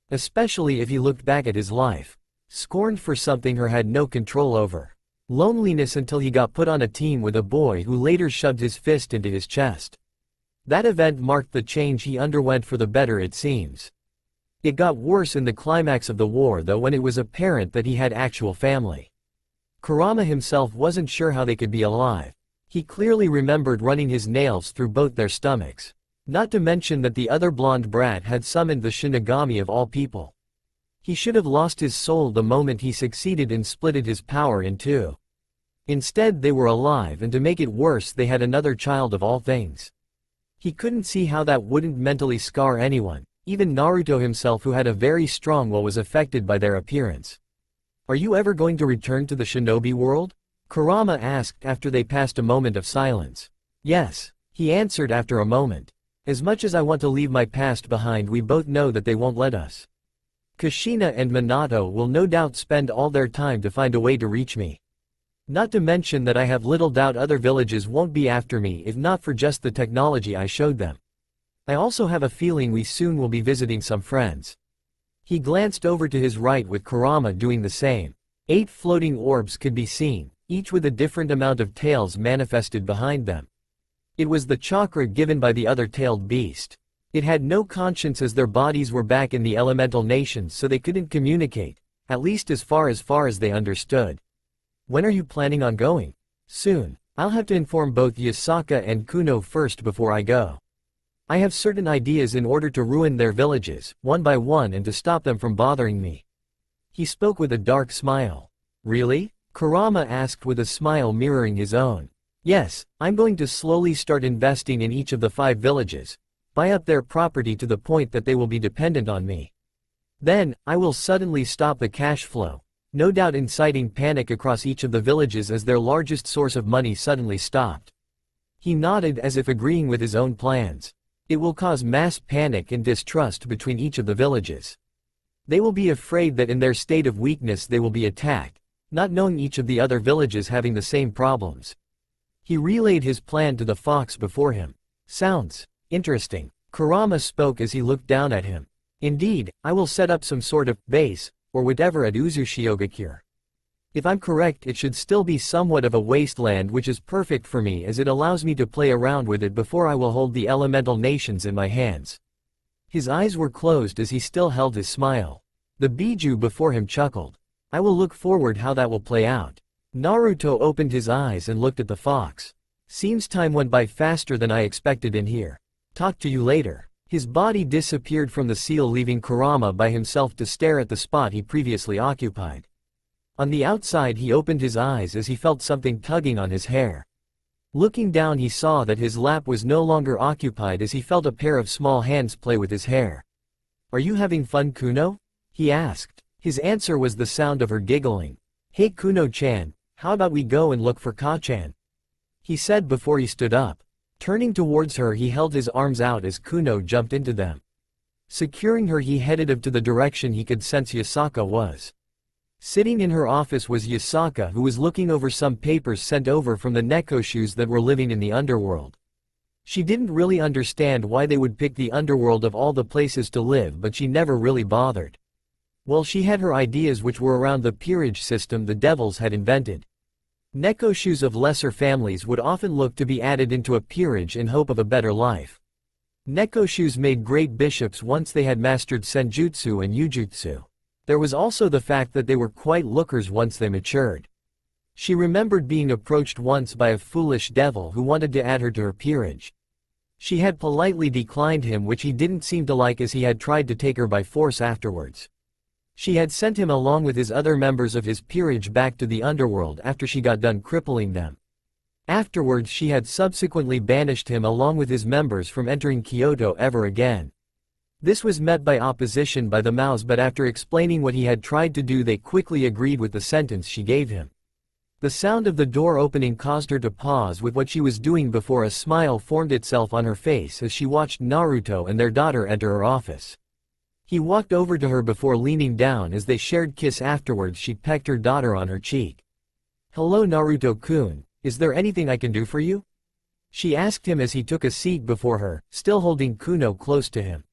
Especially if he looked back at his life. Scorned for something her had no control over. Loneliness until he got put on a team with a boy who later shoved his fist into his chest. That event marked the change he underwent for the better, it seems. It got worse in the climax of the war though, when it was apparent that he had actual family. Kurama himself wasn't sure how they could be alive. He clearly remembered running his nails through both their stomachs. Not to mention that the other blonde brat had summoned the Shinigami of all people. He should have lost his soul the moment he succeeded in splitting his power in two. Instead they were alive, and to make it worse they had another child of all things. He couldn't see how that wouldn't mentally scar anyone, even Naruto himself, who had a very strong will, was affected by their appearance. Are you ever going to return to the shinobi world? Kurama asked after they passed a moment of silence. Yes, he answered after a moment. As much as I want to leave my past behind, we both know that they won't let us. Kushina and Minato will no doubt spend all their time to find a way to reach me. Not to mention that I have little doubt other villages won't be after me if not for just the technology I showed them. I also have a feeling we soon will be visiting some friends. He glanced over to his right with Kurama doing the same. 8 floating orbs could be seen, each with a different amount of tails manifested behind them. It was the chakra given by the other tailed beast. It had no conscience as their bodies were back in the elemental nations, so they couldn't communicate, at least as far as they understood. When are you planning on going? Soon. I'll have to inform both Yasaka and Kuno first before I go. I have certain ideas in order to ruin their villages, one by one, and to stop them from bothering me. He spoke with a dark smile. Really? Kurama asked with a smile mirroring his own. Yes, I'm going to slowly start investing in each of the 5 villages, buy up their property to the point that they will be dependent on me. Then, I will suddenly stop the cash flow, no doubt inciting panic across each of the villages as their largest source of money suddenly stopped. He nodded as if agreeing with his own plans. It will cause mass panic and distrust between each of the villages. They will be afraid that in their state of weakness they will be attacked, not knowing each of the other villages having the same problems. He relayed his plan to the fox before him. Sounds interesting, Kurama spoke as he looked down at him. Indeed, I will set up some sort of base, or whatever at Uzushiogakure. If I'm correct, it should still be somewhat of a wasteland, which is perfect for me as it allows me to play around with it before I will hold the elemental nations in my hands. His eyes were closed as he still held his smile. The Bijuu before him chuckled. I will look forward how that will play out. Naruto opened his eyes and looked at the fox. Seems time went by faster than I expected in here. Talk to you later. His body disappeared from the seal, leaving Kurama by himself to stare at the spot he previously occupied. On the outside he opened his eyes as he felt something tugging on his hair. Looking down he saw that his lap was no longer occupied as he felt a pair of small hands play with his hair. Are you having fun, Kuno? He asked. His answer was the sound of her giggling. Hey Kuno-chan, how about we go and look for Ka-chan? He said before he stood up. Turning towards her he held his arms out as Kuno jumped into them. Securing her he headed up to the direction he could sense Yasaka was. Sitting in her office was Yasaka, who was looking over some papers sent over from the Nekoshus that were living in the underworld. She didn't really understand why they would pick the underworld of all the places to live, but she never really bothered. Well, she had her ideas which were around the peerage system the devils had invented. Nekoshus of lesser families would often look to be added into a peerage in hope of a better life. Nekoshus made great bishops once they had mastered senjutsu and yujutsu. There was also the fact that they were quite lookers once they matured. She remembered being approached once by a foolish devil who wanted to add her to her peerage. She had politely declined him, which he didn't seem to like, as he had tried to take her by force afterwards. She had sent him along with his other members of his peerage back to the underworld after she got done crippling them. Afterwards she had subsequently banished him along with his members from entering Kyoto ever again. This was met by opposition by the Maos, but after explaining what he had tried to do they quickly agreed with the sentence she gave him. The sound of the door opening caused her to pause with what she was doing before a smile formed itself on her face as she watched Naruto and their daughter enter her office. He walked over to her before leaning down as they shared kiss. Afterwards she pecked her daughter on her cheek. Hello Naruto-kun, is there anything I can do for you? She asked him as he took a seat before her, still holding Kuno close to him.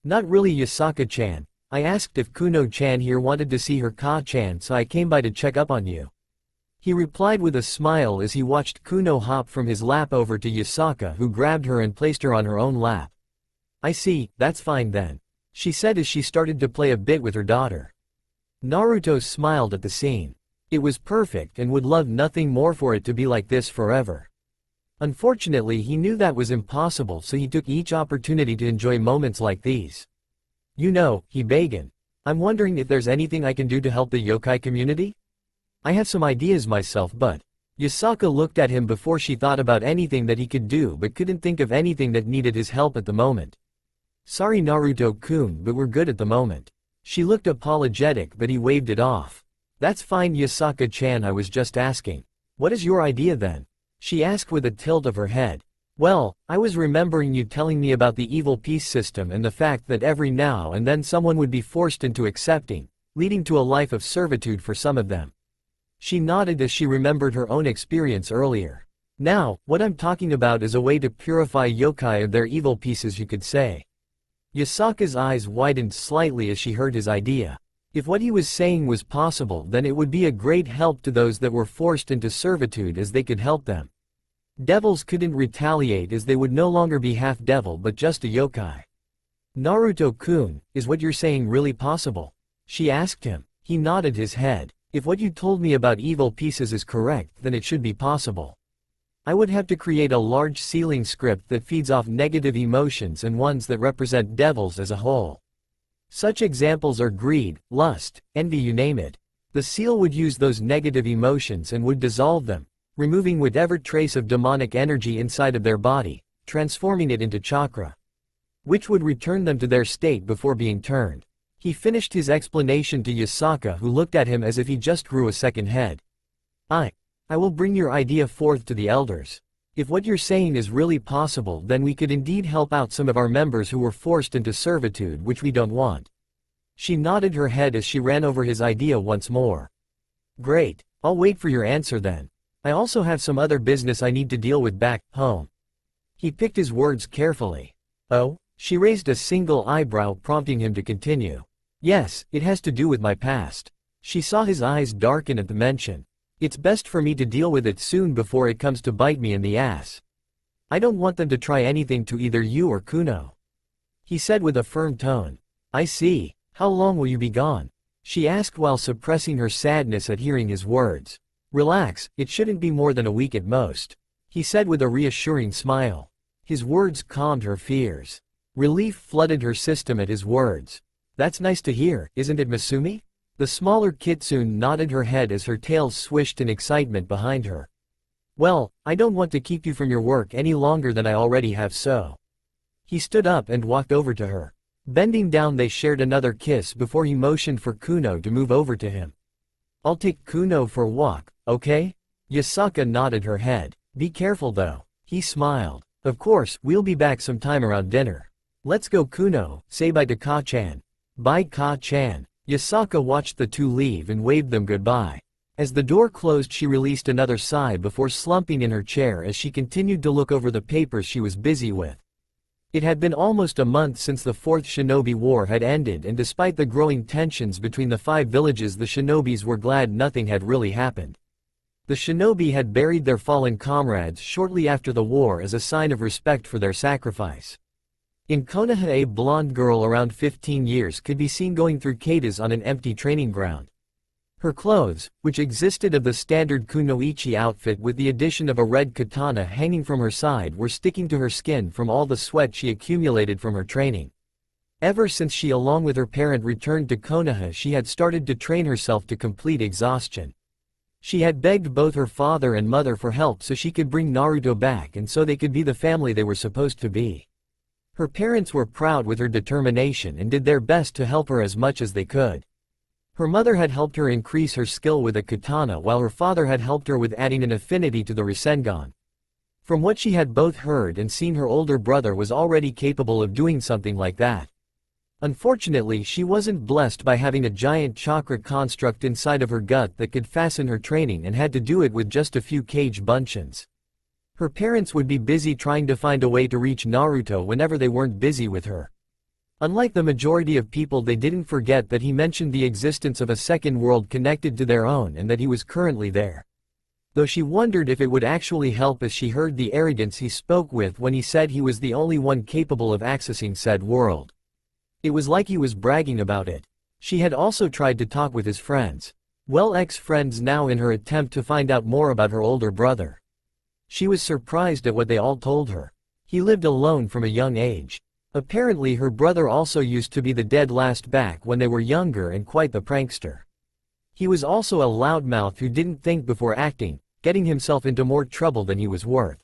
Not really, Yasaka-chan. I asked if Kuno-chan here wanted to see her Ka-chan, so I came by to check up on you. He replied with a smile as he watched Kuno hop from his lap over to Yasaka, who grabbed her and placed her on her own lap. I see, that's fine then, she said as she started to play a bit with her daughter. Naruto smiled at the scene. It was perfect and would love nothing more for it to be like this forever. Unfortunately he knew that was impossible, so he took each opportunity to enjoy moments like these. You know, he began. I'm wondering if there's anything I can do to help the yokai community? I have some ideas myself, but... Yasaka looked at him before she thought about anything that he could do but couldn't think of anything that needed his help at the moment. Sorry Naruto-kun, but we're good at the moment. She looked apologetic but he waved it off. That's fine Yasaka-chan, I was just asking. What is your idea then? She asked with a tilt of her head. Well, I was remembering you telling me about the evil peace system and the fact that every now and then someone would be forced into accepting, leading to a life of servitude for some of them. She nodded as she remembered her own experience earlier. Now, what I'm talking about is a way to purify yokai of their evil pieces, you could say. Yasaka's eyes widened slightly as she heard his idea. If what he was saying was possible, then it would be a great help to those that were forced into servitude, as they could help them. Devils couldn't retaliate as they would no longer be half devil but just a yokai. Naruto-kun, is what you're saying really possible? She asked him. He nodded his head. If what you told me about evil pieces is correct, then it should be possible. I would have to create a large ceiling script that feeds off negative emotions and ones that represent devils as a whole. Such examples are greed, lust, envy, you name it. The seal would use those negative emotions and would dissolve them, removing whatever trace of demonic energy inside of their body, transforming it into chakra, which would return them to their state before being turned. He finished his explanation to Yasaka, who looked at him as if he just grew a second head. I will bring your idea forth to the elders. If what you're saying is really possible, then we could indeed help out some of our members who were forced into servitude, which we don't want. She nodded her head as she ran over his idea once more. Great, I'll wait for your answer then. I also have some other business I need to deal with back home. He picked his words carefully. Oh? She raised a single eyebrow, prompting him to continue. Yes, it has to do with my past. She saw his eyes darken at the mention. It's best for me to deal with it soon before it comes to bite me in the ass. I don't want them to try anything to either you or Kuno. He said with a firm tone. I see. How long will you be gone? She asked while suppressing her sadness at hearing his words. Relax, it shouldn't be more than a week at most. He said with a reassuring smile. His words calmed her fears. Relief flooded her system at his words. That's nice to hear, isn't it, Masumi? The smaller kitsune nodded her head as her tail swished in excitement behind her. Well, I don't want to keep you from your work any longer than I already have, so. He stood up and walked over to her. Bending down, they shared another kiss before he motioned for Kuno to move over to him. I'll take Kuno for a walk, okay? Yasaka nodded her head. Be careful though. He smiled. Of course, we'll be back sometime around dinner. Let's go, Kuno. Say bye to Ka-chan. Bye, Ka-chan. Yasaka watched the two leave and waved them goodbye. As the door closed, she released another sigh before slumping in her chair as she continued to look over the papers she was busy with. It had been almost a month since the Fourth Shinobi War had ended, and despite the growing tensions between the 5 villages, the shinobis were glad nothing had really happened. The shinobi had buried their fallen comrades shortly after the war as a sign of respect for their sacrifice. In Konoha, a blonde girl around 15 years could be seen going through katas on an empty training ground. Her clothes, which existed of the standard kunoichi outfit with the addition of a red katana hanging from her side, were sticking to her skin from all the sweat she accumulated from her training. Ever since she along with her parent returned to Konoha, she had started to train herself to complete exhaustion. She had begged both her father and mother for help so she could bring Naruto back and so they could be the family they were supposed to be. Her parents were proud with her determination and did their best to help her as much as they could. Her mother had helped her increase her skill with a katana, while her father had helped her with adding an affinity to the Rasengan. From what she had both heard and seen, her older brother was already capable of doing something like that. Unfortunately, she wasn't blessed by having a giant chakra construct inside of her gut that could fasten her training and had to do it with just a few cage buncheons. Her parents would be busy trying to find a way to reach Naruto whenever they weren't busy with her. Unlike the majority of people, they didn't forget that he mentioned the existence of a second world connected to their own and that he was currently there. Though she wondered if it would actually help, as she heard the arrogance he spoke with when he said he was the only one capable of accessing said world. It was like he was bragging about it. She had also tried to talk with his friends. Well, ex-friends now, in her attempt to find out more about her older brother. She was surprised at what they all told her. He lived alone from a young age. Apparently her brother also used to be the dead last back when they were younger and quite the prankster. He was also a loudmouth who didn't think before acting, getting himself into more trouble than he was worth.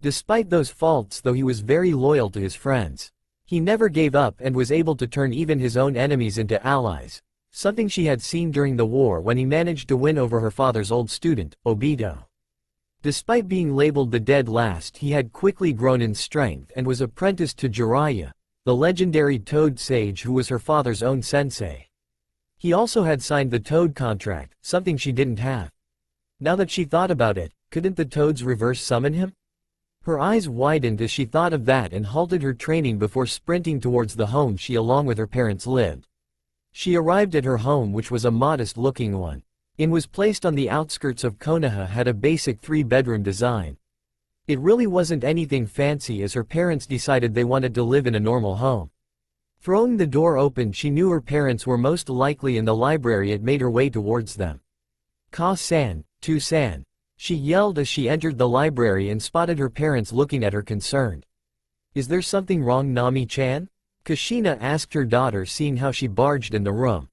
Despite those faults though, he was very loyal to his friends. He never gave up and was able to turn even his own enemies into allies, something she had seen during the war when he managed to win over her father's old student, Obito. Despite being labeled the dead last, he had quickly grown in strength and was apprenticed to Jiraiya, the legendary Toad Sage who was her father's own sensei. He also had signed the Toad contract, something she didn't have. Now that she thought about it, couldn't the Toads reverse summon him? Her eyes widened as she thought of that and halted her training before sprinting towards the home she along with her parents lived. She arrived at her home, which was a modest-looking one. It was placed on the outskirts of Konoha, had a basic 3-bedroom design. It really wasn't anything fancy, as her parents decided they wanted to live in a normal home. Throwing the door open, she knew her parents were most likely in the library and made her way towards them. "Ka-san, Tu-san," she yelled as she entered the library and spotted her parents looking at her concerned. "Is there something wrong, Nami-chan?" Kushina asked her daughter, seeing how she barged in the room.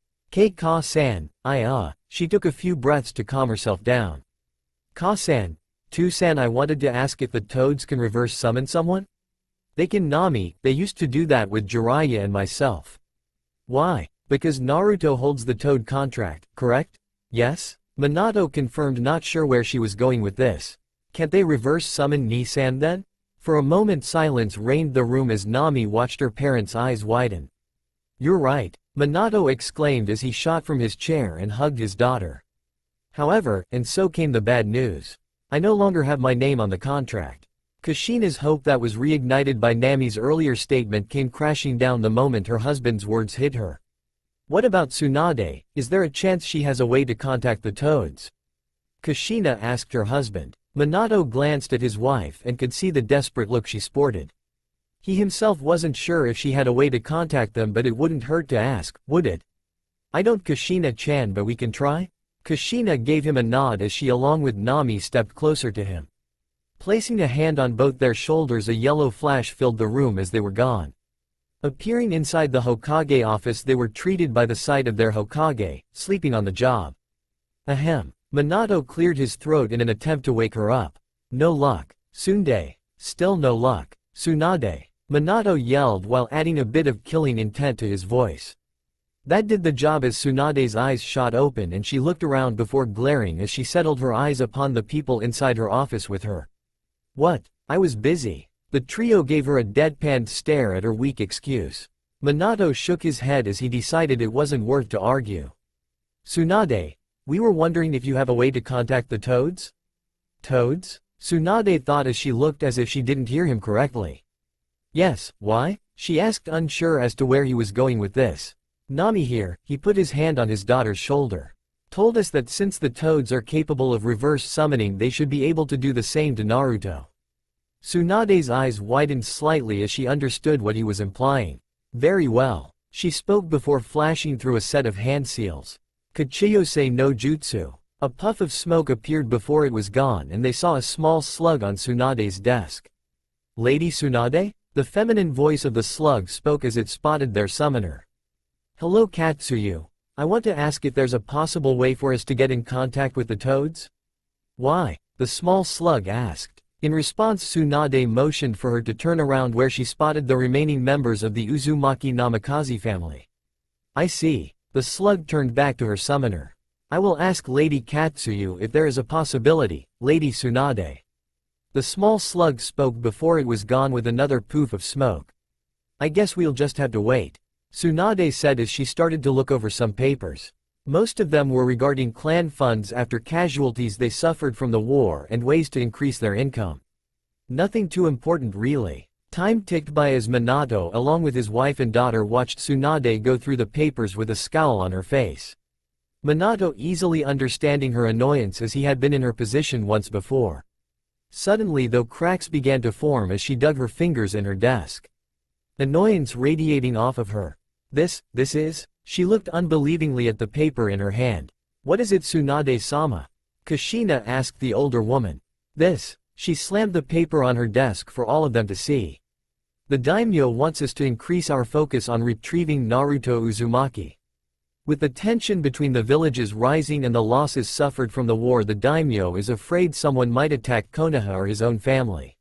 Ka-san, she took a few breaths to calm herself down. Ka-san, To-san, I wanted to ask if the toads can reverse summon someone? They can, Nami, they used to do that with Jiraiya and myself. Why? Because Naruto holds the toad contract, correct? Yes? Minato confirmed, not sure where she was going with this. Can't they reverse summon Ni-san then? For a moment silence reigned the room as Nami watched her parents' eyes widen. You're right, Minato exclaimed as he shot from his chair and hugged his daughter. However, and so came the bad news. I no longer have my name on the contract. Kushina's hope that was reignited by Nami's earlier statement came crashing down the moment her husband's words hit her. What about Tsunade? Is there a chance she has a way to contact the toads? Kushina asked her husband. Minato glanced at his wife and could see the desperate look she sported. He himself wasn't sure if she had a way to contact them, but it wouldn't hurt to ask, would it? I don't, Kushina-chan, but we can try? Kushina gave him a nod as she along with Nami stepped closer to him. Placing a hand on both their shoulders, a yellow flash filled the room as they were gone. Appearing inside the Hokage office, they were treated by the sight of their Hokage, sleeping on the job. Ahem. Minato cleared his throat in an attempt to wake her up. No luck. Tsunade. Still no luck. Tsunade. Minato yelled while adding a bit of killing intent to his voice. That did the job as Tsunade's eyes shot open and she looked around before glaring as she settled her eyes upon the people inside her office with her. What? I was busy. The trio gave her a deadpanned stare at her weak excuse. Minato shook his head as he decided it wasn't worth to argue. Tsunade, we were wondering if you have a way to contact the toads? Toads? Tsunade thought as she looked as if she didn't hear him correctly. Yes, why? She asked, unsure as to where he was going with this. Nami here, he put his hand on his daughter's shoulder. Told us that since the toads are capable of reverse summoning, they should be able to do the same to Naruto. Tsunade's eyes widened slightly as she understood what he was implying. Very well. She spoke before flashing through a set of hand seals. Kachiyose no Jutsu. A puff of smoke appeared before it was gone and they saw a small slug on Tsunade's desk. Lady Tsunade? The feminine voice of the slug spoke as it spotted their summoner. Hello Katsuyu. I want to ask if there's a possible way for us to get in contact with the toads? Why? The small slug asked. In response, Tsunade motioned for her to turn around where she spotted the remaining members of the Uzumaki Namikaze family. I see. The slug turned back to her summoner. I will ask Lady Katsuyu if there is a possibility, Lady Tsunade. The small slug spoke before it was gone with another poof of smoke. I guess we'll just have to wait, Tsunade said as she started to look over some papers. Most of them were regarding clan funds after casualties they suffered from the war and ways to increase their income. Nothing too important really. Time ticked by as Minato along with his wife and daughter watched Tsunade go through the papers with a scowl on her face. Minato easily understanding her annoyance as he had been in her position once before. Suddenly though cracks began to form as she dug her fingers in her desk. Annoyance radiating off of her. This is? She looked unbelievingly at the paper in her hand. What is it, Tsunade-sama? Kushina asked the older woman. This. She slammed the paper on her desk for all of them to see. The daimyo wants us to increase our focus on retrieving Naruto Uzumaki. With the tension between the villages rising and the losses suffered from the war, the daimyo is afraid someone might attack Konoha or his own family.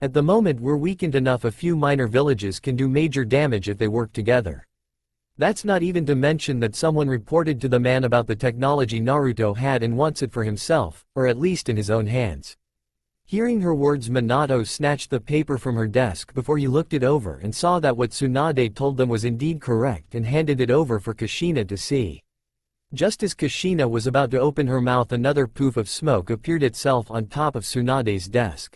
At the moment we're weakened enough, a few minor villages can do major damage if they work together. That's not even to mention that someone reported to the man about the technology Naruto had and wants it for himself, or at least in his own hands. Hearing her words, Minato snatched the paper from her desk before he looked it over and saw that what Tsunade told them was indeed correct and handed it over for Kushina to see. Just as Kushina was about to open her mouth, another poof of smoke appeared itself on top of Tsunade's desk.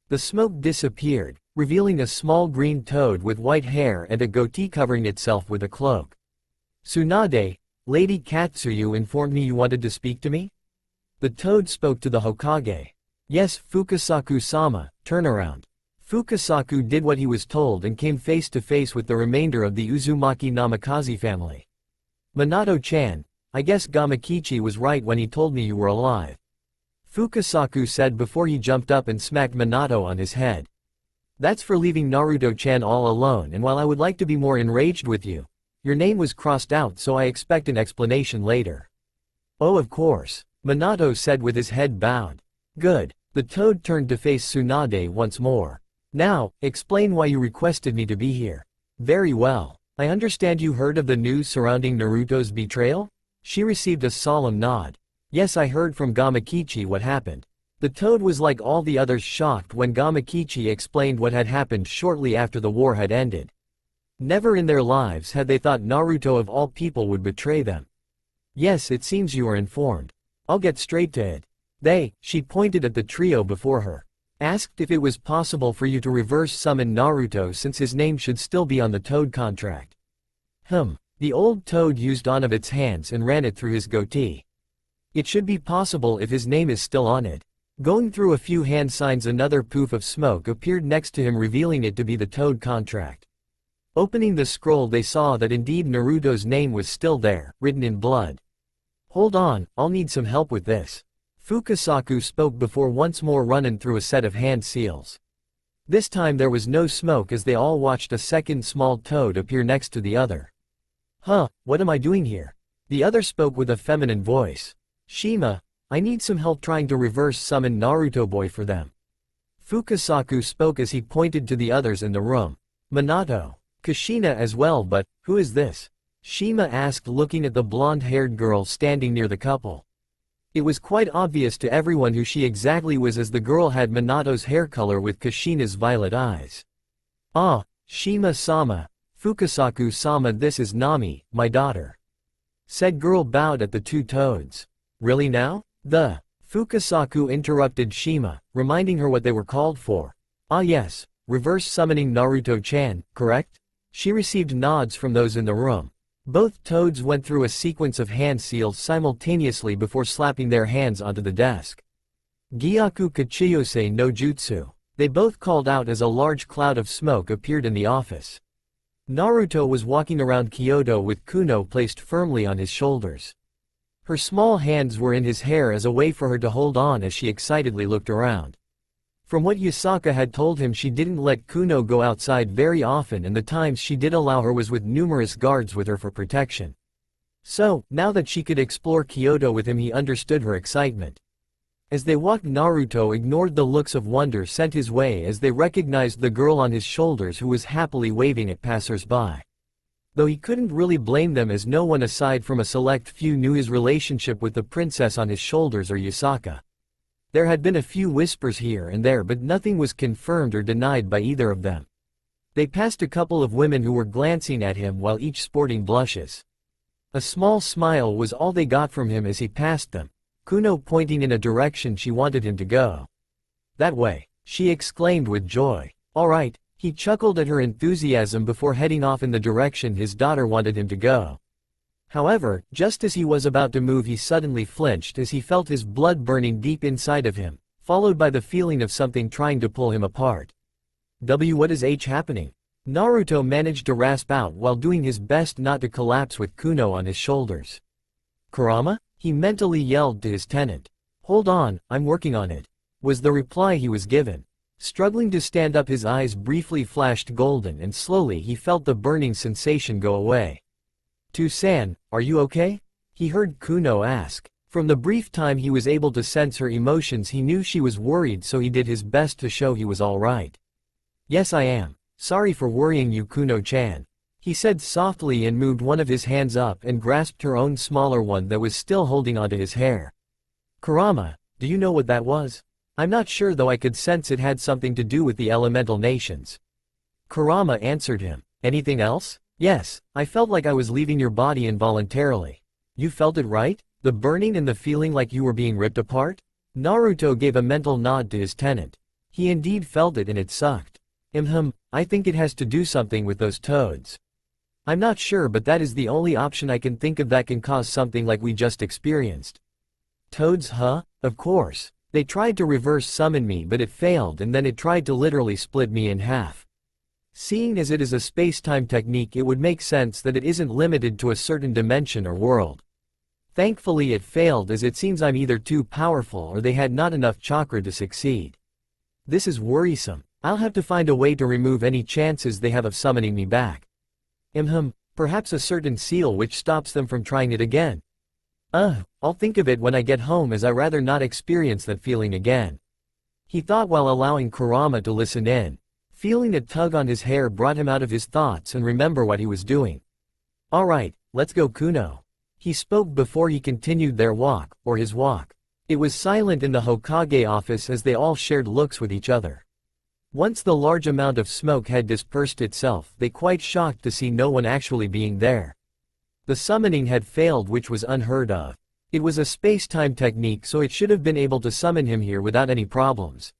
The smoke disappeared, revealing a small green toad with white hair and a goatee covering itself with a cloak. Tsunade, Lady Katsuyu informed me you wanted to speak to me? The toad spoke to the Hokage. Yes, Fukasaku-sama, turn around. Fukasaku did what he was told and came face to face with the remainder of the Uzumaki Namikaze family. Minato-chan, I guess Gamakichi was right when he told me you were alive. Fukasaku said before he jumped up and smacked Minato on his head. That's for leaving Naruto-chan all alone, and while I would like to be more enraged with you, Your name was crossed out, so I expect an explanation later. Oh, of course, Minato said with his head bowed. Good. The toad turned to face Tsunade once more. Now, explain why you requested me to be here. Very well. I understand you heard of the news surrounding Naruto's betrayal? She received a solemn nod. Yes, I heard from Gamakichi what happened. The toad was like all the others, shocked when Gamakichi explained what had happened shortly after the war had ended. Never in their lives had they thought Naruto of all people would betray them. Yes, it seems you are informed. I'll get straight to it. She pointed at the trio before her, asked if it was possible for you to reverse summon Naruto since his name should still be on the toad contract. The old toad used one of its hands and ran it through his goatee. It should be possible if his name is still on it. Going through a few hand signs, another poof of smoke appeared next to him, revealing it to be the toad contract. Opening the scroll, they saw that indeed Naruto's name was still there, written in blood. Hold on, I'll need some help with this. Fukasaku spoke before once more running through a set of hand seals. This time there was no smoke as they all watched a second small toad appear next to the other. What am I doing here? The other spoke with a feminine voice. Shima, I need some help trying to reverse summon Naruto boy for them. Fukasaku spoke as he pointed to the others in the room. Minato. Kushina as well, but who is this? Shima asked, looking at the blonde-haired girl standing near the couple. It was quite obvious to everyone who she exactly was, as the girl had Minato's hair color with Kushina's violet eyes. Ah, Shima-sama, Fukasaku-sama, this is Nami, my daughter. Said girl bowed at the two toads. Really now? Fukasaku interrupted Shima, reminding her what they were called for. Ah yes, reverse summoning Naruto-chan, correct? She received nods from those in the room. Both toads went through a sequence of hand seals simultaneously before slapping their hands onto the desk. Gyaku Kachiyose no Jutsu. They both called out as a large cloud of smoke appeared in the office. Naruto was walking around Kyoto with Kuno placed firmly on his shoulders. Her small hands were in his hair as a way for her to hold on as she excitedly looked around. From what Yasaka had told him, she didn't let Kuno go outside very often, and the times she did allow her was with numerous guards with her for protection. So, now that she could explore Kyoto with him, he understood her excitement. As they walked, Naruto ignored the looks of wonder sent his way as they recognized the girl on his shoulders who was happily waving at passers-by. Though he couldn't really blame them, as no one aside from a select few knew his relationship with the princess on his shoulders or Yasaka. There had been a few whispers here and there, but nothing was confirmed or denied by either of them. They passed a couple of women who were glancing at him while each sporting blushes. A small smile was all they got from him as he passed them, Kuno pointing in a direction she wanted him to go. That way, she exclaimed with joy. All right, he chuckled at her enthusiasm before heading off in the direction his daughter wanted him to go. However, just as he was about to move, he suddenly flinched as he felt his blood burning deep inside of him, followed by the feeling of something trying to pull him apart. What is happening? Naruto managed to rasp out while doing his best not to collapse with Kuno on his shoulders. Kurama? He mentally yelled to his tenant. Hold on, I'm working on it, was the reply he was given. Struggling to stand up, his eyes briefly flashed golden and slowly he felt the burning sensation go away. To-san, are you okay? He heard Kuno ask. From the brief time he was able to sense her emotions, he knew she was worried, so he did his best to show he was alright. Yes, I am. Sorry for worrying you, Kuno-chan. He said softly and moved one of his hands up and grasped her own smaller one that was still holding onto his hair. Kurama, do you know what that was? I'm not sure, though I could sense it had something to do with the elemental nations. Kurama answered him. Anything else? Yes, I felt like I was leaving your body involuntarily. You felt it, right? The burning and the feeling like you were being ripped apart? Naruto gave a mental nod to his tenant. He indeed felt it and it sucked. I think it has to do something with those toads. I'm not sure, but that is the only option I can think of that can cause something like we just experienced. Toads, huh? Of course. They tried to reverse summon me, but it failed, and then it tried to literally split me in half. Seeing as it is a space-time technique, it would make sense that it isn't limited to a certain dimension or world. Thankfully it failed, as it seems I'm either too powerful or they had not enough chakra to succeed. This is worrisome. I'll have to find a way to remove any chances they have of summoning me back. Perhaps a certain seal which stops them from trying it again. I'll think of it when I get home, as I rather not experience that feeling again. He thought while allowing Kurama to listen in. Feeling a tug on his hair brought him out of his thoughts and remember what he was doing. Alright, let's go, Kuno. He spoke before he continued their walk, or his walk. It was silent in the Hokage office as they all shared looks with each other. Once the large amount of smoke had dispersed itself, they quite shocked to see no one actually being there. The summoning had failed, which was unheard of. It was a space-time technique, so it should have been able to summon him here without any problems.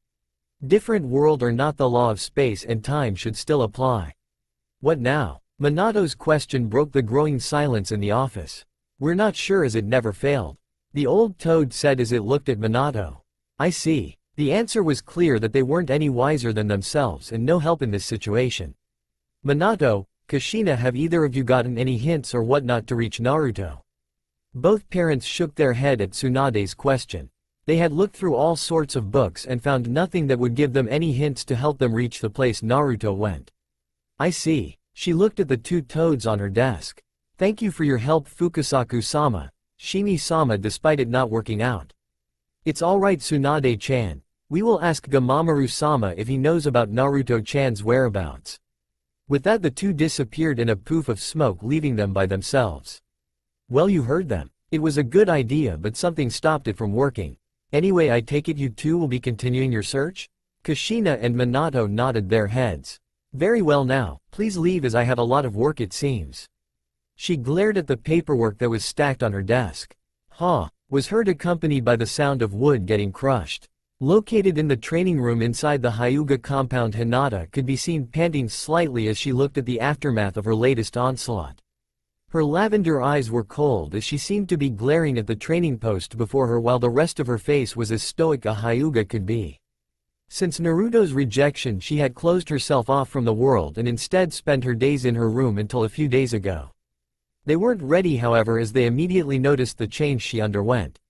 Different world or not, the law of space and time should still apply. What now? Minato's question broke the growing silence in the office. We're not sure, as it never failed. The old toad said as it looked at Minato. I see. The answer was clear that they weren't any wiser than themselves and no help in this situation. Minato, Kushina, have either of you gotten any hints or whatnot to reach Naruto? Both parents shook their head at Tsunade's question. They had looked through all sorts of books and found nothing that would give them any hints to help them reach the place Naruto went. I see. She looked at the two toads on her desk. Thank you for your help, Fukusaku-sama, Shimi-sama, despite it not working out. It's alright, Tsunade-chan. We will ask Gamamaru-sama if he knows about Naruto-chan's whereabouts. With that, the two disappeared in a poof of smoke, leaving them by themselves. Well, you heard them. It was a good idea, but something stopped it from working. Anyway, I take it you two will be continuing your search? Kushina and Minato nodded their heads. Very well, now, please leave, as I have a lot of work, it seems. She glared at the paperwork that was stacked on her desk. Was heard, accompanied by the sound of wood getting crushed. Located in the training room inside the Hyuga compound, Hinata could be seen panting slightly as she looked at the aftermath of her latest onslaught. Her lavender eyes were cold as she seemed to be glaring at the training post before her, while the rest of her face was as stoic a Hyuga could be. Since Naruto's rejection, she had closed herself off from the world and instead spent her days in her room until a few days ago. They weren't ready, however, as they immediately noticed the change she underwent.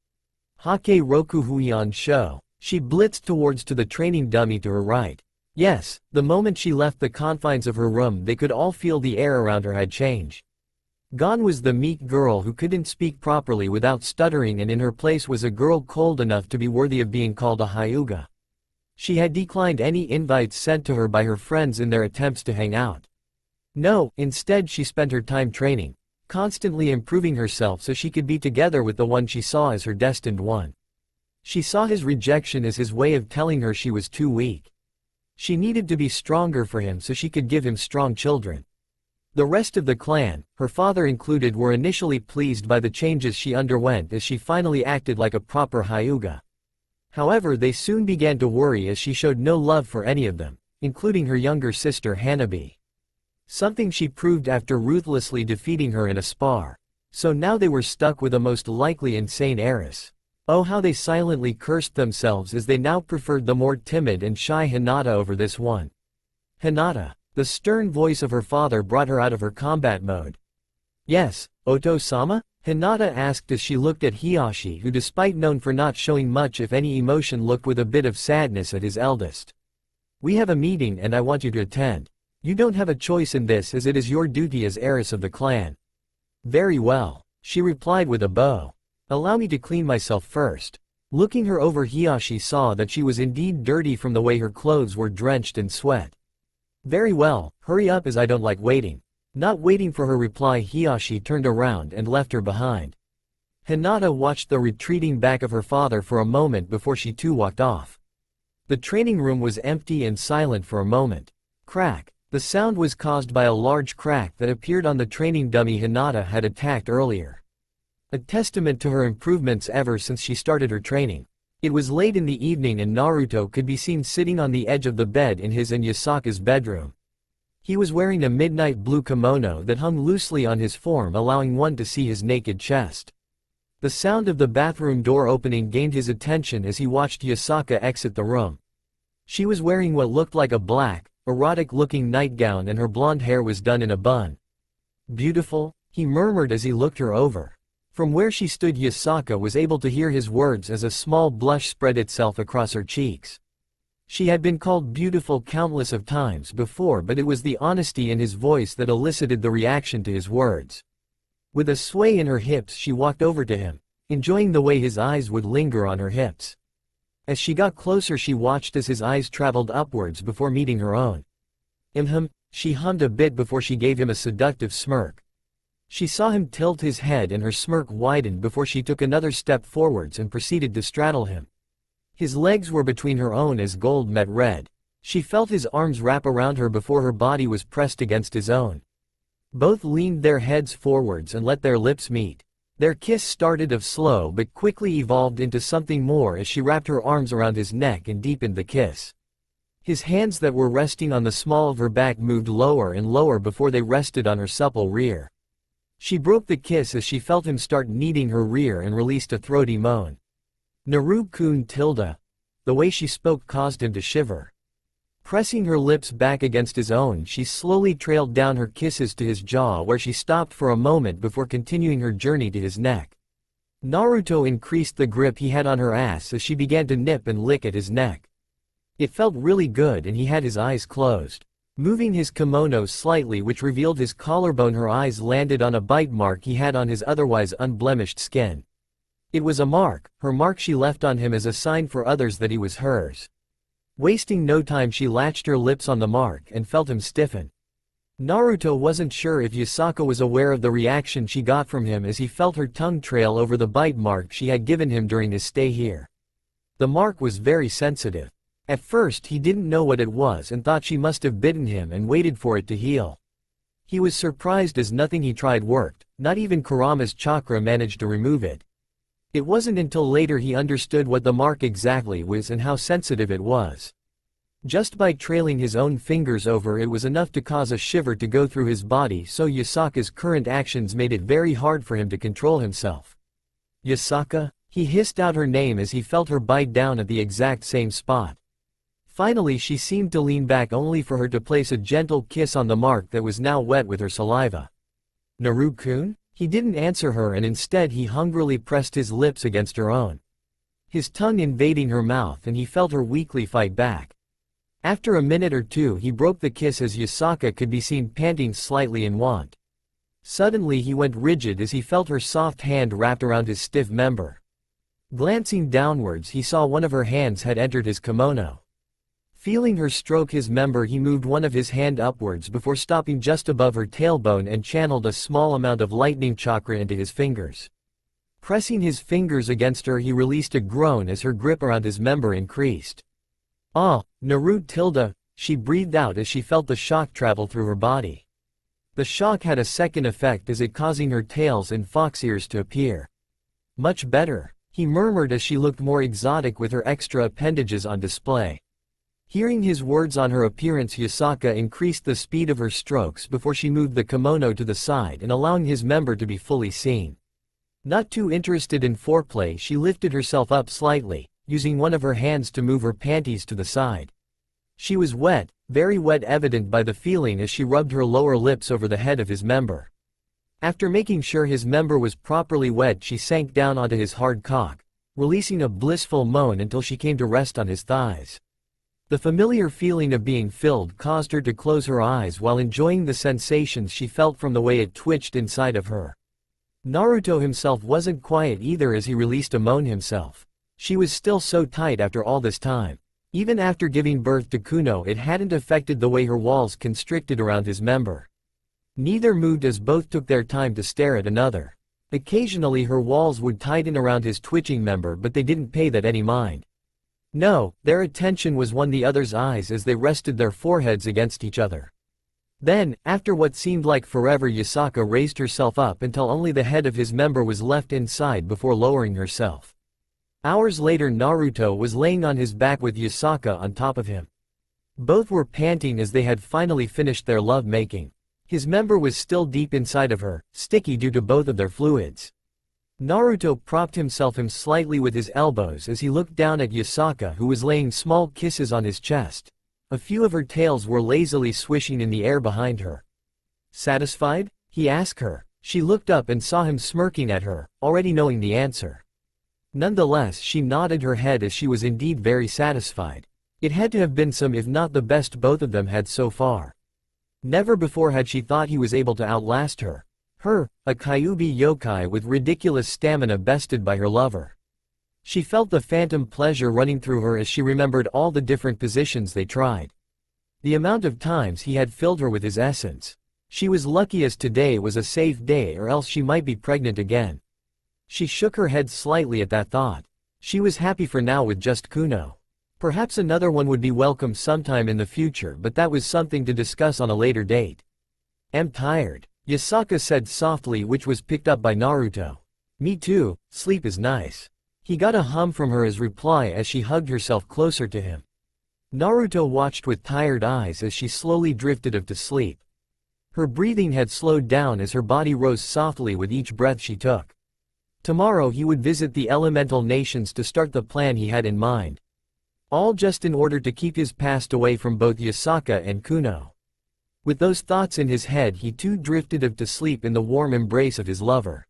Hake Roku Huion Sho. She blitzed towards to the training dummy to her right. Yes, the moment she left the confines of her room, they could all feel the air around her had changed. Gone was the meek girl who couldn't speak properly without stuttering, and in her place was a girl cold enough to be worthy of being called a Hyuga. She had declined any invites sent to her by her friends in their attempts to hang out. No, instead she spent her time training, constantly improving herself so she could be together with the one she saw as her destined one. She saw his rejection as his way of telling her she was too weak. She needed to be stronger for him so she could give him strong children. The rest of the clan, her father included, were initially pleased by the changes she underwent as she finally acted like a proper Hyuga. However, they soon began to worry as she showed no love for any of them, including her younger sister Hanabi. Something she proved after ruthlessly defeating her in a spar. So now they were stuck with a most likely insane heiress. Oh, how they silently cursed themselves as they now preferred the more timid and shy Hinata over this one. Hinata. The stern voice of her father brought her out of her combat mode. Yes, Oto-sama? Hinata asked as she looked at Hiyashi, who, despite known for not showing much if any emotion, looked with a bit of sadness at his eldest. We have a meeting and I want you to attend. You don't have a choice in this, as it is your duty as heiress of the clan. Very well, she replied with a bow. Allow me to clean myself first. Looking her over, Hiyashi saw that she was indeed dirty from the way her clothes were drenched in sweat. Very well, hurry up, as I don't like waiting. Not waiting for her reply, Hiyashi turned around and left her behind. Hinata watched the retreating back of her father for a moment before she too walked off. The training room was empty and silent for a moment. Crack. The sound was caused by a large crack that appeared on the training dummy Hinata had attacked earlier. A testament to her improvements ever since she started her training. It was late in the evening and Naruto could be seen sitting on the edge of the bed in his and Yasaka's bedroom. He was wearing a midnight blue kimono that hung loosely on his form, allowing one to see his naked chest. The sound of the bathroom door opening gained his attention as he watched Yasaka exit the room. She was wearing what looked like a black, erotic-looking nightgown, and her blonde hair was done in a bun. Beautiful, he murmured as he looked her over. From where she stood, Yasaka was able to hear his words as a small blush spread itself across her cheeks. She had been called beautiful countless of times before, but it was the honesty in his voice that elicited the reaction to his words. With a sway in her hips she walked over to him, enjoying the way his eyes would linger on her hips. As she got closer she watched as his eyes traveled upwards before meeting her own. She hummed a bit before she gave him a seductive smirk. She saw him tilt his head and her smirk widened before she took another step forwards and proceeded to straddle him. His legs were between her own as gold met red. She felt his arms wrap around her before her body was pressed against his own. Both leaned their heads forwards and let their lips meet. Their kiss started off slow but quickly evolved into something more as she wrapped her arms around his neck and deepened the kiss. His hands that were resting on the small of her back moved lower and lower before they rested on her supple rear. She broke the kiss as she felt him start kneading her rear and released a throaty moan. Naruto-kun tilde. The way she spoke caused him to shiver. Pressing her lips back against his own, she slowly trailed down her kisses to his jaw where she stopped for a moment before continuing her journey to his neck. Naruto increased the grip he had on her ass as she began to nip and lick at his neck. It felt really good and he had his eyes closed. Moving his kimono slightly which revealed his collarbone, her eyes landed on a bite mark he had on his otherwise unblemished skin. It was a mark, her mark she left on him as a sign for others that he was hers. Wasting no time she latched her lips on the mark and felt him stiffen. Naruto wasn't sure if Yasaka was aware of the reaction she got from him as he felt her tongue trail over the bite mark she had given him during his stay here. The mark was very sensitive. At first he didn't know what it was and thought she must have bitten him and waited for it to heal. He was surprised as nothing he tried worked, not even Kurama's chakra managed to remove it. It wasn't until later he understood what the mark exactly was and how sensitive it was. Just by trailing his own fingers over it was enough to cause a shiver to go through his body, so Yasaka's current actions made it very hard for him to control himself. "Yasaka?" He hissed out her name as he felt her bite down at the exact same spot. Finally she seemed to lean back only for her to place a gentle kiss on the mark that was now wet with her saliva. "Naruto-kun?" He didn't answer her and instead he hungrily pressed his lips against her own. His tongue invading her mouth and he felt her weakly fight back. After a minute or two he broke the kiss as Yasaka could be seen panting slightly in want. Suddenly he went rigid as he felt her soft hand wrapped around his stiff member. Glancing downwards he saw one of her hands had entered his kimono. Feeling her stroke his member he moved one of his hand upwards before stopping just above her tailbone and channeled a small amount of lightning chakra into his fingers. Pressing his fingers against her he released a groan as her grip around his member increased. "Ah, Naruto-tilde," she breathed out as she felt the shock travel through her body. The shock had a second effect as it causing her tails and fox ears to appear. "Much better," he murmured as she looked more exotic with her extra appendages on display. Hearing his words on her appearance, Yasaka increased the speed of her strokes before she moved the kimono to the side and allowing his member to be fully seen. Not too interested in foreplay, she lifted herself up slightly, using one of her hands to move her panties to the side. She was wet, very wet, evident by the feeling as she rubbed her lower lips over the head of his member. After making sure his member was properly wet, she sank down onto his hard cock, releasing a blissful moan until she came to rest on his thighs. The familiar feeling of being filled caused her to close her eyes while enjoying the sensations she felt from the way it twitched inside of her. Naruto himself wasn't quiet either as he released a moan himself. She was still so tight after all this time. Even after giving birth to Kuno, it hadn't affected the way her walls constricted around his member. Neither moved as both took their time to stare at another. Occasionally her walls would tighten around his twitching member, but they didn't pay that any mind. No, their attention was on the other's eyes as they rested their foreheads against each other. Then, after what seemed like forever, Yasaka raised herself up until only the head of his member was left inside before lowering herself. Hours later, Naruto was laying on his back with Yasaka on top of him. Both were panting as they had finally finished their love making. His member was still deep inside of her, sticky due to both of their fluids. Naruto propped himself slightly with his elbows as he looked down at Yasaka, who was laying small kisses on his chest. A few of her tails were lazily swishing in the air behind her. "Satisfied?" he asked her. She looked up and saw him smirking at her, already knowing the answer. Nonetheless, she nodded her head as she was indeed very satisfied. It had to have been some if not the best both of them had so far. Never before had she thought he was able to outlast her. Her, a Kyuubi yokai with ridiculous stamina bested by her lover. She felt the phantom pleasure running through her as she remembered all the different positions they tried. The amount of times he had filled her with his essence. She was lucky as today was a safe day or else she might be pregnant again. She shook her head slightly at that thought. She was happy for now with just Kuno. Perhaps another one would be welcome sometime in the future, but that was something to discuss on a later date. "I'm tired," Yasaka said softly, which was picked up by Naruto. "Me too, sleep is nice." He got a hum from her as reply as she hugged herself closer to him. Naruto watched with tired eyes as she slowly drifted off to sleep. Her breathing had slowed down as her body rose softly with each breath she took. Tomorrow he would visit the elemental nations to start the plan he had in mind. All just in order to keep his past away from both Yasaka and Kuno. With those thoughts in his head, he too drifted off to sleep in the warm embrace of his lover.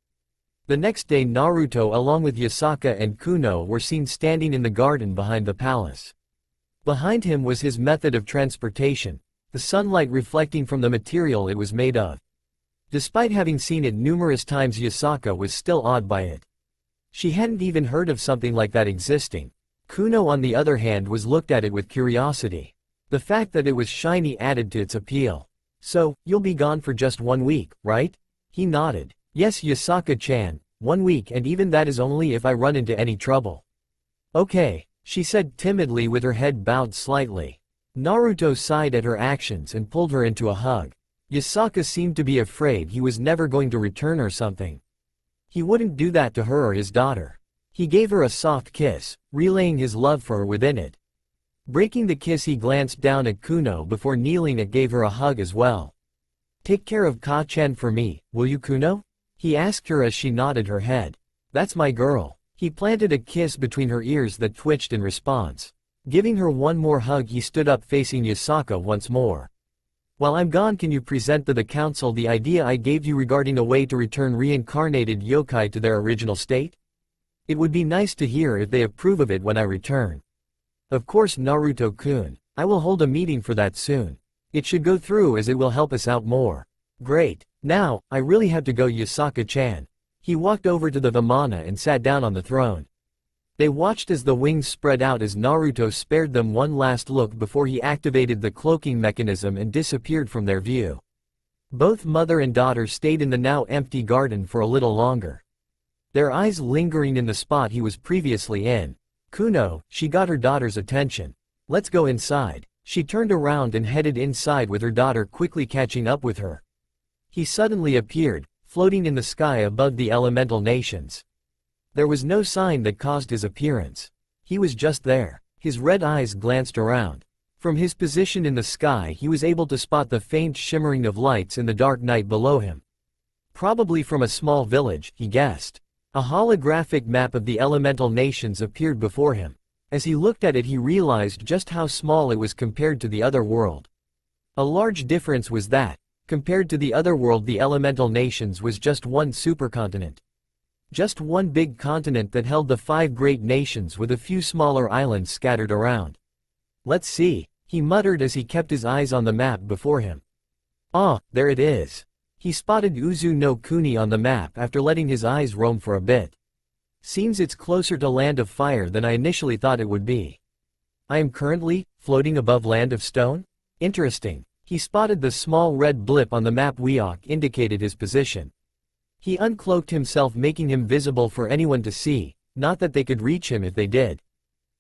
The next day Naruto along with Yasaka and Kuno were seen standing in the garden behind the palace. Behind him was his method of transportation, the sunlight reflecting from the material it was made of. Despite having seen it numerous times, Yasaka was still awed by it. She hadn't even heard of something like that existing. Kuno on the other hand was looked at it with curiosity. The fact that it was shiny added to its appeal. "So, you'll be gone for just 1 week, right?" He nodded. "Yes, Yasaka-chan, 1 week, and even that is only if I run into any trouble." "Okay," she said timidly with her head bowed slightly. Naruto sighed at her actions and pulled her into a hug. Yasaka seemed to be afraid he was never going to return or something. He wouldn't do that to her or his daughter. He gave her a soft kiss, relaying his love for her within it. Breaking the kiss, he glanced down at Kuno before kneeling and gave her a hug as well. "Take care of Ka-chan for me, will you, Kuno?" he asked her as she nodded her head. "That's my girl." He planted a kiss between her ears that twitched in response. Giving her one more hug, he stood up facing Yasaka once more. "While I'm gone, can you present to the council the idea I gave you regarding a way to return reincarnated yokai to their original state? It would be nice to hear if they approve of it when I return." "Of course, Naruto-kun. I will hold a meeting for that soon. It should go through as it will help us out more." "Great. Now, I really have to go, Yasaka-chan." He walked over to the Vmana and sat down on the throne. They watched as the wings spread out as Naruto spared them one last look before he activated the cloaking mechanism and disappeared from their view. Both mother and daughter stayed in the now empty garden for a little longer. Their eyes lingering in the spot he was previously in. "Kuno," she got her daughter's attention. "Let's go inside." She turned around and headed inside with her daughter quickly catching up with her. He suddenly appeared, floating in the sky above the elemental nations. There was no sign that caused his appearance. He was just there. His red eyes glanced around. From his position in the sky he was able to spot the faint shimmering of lights in the dark night below him. Probably from a small village, he guessed. A holographic map of the elemental nations appeared before him. As he looked at it, he realized just how small it was compared to the other world. A large difference was that, compared to the other world, the elemental nations was just one supercontinent. Just one big continent that held the 5 great nations with a few smaller islands scattered around. "Let's see," he muttered as he kept his eyes on the map before him. "Ah, there it is." He spotted Uzu no Kuni on the map after letting his eyes roam for a bit. "Seems it's closer to Land of Fire than I initially thought it would be. I am currently floating above Land of Stone? Interesting." He spotted the small red blip on the map Weok indicated his position. He uncloaked himself, making him visible for anyone to see, not that they could reach him if they did.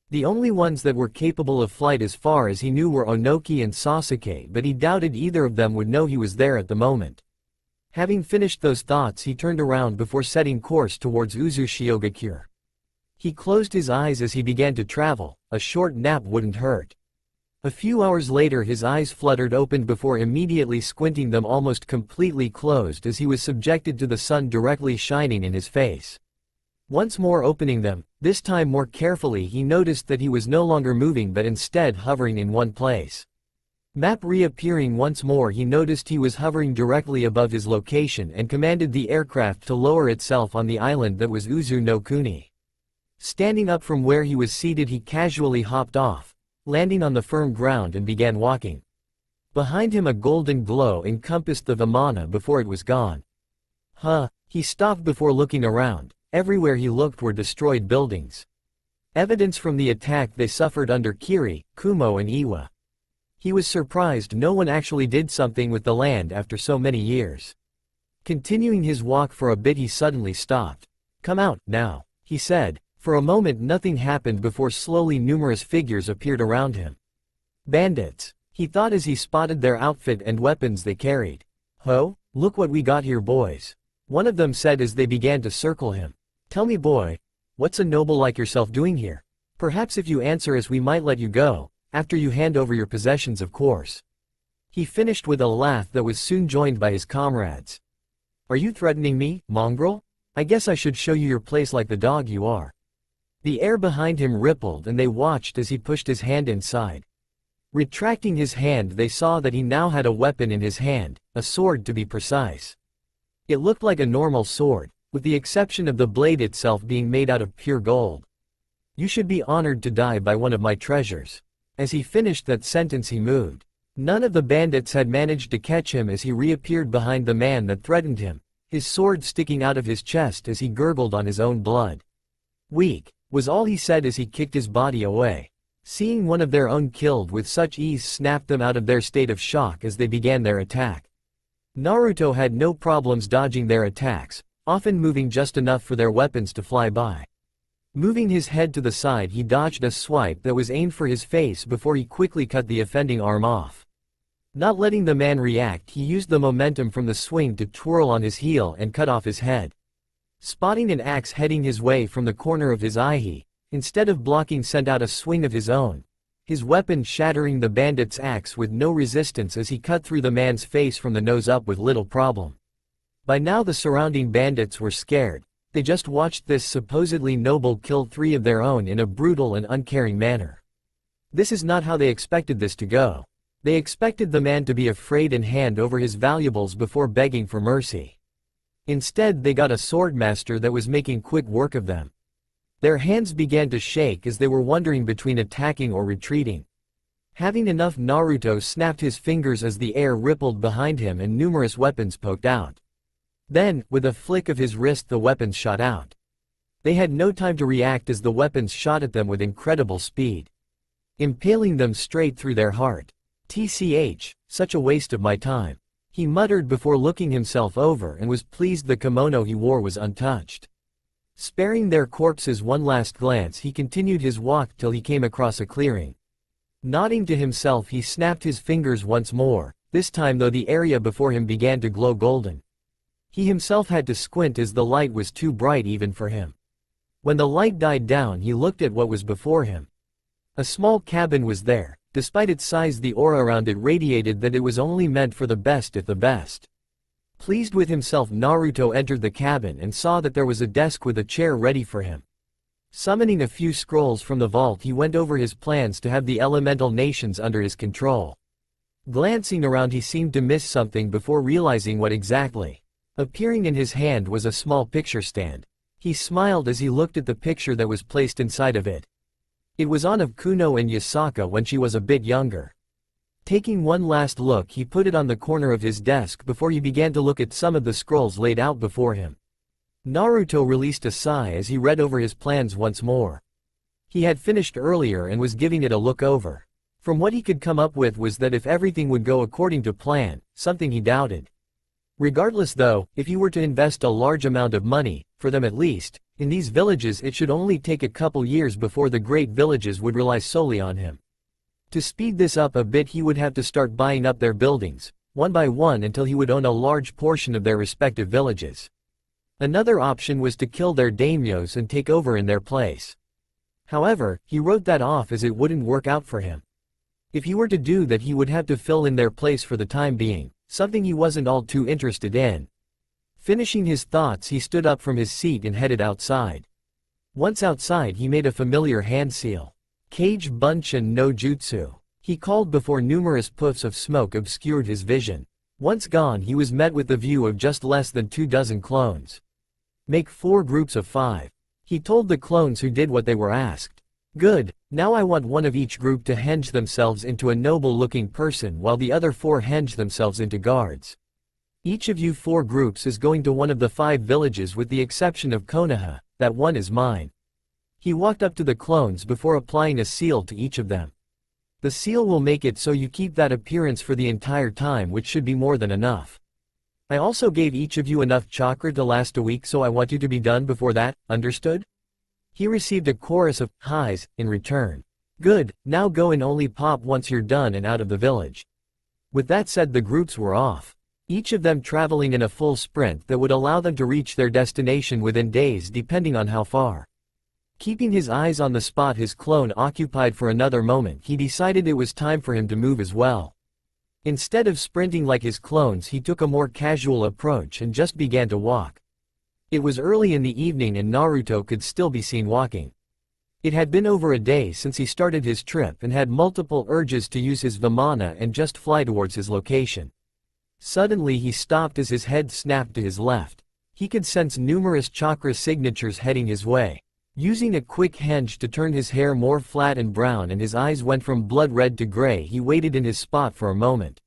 The only ones that were capable of flight as far as he knew were Onoki and Sasuke, but he doubted either of them would know he was there at the moment. Having finished those thoughts, he turned around before setting course towards Uzushigakure. He closed his eyes as he began to travel. A short nap wouldn't hurt. A few hours later his eyes fluttered open before immediately squinting them almost completely closed as he was subjected to the sun directly shining in his face. Once more opening them, this time more carefully, he noticed that he was no longer moving but instead hovering in one place. Map reappearing once more, he noticed he was hovering directly above his location and commanded the aircraft to lower itself on the island that was Uzu no Kuni. Standing up from where he was seated, he casually hopped off, landing on the firm ground and began walking. Behind him a golden glow encompassed the Vmana before it was gone. He stopped before looking around. Everywhere he looked were destroyed buildings. Evidence from the attack they suffered under Kiri, Kumo and Iwa. He was surprised no one actually did something with the land after so many years. Continuing his walk for a bit he suddenly stopped. "Come out, now," he said. For a moment nothing happened before slowly numerous figures appeared around him. Bandits, he thought as he spotted their outfit and weapons they carried. "Ho, look what we got here, boys," one of them said as they began to circle him. "Tell me, boy, what's a noble like yourself doing here? Perhaps if you answer us we might let you go, after you hand over your possessions, of course." He finished with a laugh that was soon joined by his comrades. "Are you threatening me, mongrel? I guess I should show you your place like the dog you are." The air behind him rippled and they watched as he pushed his hand inside. Retracting his hand they saw that he now had a weapon in his hand, a sword to be precise. It looked like a normal sword, with the exception of the blade itself being made out of pure gold. "You should be honored to die by one of my treasures." As he finished that sentence he moved. None of the bandits had managed to catch him as he reappeared behind the man that threatened him, his sword sticking out of his chest as he gurgled on his own blood. "Weak," was all he said as he kicked his body away. Seeing one of their own killed with such ease snapped them out of their state of shock as they began their attack. Naruto had no problems dodging their attacks, often moving just enough for their weapons to fly by. Moving his head to the side he dodged a swipe that was aimed for his face before he quickly cut the offending arm off. Not letting the man react he used the momentum from the swing to twirl on his heel and cut off his head. Spotting an axe heading his way from the corner of his eye he, instead of blocking, sent out a swing of his own, his weapon shattering the bandit's axe with no resistance as he cut through the man's face from the nose up with little problem. By now the surrounding bandits were scared. They just watched this supposedly noble kill three of their own in a brutal and uncaring manner. This is not how they expected this to go. They expected the man to be afraid and hand over his valuables before begging for mercy. Instead they got a swordmaster that was making quick work of them. Their hands began to shake as they were wondering between attacking or retreating. Having enough, Naruto snapped his fingers as the air rippled behind him and numerous weapons poked out. Then, with a flick of his wrist the weapons shot out. They had no time to react as the weapons shot at them with incredible speed, impaling them straight through their heart. "Tch, such a waste of my time," he muttered before looking himself over and was pleased the kimono he wore was untouched. Sparing their corpses one last glance he continued his walk till he came across a clearing. Nodding to himself he snapped his fingers once more, this time though the area before him began to glow golden. He himself had to squint as the light was too bright even for him. When the light died down he looked at what was before him. A small cabin was there. Despite its size the aura around it radiated that it was only meant for the best if the best. Pleased with himself Naruto entered the cabin and saw that there was a desk with a chair ready for him. Summoning a few scrolls from the vault he went over his plans to have the elemental nations under his control. Glancing around he seemed to miss something before realizing what exactly. Appearing in his hand was a small picture stand. He smiled as he looked at the picture that was placed inside of it. It was on of Kuno and Yasaka when she was a bit younger. Taking one last look he put it on the corner of his desk before he began to look at some of the scrolls laid out before him. Naruto released a sigh as he read over his plans once more. He had finished earlier and was giving it a look over. From what he could come up with was that if everything would go according to plan, something he doubted. Regardless though, if he were to invest a large amount of money, for them at least, in these villages it should only take a couple years before the great villages would rely solely on him. To speed this up a bit he would have to start buying up their buildings, one by one until he would own a large portion of their respective villages. Another option was to kill their daimyos and take over in their place. However, he wrote that off as it wouldn't work out for him. If he were to do that he would have to fill in their place for the time being, something he wasn't all too interested in. Finishing his thoughts he stood up from his seat and headed outside. Once outside he made a familiar hand seal. "Kage Bunshin no Jutsu," he called before numerous puffs of smoke obscured his vision. Once gone he was met with the view of just less than 24 clones. "Make 4 groups of 5. He told the clones who did what they were asked. Good, now I want one of each group to henge themselves into a noble-looking person while the other 4 henge themselves into guards. Each of you 4 groups is going to one of the 5 villages with the exception of Konoha, that one is mine. He walked up to the clones before applying a seal to each of them. The seal will make it so you keep that appearance for the entire time, which should be more than enough. I also gave each of you enough chakra to last a week, so I want you to be done before that, understood? He received a chorus of highs in return. Good, now go and only pop once you're done and out of the village. With that said, the groups were off. Each of them traveling in a full sprint that would allow them to reach their destination within days depending on how far. Keeping his eyes on the spot his clone occupied for another moment, he decided it was time for him to move as well. Instead of sprinting like his clones, he took a more casual approach and just began to walk. It was early in the evening and Naruto could still be seen walking. It had been over a day since he started his trip and had multiple urges to use his Vmana and just fly towards his location. Suddenly he stopped as his head snapped to his left. He could sense numerous chakra signatures heading his way. Using a quick henge to turn his hair more flat and brown and his eyes went from blood red to gray, he waited in his spot for a moment.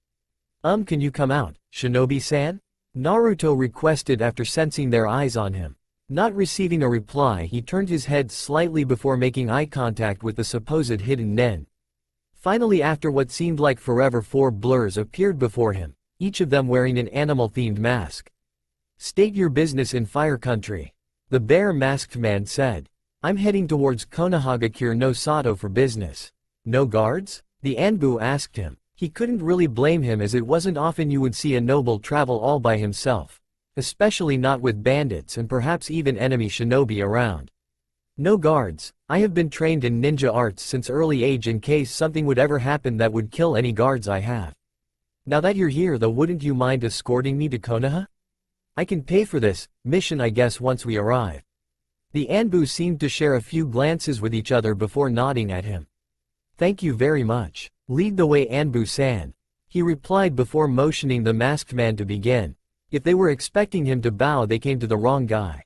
Can you come out, Shinobi-san? Naruto requested after sensing their eyes on him. Not receiving a reply, he turned his head slightly before making eye contact with the supposed hidden nen. Finally, after what seemed like forever, 4 blurs appeared before him, each of them wearing an animal-themed mask. State your business in Fire Country. The bear-masked man said. I'm heading towards Konohagakure no Sato for business. No guards? The Anbu asked him. He couldn't really blame him, as it wasn't often you would see a noble travel all by himself. Especially not with bandits and perhaps even enemy shinobi around. No guards. I have been trained in ninja arts since early age in case something would ever happen that would kill any guards I have. Now that you're here though, wouldn't you mind escorting me to Konoha? I can pay for this mission, I guess, once we arrive. The Anbu seemed to share a few glances with each other before nodding at him. Thank you very much. Lead the way, Anbu-san. He replied before motioning the masked man to begin. If they were expecting him to bow, they came to the wrong guy.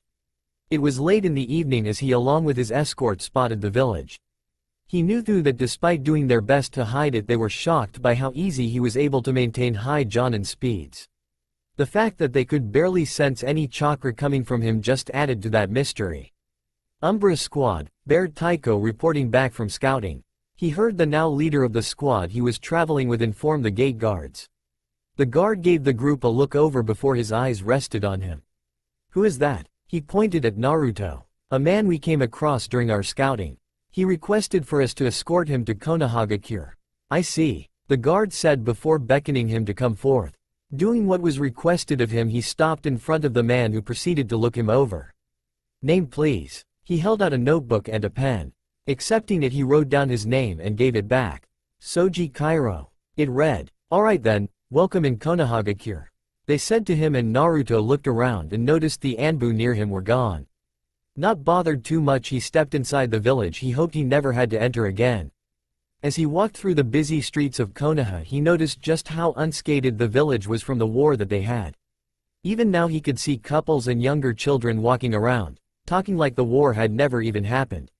It was late in the evening as he along with his escort spotted the village. He knew through that despite doing their best to hide it, they were shocked by how easy he was able to maintain high Jonin speeds. The fact that they could barely sense any chakra coming from him just added to that mystery. Umbra Squad, Bear Taiko reporting back from scouting. He heard the now leader of the squad he was traveling with inform the gate guards. The guard gave the group a look over before his eyes rested on him. Who is that? He pointed at Naruto. A man we came across during our scouting. He requested for us to escort him to Konohagakure. I see, the guard said before beckoning him to come forth. Doing what was requested of him, he stopped in front of the man who proceeded to look him over. Name please. He held out a notebook and a pen. Accepting it, he wrote down his name and gave it back. Soji Kairo. It read, alright then, welcome in Konohagakure. They said to him, and Naruto looked around and noticed the Anbu near him were gone. Not bothered too much, he stepped inside the village he hoped he never had to enter again. As he walked through the busy streets of Konoha, he noticed just how unscathed the village was from the war that they had. Even now he could see couples and younger children walking around, talking like the war had never even happened.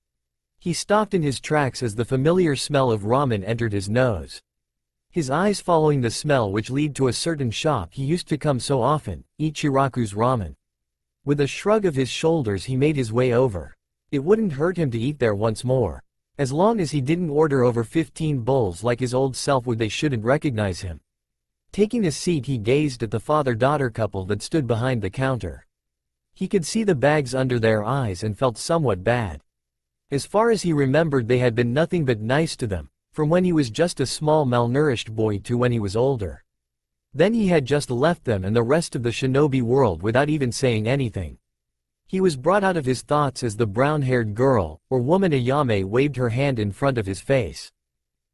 He stopped in his tracks as the familiar smell of ramen entered his nose. His eyes following the smell, which led to a certain shop he used to come so often, Ichiraku's Ramen. With a shrug of his shoulders he made his way over. It wouldn't hurt him to eat there once more. As long as he didn't order over 15 bowls like his old self, they shouldn't recognize him. Taking a seat, he gazed at the father-daughter couple that stood behind the counter. He could see the bags under their eyes and felt somewhat bad. As far as he remembered, they had been nothing but nice to them, from when he was just a small malnourished boy to when he was older. Then he had just left them and the rest of the shinobi world without even saying anything. He was brought out of his thoughts as the brown-haired girl, or woman Ayame, waved her hand in front of his face.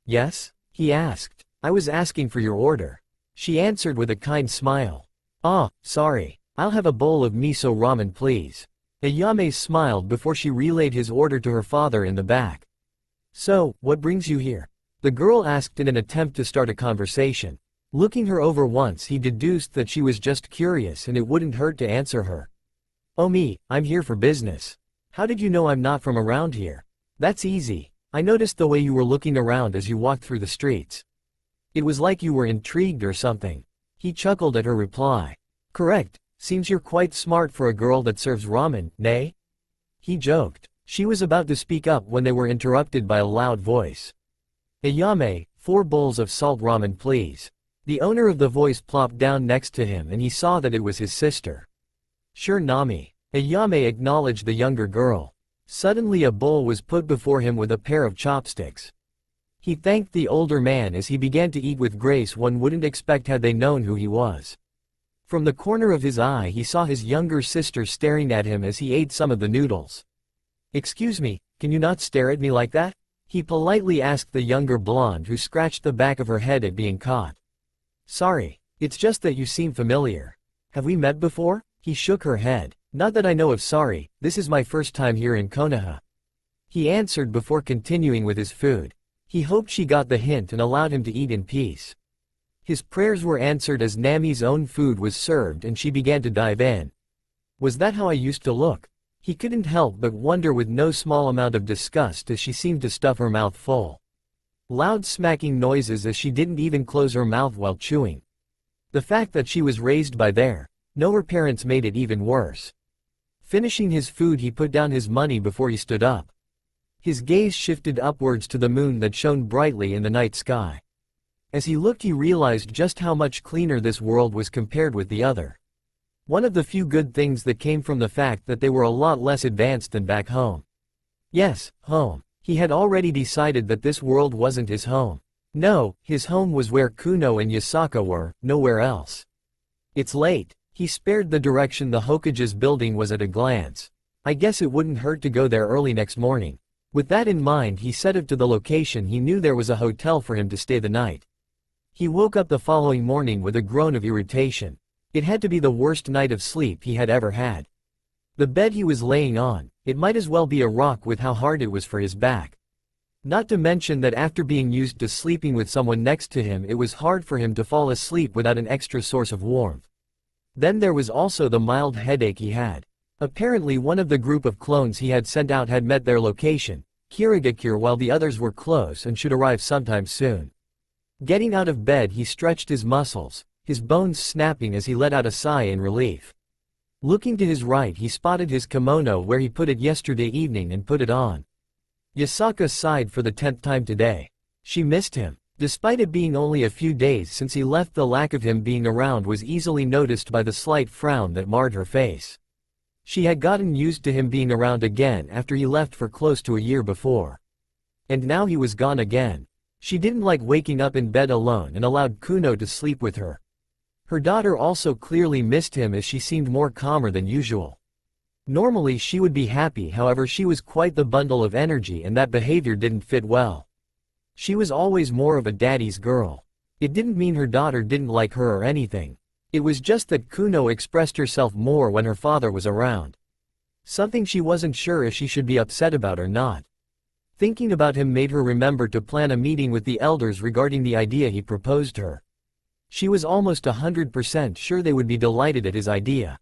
Yes? He asked. I was asking for your order. She answered with a kind smile. Ah, sorry. I'll have a bowl of miso ramen please. Ayame smiled before she relayed his order to her father in the back. So, what brings you here? The girl asked in an attempt to start a conversation. Looking her over once, he deduced that she was just curious and it wouldn't hurt to answer her. Oh me, I'm here for business. How did you know I'm not from around here? That's easy. I noticed the way you were looking around as you walked through the streets. It was like you were intrigued or something." He chuckled at her reply. "Correct, seems you're quite smart for a girl that serves ramen, nay?" He joked. She was about to speak up when they were interrupted by a loud voice. "Ayame, 4 bowls of salt ramen please." The owner of the voice plopped down next to him and he saw that it was his sister. "Sure Nami." Ayame acknowledged the younger girl. Suddenly a bowl was put before him with a pair of chopsticks. He thanked the older man as he began to eat with grace one wouldn't expect had they known who he was. From the corner of his eye he saw his younger sister staring at him as he ate some of the noodles. "Excuse me, can you not stare at me like that?" he politely asked the younger blonde who scratched the back of her head at being caught. "Sorry, it's just that you seem familiar. Have we met before?" He shook her head. "Not that I know of, sorry, this is my first time here in Konoha," he answered before continuing with his food. He hoped she got the hint and allowed him to eat in peace. His prayers were answered as Nami's own food was served and she began to dive in. Was that how I used to look? He couldn't help but wonder with no small amount of disgust as she seemed to stuff her mouth full. Loud smacking noises as she didn't even close her mouth while chewing. The fact that she was raised by her parents made it even worse. Finishing his food he put down his money before he stood up. His gaze shifted upwards to the moon that shone brightly in the night sky. As he looked he realized just how much cleaner this world was compared with the other. One of the few good things that came from the fact that they were a lot less advanced than back home. Yes, home. He had already decided that this world wasn't his home. No, his home was where Kuno and Yasaka were, nowhere else. "It's late." He spared the direction the Hokage's building was at a glance. "I guess it wouldn't hurt to go there early next morning." With that in mind he set off to the location. He knew there was a hotel for him to stay the night. He woke up the following morning with a groan of irritation. It had to be the worst night of sleep he had ever had. The bed he was laying on, it might as well be a rock with how hard it was for his back. Not to mention that after being used to sleeping with someone next to him it was hard for him to fall asleep without an extra source of warmth. Then there was also the mild headache he had. Apparently one of the group of clones he had sent out had met their location, Kirigakure, while the others were close and should arrive sometime soon. Getting out of bed he stretched his muscles, his bones snapping as he let out a sigh in relief. Looking to his right he spotted his kimono where he put it yesterday evening and put it on. Yasaka sighed for the 10th time today. She missed him. Despite it being only a few days since he left, the lack of him being around was easily noticed by the slight frown that marred her face. She had gotten used to him being around again after he left for close to a year before. And now he was gone again. She didn't like waking up in bed alone and allowed Kuno to sleep with her. Her daughter also clearly missed him as she seemed more calmer than usual. Normally she would be happy, however she was quite the bundle of energy and that behavior didn't fit well. She was always more of a daddy's girl. It didn't mean her daughter didn't like her or anything. It was just that Kuno expressed herself more when her father was around. Something she wasn't sure if she should be upset about or not. Thinking about him made her remember to plan a meeting with the elders regarding the idea he proposed her. She was almost 100% sure they would be delighted at his idea.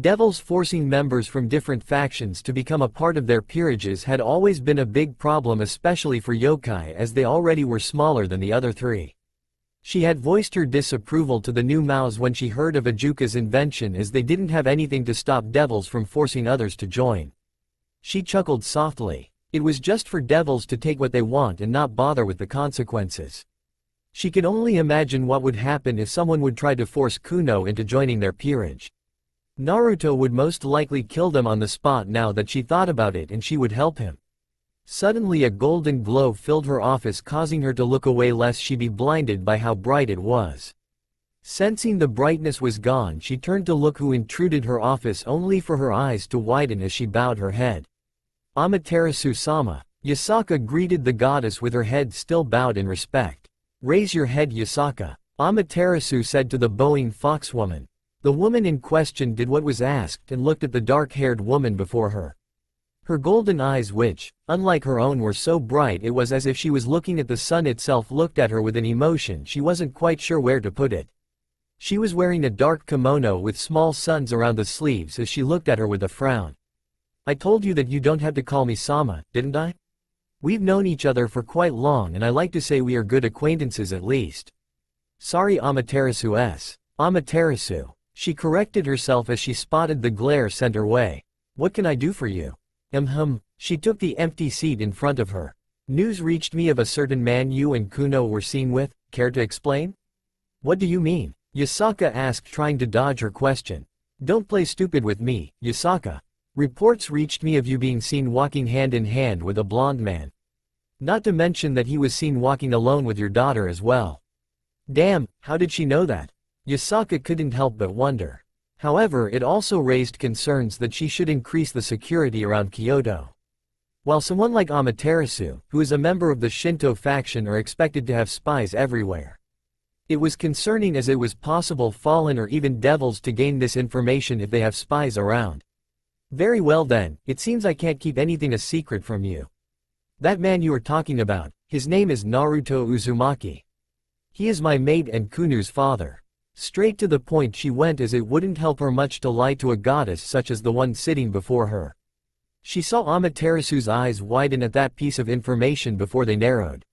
Devils forcing members from different factions to become a part of their peerages had always been a big problem, especially for yokai, as they already were smaller than the other three. She had voiced her disapproval to the new Maos when she heard of Ajuka's invention, as they didn't have anything to stop devils from forcing others to join. She chuckled softly. It was just for devils to take what they want and not bother with the consequences. She could only imagine what would happen if someone would try to force Kuno into joining their peerage. Naruto would most likely kill them on the spot now that she thought about it, and she would help him. Suddenly a golden glow filled her office, causing her to look away lest she be blinded by how bright it was. Sensing the brightness was gone, she turned to look who intruded her office, only for her eyes to widen as she bowed her head. Amaterasu-sama. Yasaka greeted the goddess with her head still bowed in respect. "Raise your head, Yasaka," Amaterasu said to the bowing foxwoman. The woman in question did what was asked and looked at the dark-haired woman before her. Her golden eyes, which, unlike her own, were so bright it was as if she was looking at the sun itself, looked at her with an emotion she wasn't quite sure where to put it. She was wearing a dark kimono with small suns around the sleeves as she looked at her with a frown. "I told you that you don't have to call me Sama, didn't I?" We've known each other for quite long and I like to say we are good acquaintances at least. Sorry Amaterasu. Amaterasu. She corrected herself as she spotted the glare sent her way. What can I do for you? She took the empty seat in front of her. News reached me of a certain man you and Kuno were seen with, care to explain? What do you mean? Yasaka asked, trying to dodge her question. Don't play stupid with me, Yasaka. Reports reached me of you being seen walking hand in hand with a blonde man. Not to mention that he was seen walking alone with your daughter as well. Damn, how did she know that? Yasaka couldn't help but wonder. However, it also raised concerns that she should increase the security around Kyoto. While someone like Amaterasu, who is a member of the Shinto faction, are expected to have spies everywhere. It was concerning as it was possible fallen or even devils to gain this information if they have spies around. Very well then, it seems I can't keep anything a secret from you. That man you are talking about, his name is Naruto Uzumaki. He is my mate and Kuno's father. Straight to the point she went, as it wouldn't help her much to lie to a goddess such as the one sitting before her. She saw Amaterasu's eyes widen at that piece of information before they narrowed.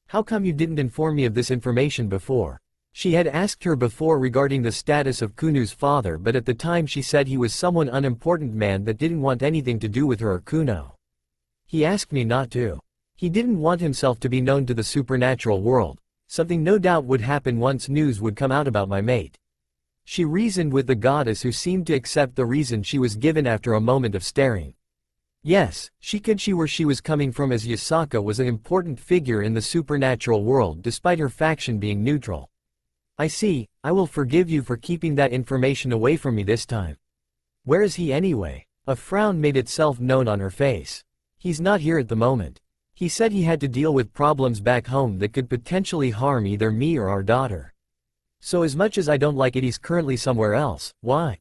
How come you didn't inform me of this information before? She had asked her before regarding the status of Kuno's father, but at the time she said he was someone unimportant man that didn't want anything to do with her or Kuno. He asked me not to. He didn't want himself to be known to the supernatural world. Something no doubt would happen once news would come out about my mate. She reasoned with the goddess, who seemed to accept the reason she was given after a moment of staring. Yes, she where she was coming from, as Yasaka was an important figure in the supernatural world despite her faction being neutral. I see, I will forgive you for keeping that information away from me this time. Where is he anyway? A frown made itself known on her face. He's not here at the moment. He said he had to deal with problems back home that could potentially harm either me or our daughter. So as much as I don't like it, he's currently somewhere else. Why?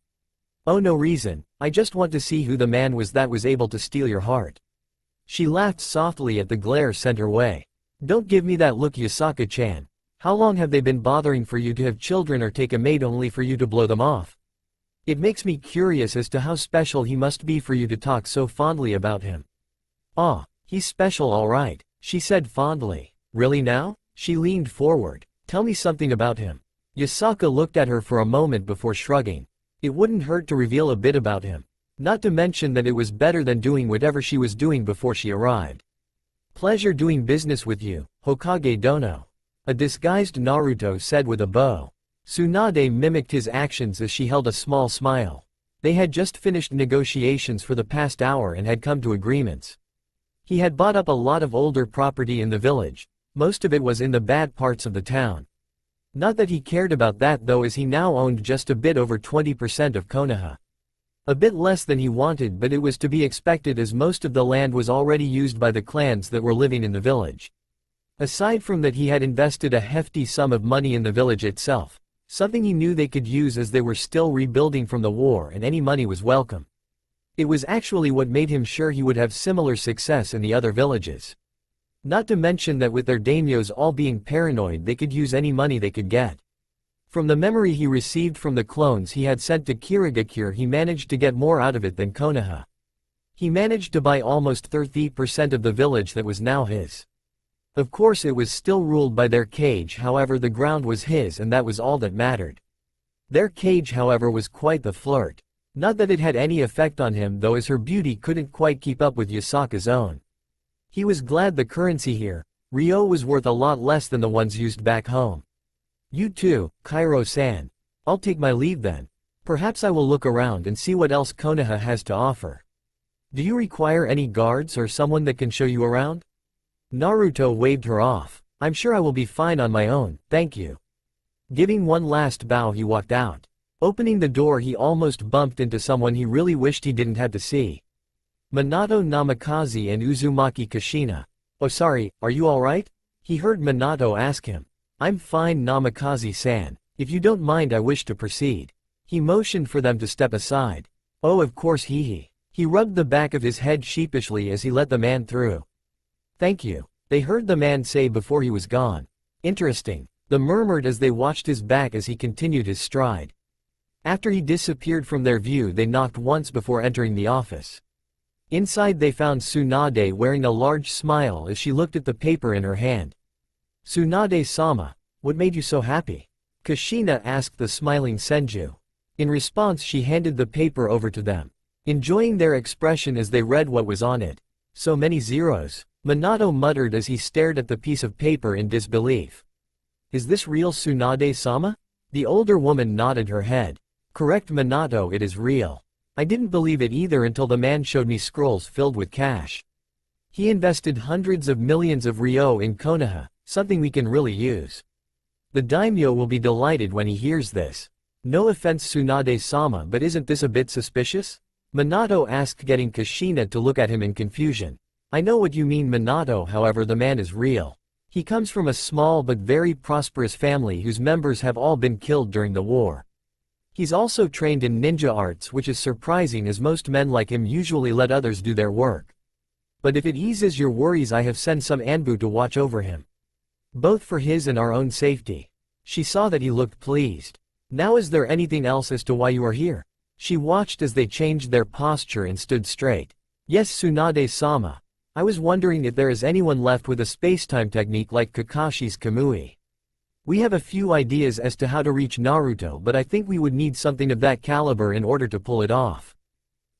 Oh, no reason, I just want to see who the man was that was able to steal your heart. She laughed softly at the glare sent her way. Don't give me that look, Yasaka-chan. How long have they been bothering for you to have children or take a maid only for you to blow them off? It makes me curious as to how special he must be for you to talk so fondly about him. Ah, he's special all right, she said fondly. Really now? She leaned forward. Tell me something about him. Yasaka looked at her for a moment before shrugging. It wouldn't hurt to reveal a bit about him. Not to mention that it was better than doing whatever she was doing before she arrived. Pleasure doing business with you, Hokage Dono. A disguised Naruto said with a bow. Tsunade mimicked his actions as she held a small smile. They had just finished negotiations for the past hour and had come to agreements. He had bought up a lot of older property in the village. Most of it was in the bad parts of the town. Not that he cared about that though, as he now owned just a bit over 20% of Konoha. A bit less than he wanted, but it was to be expected as most of the land was already used by the clans that were living in the village. Aside from that, he had invested a hefty sum of money in the village itself, something he knew they could use as they were still rebuilding from the war, and any money was welcome. It was actually what made him sure he would have similar success in the other villages. Not to mention that with their daimyos all being paranoid, they could use any money they could get. From the memory he received from the clones he had sent to Kirigakure, he managed to get more out of it than Konoha. He managed to buy almost 30% of the village that was now his. Of course it was still ruled by their cage, however the ground was his and that was all that mattered. Their cage however was quite the flirt. Not that it had any effect on him though, as her beauty couldn't quite keep up with Yasaka's own. He was glad the currency here, Ryo, was worth a lot less than the ones used back home. You too, Kairo-san. I'll take my leave then. Perhaps I will look around and see what else Konoha has to offer. Do you require any guards or someone that can show you around? Naruto waved her off. I'm sure I will be fine on my own, thank you. Giving one last bow he walked out. Opening the door he almost bumped into someone he really wished he didn't have to see. Minato Namikaze and Uzumaki Kushina. Oh sorry, are you alright? He heard Minato ask him. I'm fine Namikaze-san. If you don't mind I wish to proceed. He motioned for them to step aside. Oh of course he rubbed the back of his head sheepishly as he let the man through. Thank you, they heard the man say before he was gone. Interesting, they murmured as they watched his back as he continued his stride. After he disappeared from their view they knocked once before entering the office. Inside they found Tsunade wearing a large smile as she looked at the paper in her hand. "Tsunade-sama, what made you so happy?" Kushina asked the smiling Senju. In response she handed the paper over to them, enjoying their expression as they read what was on it. "So many zeros," Minato muttered as he stared at the piece of paper in disbelief. "Is this real, Tsunade-sama?" The older woman nodded her head. "Correct, Minato, it is real. I didn't believe it either until the man showed me scrolls filled with cash. He invested hundreds of millions of ryo in Konoha, something we can really use. The daimyo will be delighted when he hears this. No offense, Tsunade-sama, but isn't this a bit suspicious?" Minato asked, getting Kushina to look at him in confusion. "I know what you mean, Minato, however the man is real. He comes from a small but very prosperous family whose members have all been killed during the war. He's also trained in ninja arts, which is surprising as most men like him usually let others do their work. But if it eases your worries, I have sent some Anbu to watch over him. Both for his and our own safety." She saw that he looked pleased. "Now is there anything else as to why you are here?" She watched as they changed their posture and stood straight. "Yes, Tsunade-sama. I was wondering if there is anyone left with a spacetime technique like Kakashi's Kamui. We have a few ideas as to how to reach Naruto, but I think we would need something of that caliber in order to pull it off."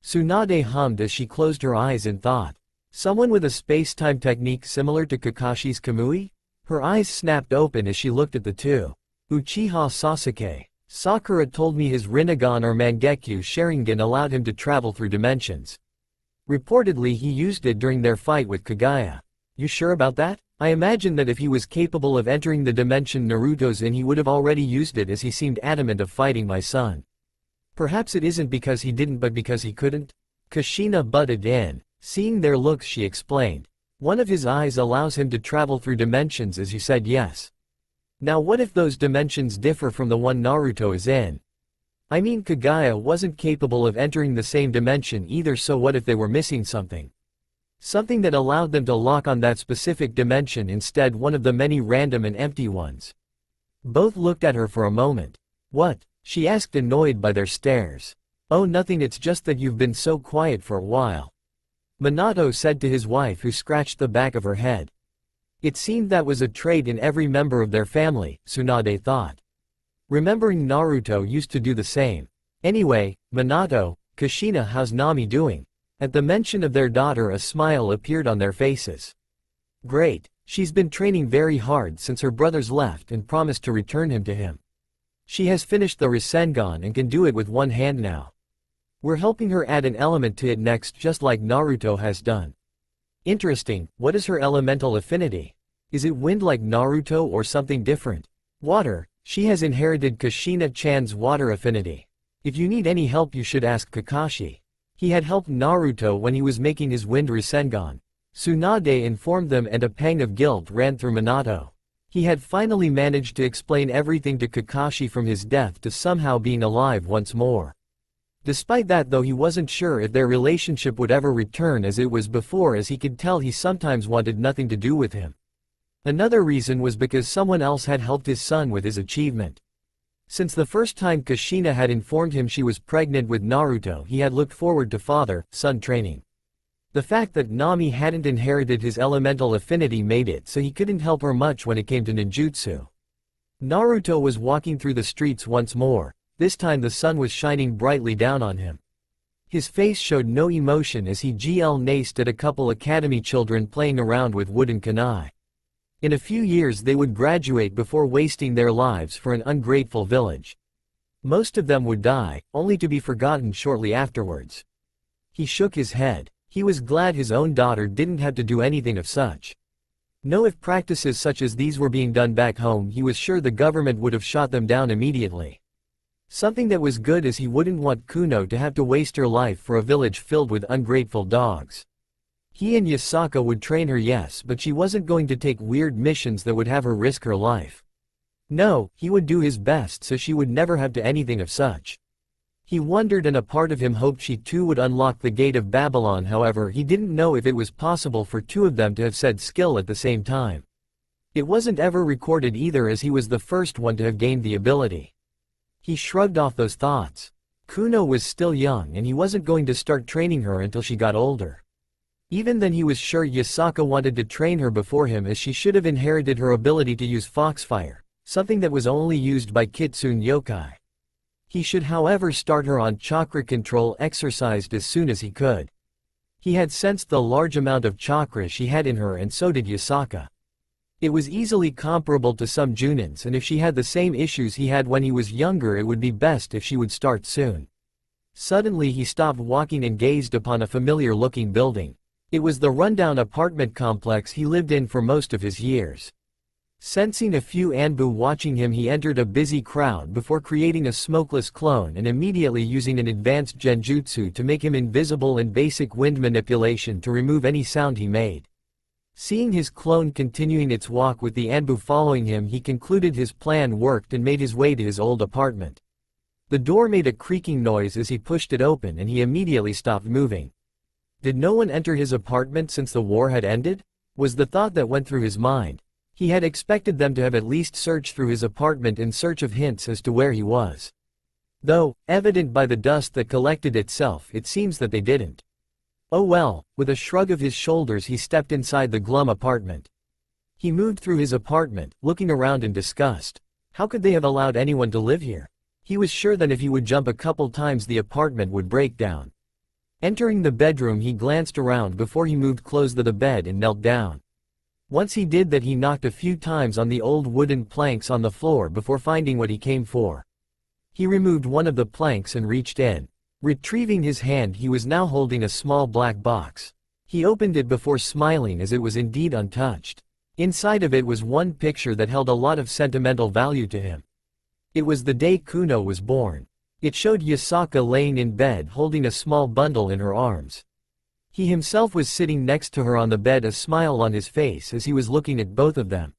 Tsunade hummed as she closed her eyes in thought. Someone with a space-time technique similar to Kakashi's Kamui? Her eyes snapped open as she looked at the two. "Uchiha Sasuke. Sakura told me his Rinnegan or Mangekyo Sharingan allowed him to travel through dimensions. Reportedly he used it during their fight with Kaguya. You sure about that? I imagine that if he was capable of entering the dimension Naruto's in, he would have already used it, as he seemed adamant of fighting my son. Perhaps it isn't because he didn't but because he couldn't?" Kushina butted in. Seeing their looks she explained. "One of his eyes allows him to travel through dimensions, as you said, yes. Now what if those dimensions differ from the one Naruto is in? I mean, Kaguya wasn't capable of entering the same dimension either, so what if they were missing something? Something that allowed them to lock on that specific dimension instead, one of the many random and empty ones." Both looked at her for a moment. "What?" she asked, annoyed by their stares. "Oh, nothing, it's just that you've been so quiet for a while," Minato said to his wife, who scratched the back of her head. It seemed that was a trait in every member of their family, Tsunade thought. Remembering Naruto used to do the same. "Anyway, Minato, Kushina, how's Nami doing?" At the mention of their daughter a smile appeared on their faces. "Great. She's been training very hard since her brothers left and promised to return him to him. She has finished the Rasengan and can do it with one hand now. We're helping her add an element to it next, just like Naruto has done." "Interesting. What is her elemental affinity? Is it wind like Naruto or something different?" "Water. She has inherited Kushina-chan's water affinity. If you need any help you should ask Kakashi. He had helped Naruto when he was making his wind Rasengan." Tsunade informed them, and a pang of guilt ran through Minato. He had finally managed to explain everything to Kakashi, from his death to somehow being alive once more. Despite that though, he wasn't sure if their relationship would ever return as it was before, as he could tell he sometimes wanted nothing to do with him. Another reason was because someone else had helped his son with his achievement. Since the first time Kushina had informed him she was pregnant with Naruto, he had looked forward to father-son training. The fact that Nami hadn't inherited his elemental affinity made it so he couldn't help her much when it came to ninjutsu. Naruto was walking through the streets once more. This time the sun was shining brightly down on him. His face showed no emotion as he gl-naced at a couple academy children playing around with wooden kunai. In a few years they would graduate before wasting their lives for an ungrateful village. Most of them would die, only to be forgotten shortly afterwards. He shook his head. He was glad his own daughter didn't have to do anything of such. No, if practices such as these were being done back home, he was sure the government would have shot them down immediately. Something that was good, as he wouldn't want Kuno to have to waste her life for a village filled with ungrateful dogs. He and Yasaka would train her, yes, but she wasn't going to take weird missions that would have her risk her life. No, he would do his best so she would never have to anything of such. He wondered, and a part of him hoped she too would unlock the gate of Babylon. However, he didn't know if it was possible for two of them to have said skill at the same time. It wasn't ever recorded either, as he was the first one to have gained the ability. He shrugged off those thoughts. Kuno was still young and he wasn't going to start training her until she got older. Even then he was sure Yasaka wanted to train her before him, as she should have inherited her ability to use foxfire, something that was only used by kitsune yokai. He should however start her on chakra control exercised as soon as he could. He had sensed the large amount of chakra she had in her, and so did Yasaka. It was easily comparable to some junins, and if she had the same issues he had when he was younger, it would be best if she would start soon. Suddenly he stopped walking and gazed upon a familiar-looking building. It was the rundown apartment complex he lived in for most of his years. Sensing a few Anbu watching him, he entered a busy crowd before creating a smokeless clone and immediately using an advanced genjutsu to make him invisible and basic wind manipulation to remove any sound he made. Seeing his clone continuing its walk with the Anbu following him, he concluded his plan worked and made his way to his old apartment. The door made a creaking noise as he pushed it open, and he immediately stopped moving. Did no one enter his apartment since the war had ended? Was the thought that went through his mind. He had expected them to have at least searched through his apartment in search of hints as to where he was. Though, evident by the dust that collected itself, it seems that they didn't. Oh well, with a shrug of his shoulders he stepped inside the glum apartment. He moved through his apartment, looking around in disgust. How could they have allowed anyone to live here? He was sure that if he would jump a couple times the apartment would break down. Entering the bedroom, he glanced around before he moved close to the bed and knelt down. Once he did that, he knocked a few times on the old wooden planks on the floor before finding what he came for. He removed one of the planks and reached in. Retrieving his hand, he was now holding a small black box. He opened it before smiling, as it was indeed untouched. Inside of it was one picture that held a lot of sentimental value to him. It was the day Kuno was born. It showed Yasaka laying in bed holding a small bundle in her arms. He himself was sitting next to her on the bed, a smile on his face as he was looking at both of them.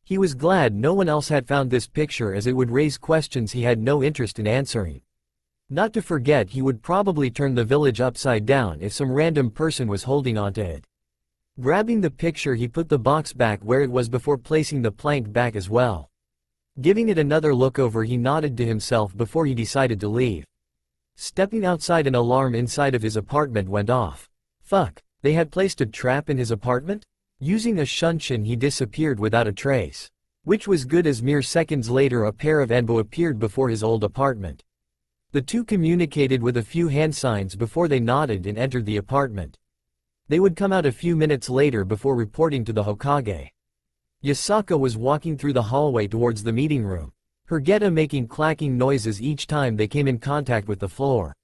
He was glad no one else had found this picture, as it would raise questions he had no interest in answering. Not to forget, he would probably turn the village upside down if some random person was holding onto it. Grabbing the picture, he put the box back where it was before placing the plank back as well. Giving it another look over, he nodded to himself before he decided to leave. Stepping outside, an alarm inside of his apartment went off. Fuck, they had placed a trap in his apartment? Using a shunshin, he disappeared without a trace. Which was good, as mere seconds later a pair of Anbu appeared before his old apartment. The two communicated with a few hand signs before they nodded and entered the apartment. They would come out a few minutes later before reporting to the Hokage. Yasaka was walking through the hallway towards the meeting room, her geta making clacking noises each time they came in contact with the floor.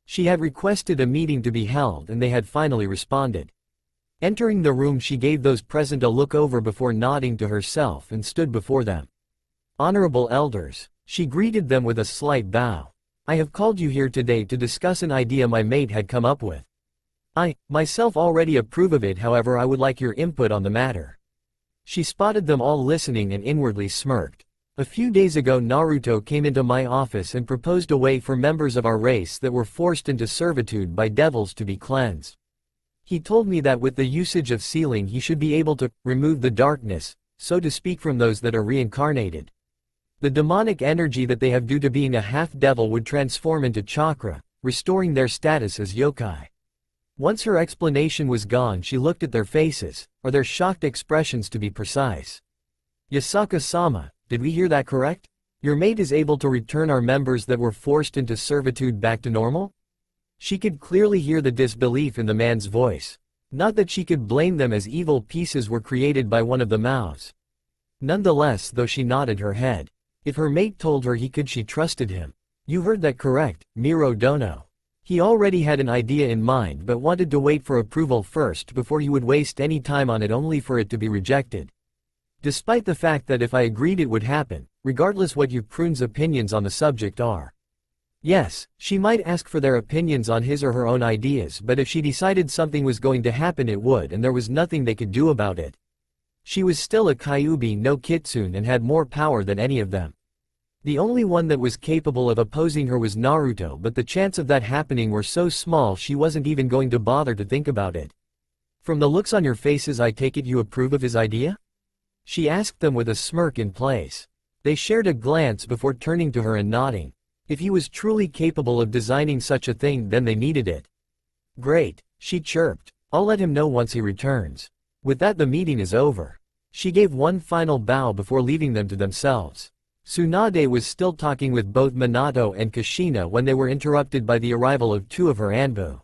She had requested a meeting to be held, and they had finally responded. Entering the room, she gave those present a look over before nodding to herself and stood before them. Honorable elders, she greeted them with a slight bow. I have called you here today to discuss an idea my mate had come up with. I, myself, already approve of it, however I would like your input on the matter. She spotted them all listening and inwardly smirked. A few days ago Naruto came into my office and proposed a way for members of our race that were forced into servitude by devils to be cleansed. He told me that with the usage of sealing he should be able to remove the darkness, so to speak, from those that are reincarnated. The demonic energy that they have due to being a half-devil would transform into chakra, restoring their status as yokai. Once her explanation was gone, she looked at their faces, or their shocked expressions to be precise. Yasaka-sama, did we hear that correct? Your mate is able to return our members that were forced into servitude back to normal? She could clearly hear the disbelief in the man's voice. Not that she could blame them, as evil pieces were created by one of the mouths. Nonetheless, though, she nodded her head. If her mate told her he could, she trusted him. You heard that correct, Miro Dono. He already had an idea in mind but wanted to wait for approval first before he would waste any time on it, only for it to be rejected. Despite the fact that if I agreed it would happen, regardless what you prune's opinions on the subject are. Yes, she might ask for their opinions on his or her own ideas, but if she decided something was going to happen, it would, and there was nothing they could do about it. She was still a Kyuubi no Kitsune and had more power than any of them. The only one that was capable of opposing her was Naruto, but the chance of that happening were so small she wasn't even going to bother to think about it. From the looks on your faces, I take it you approve of his idea? She asked them with a smirk in place. They shared a glance before turning to her and nodding. If he was truly capable of designing such a thing, then they needed it. Great, she chirped. I'll let him know once he returns. With that the meeting is over. She gave one final bow before leaving them to themselves. Tsunade was still talking with both Minato and Kushina when they were interrupted by the arrival of two of her Anbu.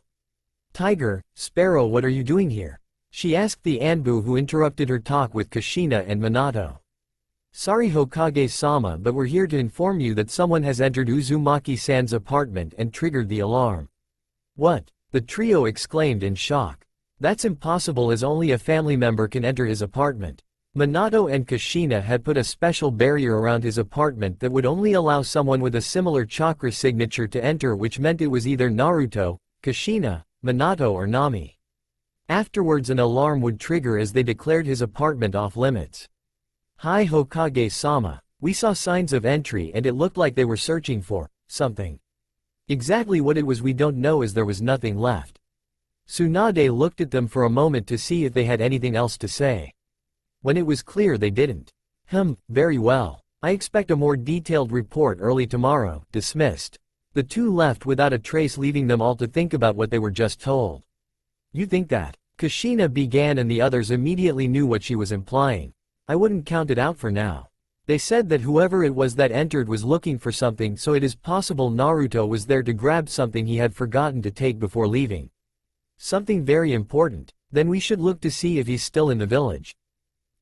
Tiger, Sparrow, what are you doing here? She asked the Anbu who interrupted her talk with Kushina and Minato. Sorry Hokage-sama, but we're here to inform you that someone has entered Uzumaki-san's apartment and triggered the alarm. What? The trio exclaimed in shock. That's impossible, as only a family member can enter his apartment. Minato and Kushina had put a special barrier around his apartment that would only allow someone with a similar chakra signature to enter, which meant it was either Naruto, Kushina, Minato or Nami. Afterwards an alarm would trigger as they declared his apartment off limits. Hi Hokage-sama, we saw signs of entry and it looked like they were searching for something. Exactly what it was we don't know, as there was nothing left. Tsunade looked at them for a moment to see if they had anything else to say. When it was clear they didn't. Very well. I expect a more detailed report early tomorrow. Dismissed. The two left without a trace, leaving them all to think about what they were just told. You think that? Kushina began, and the others immediately knew what she was implying. I wouldn't count it out for now. They said that whoever it was that entered was looking for something, so it is possible Naruto was there to grab something he had forgotten to take before leaving. Something very important. Then we should look to see if he's still in the village.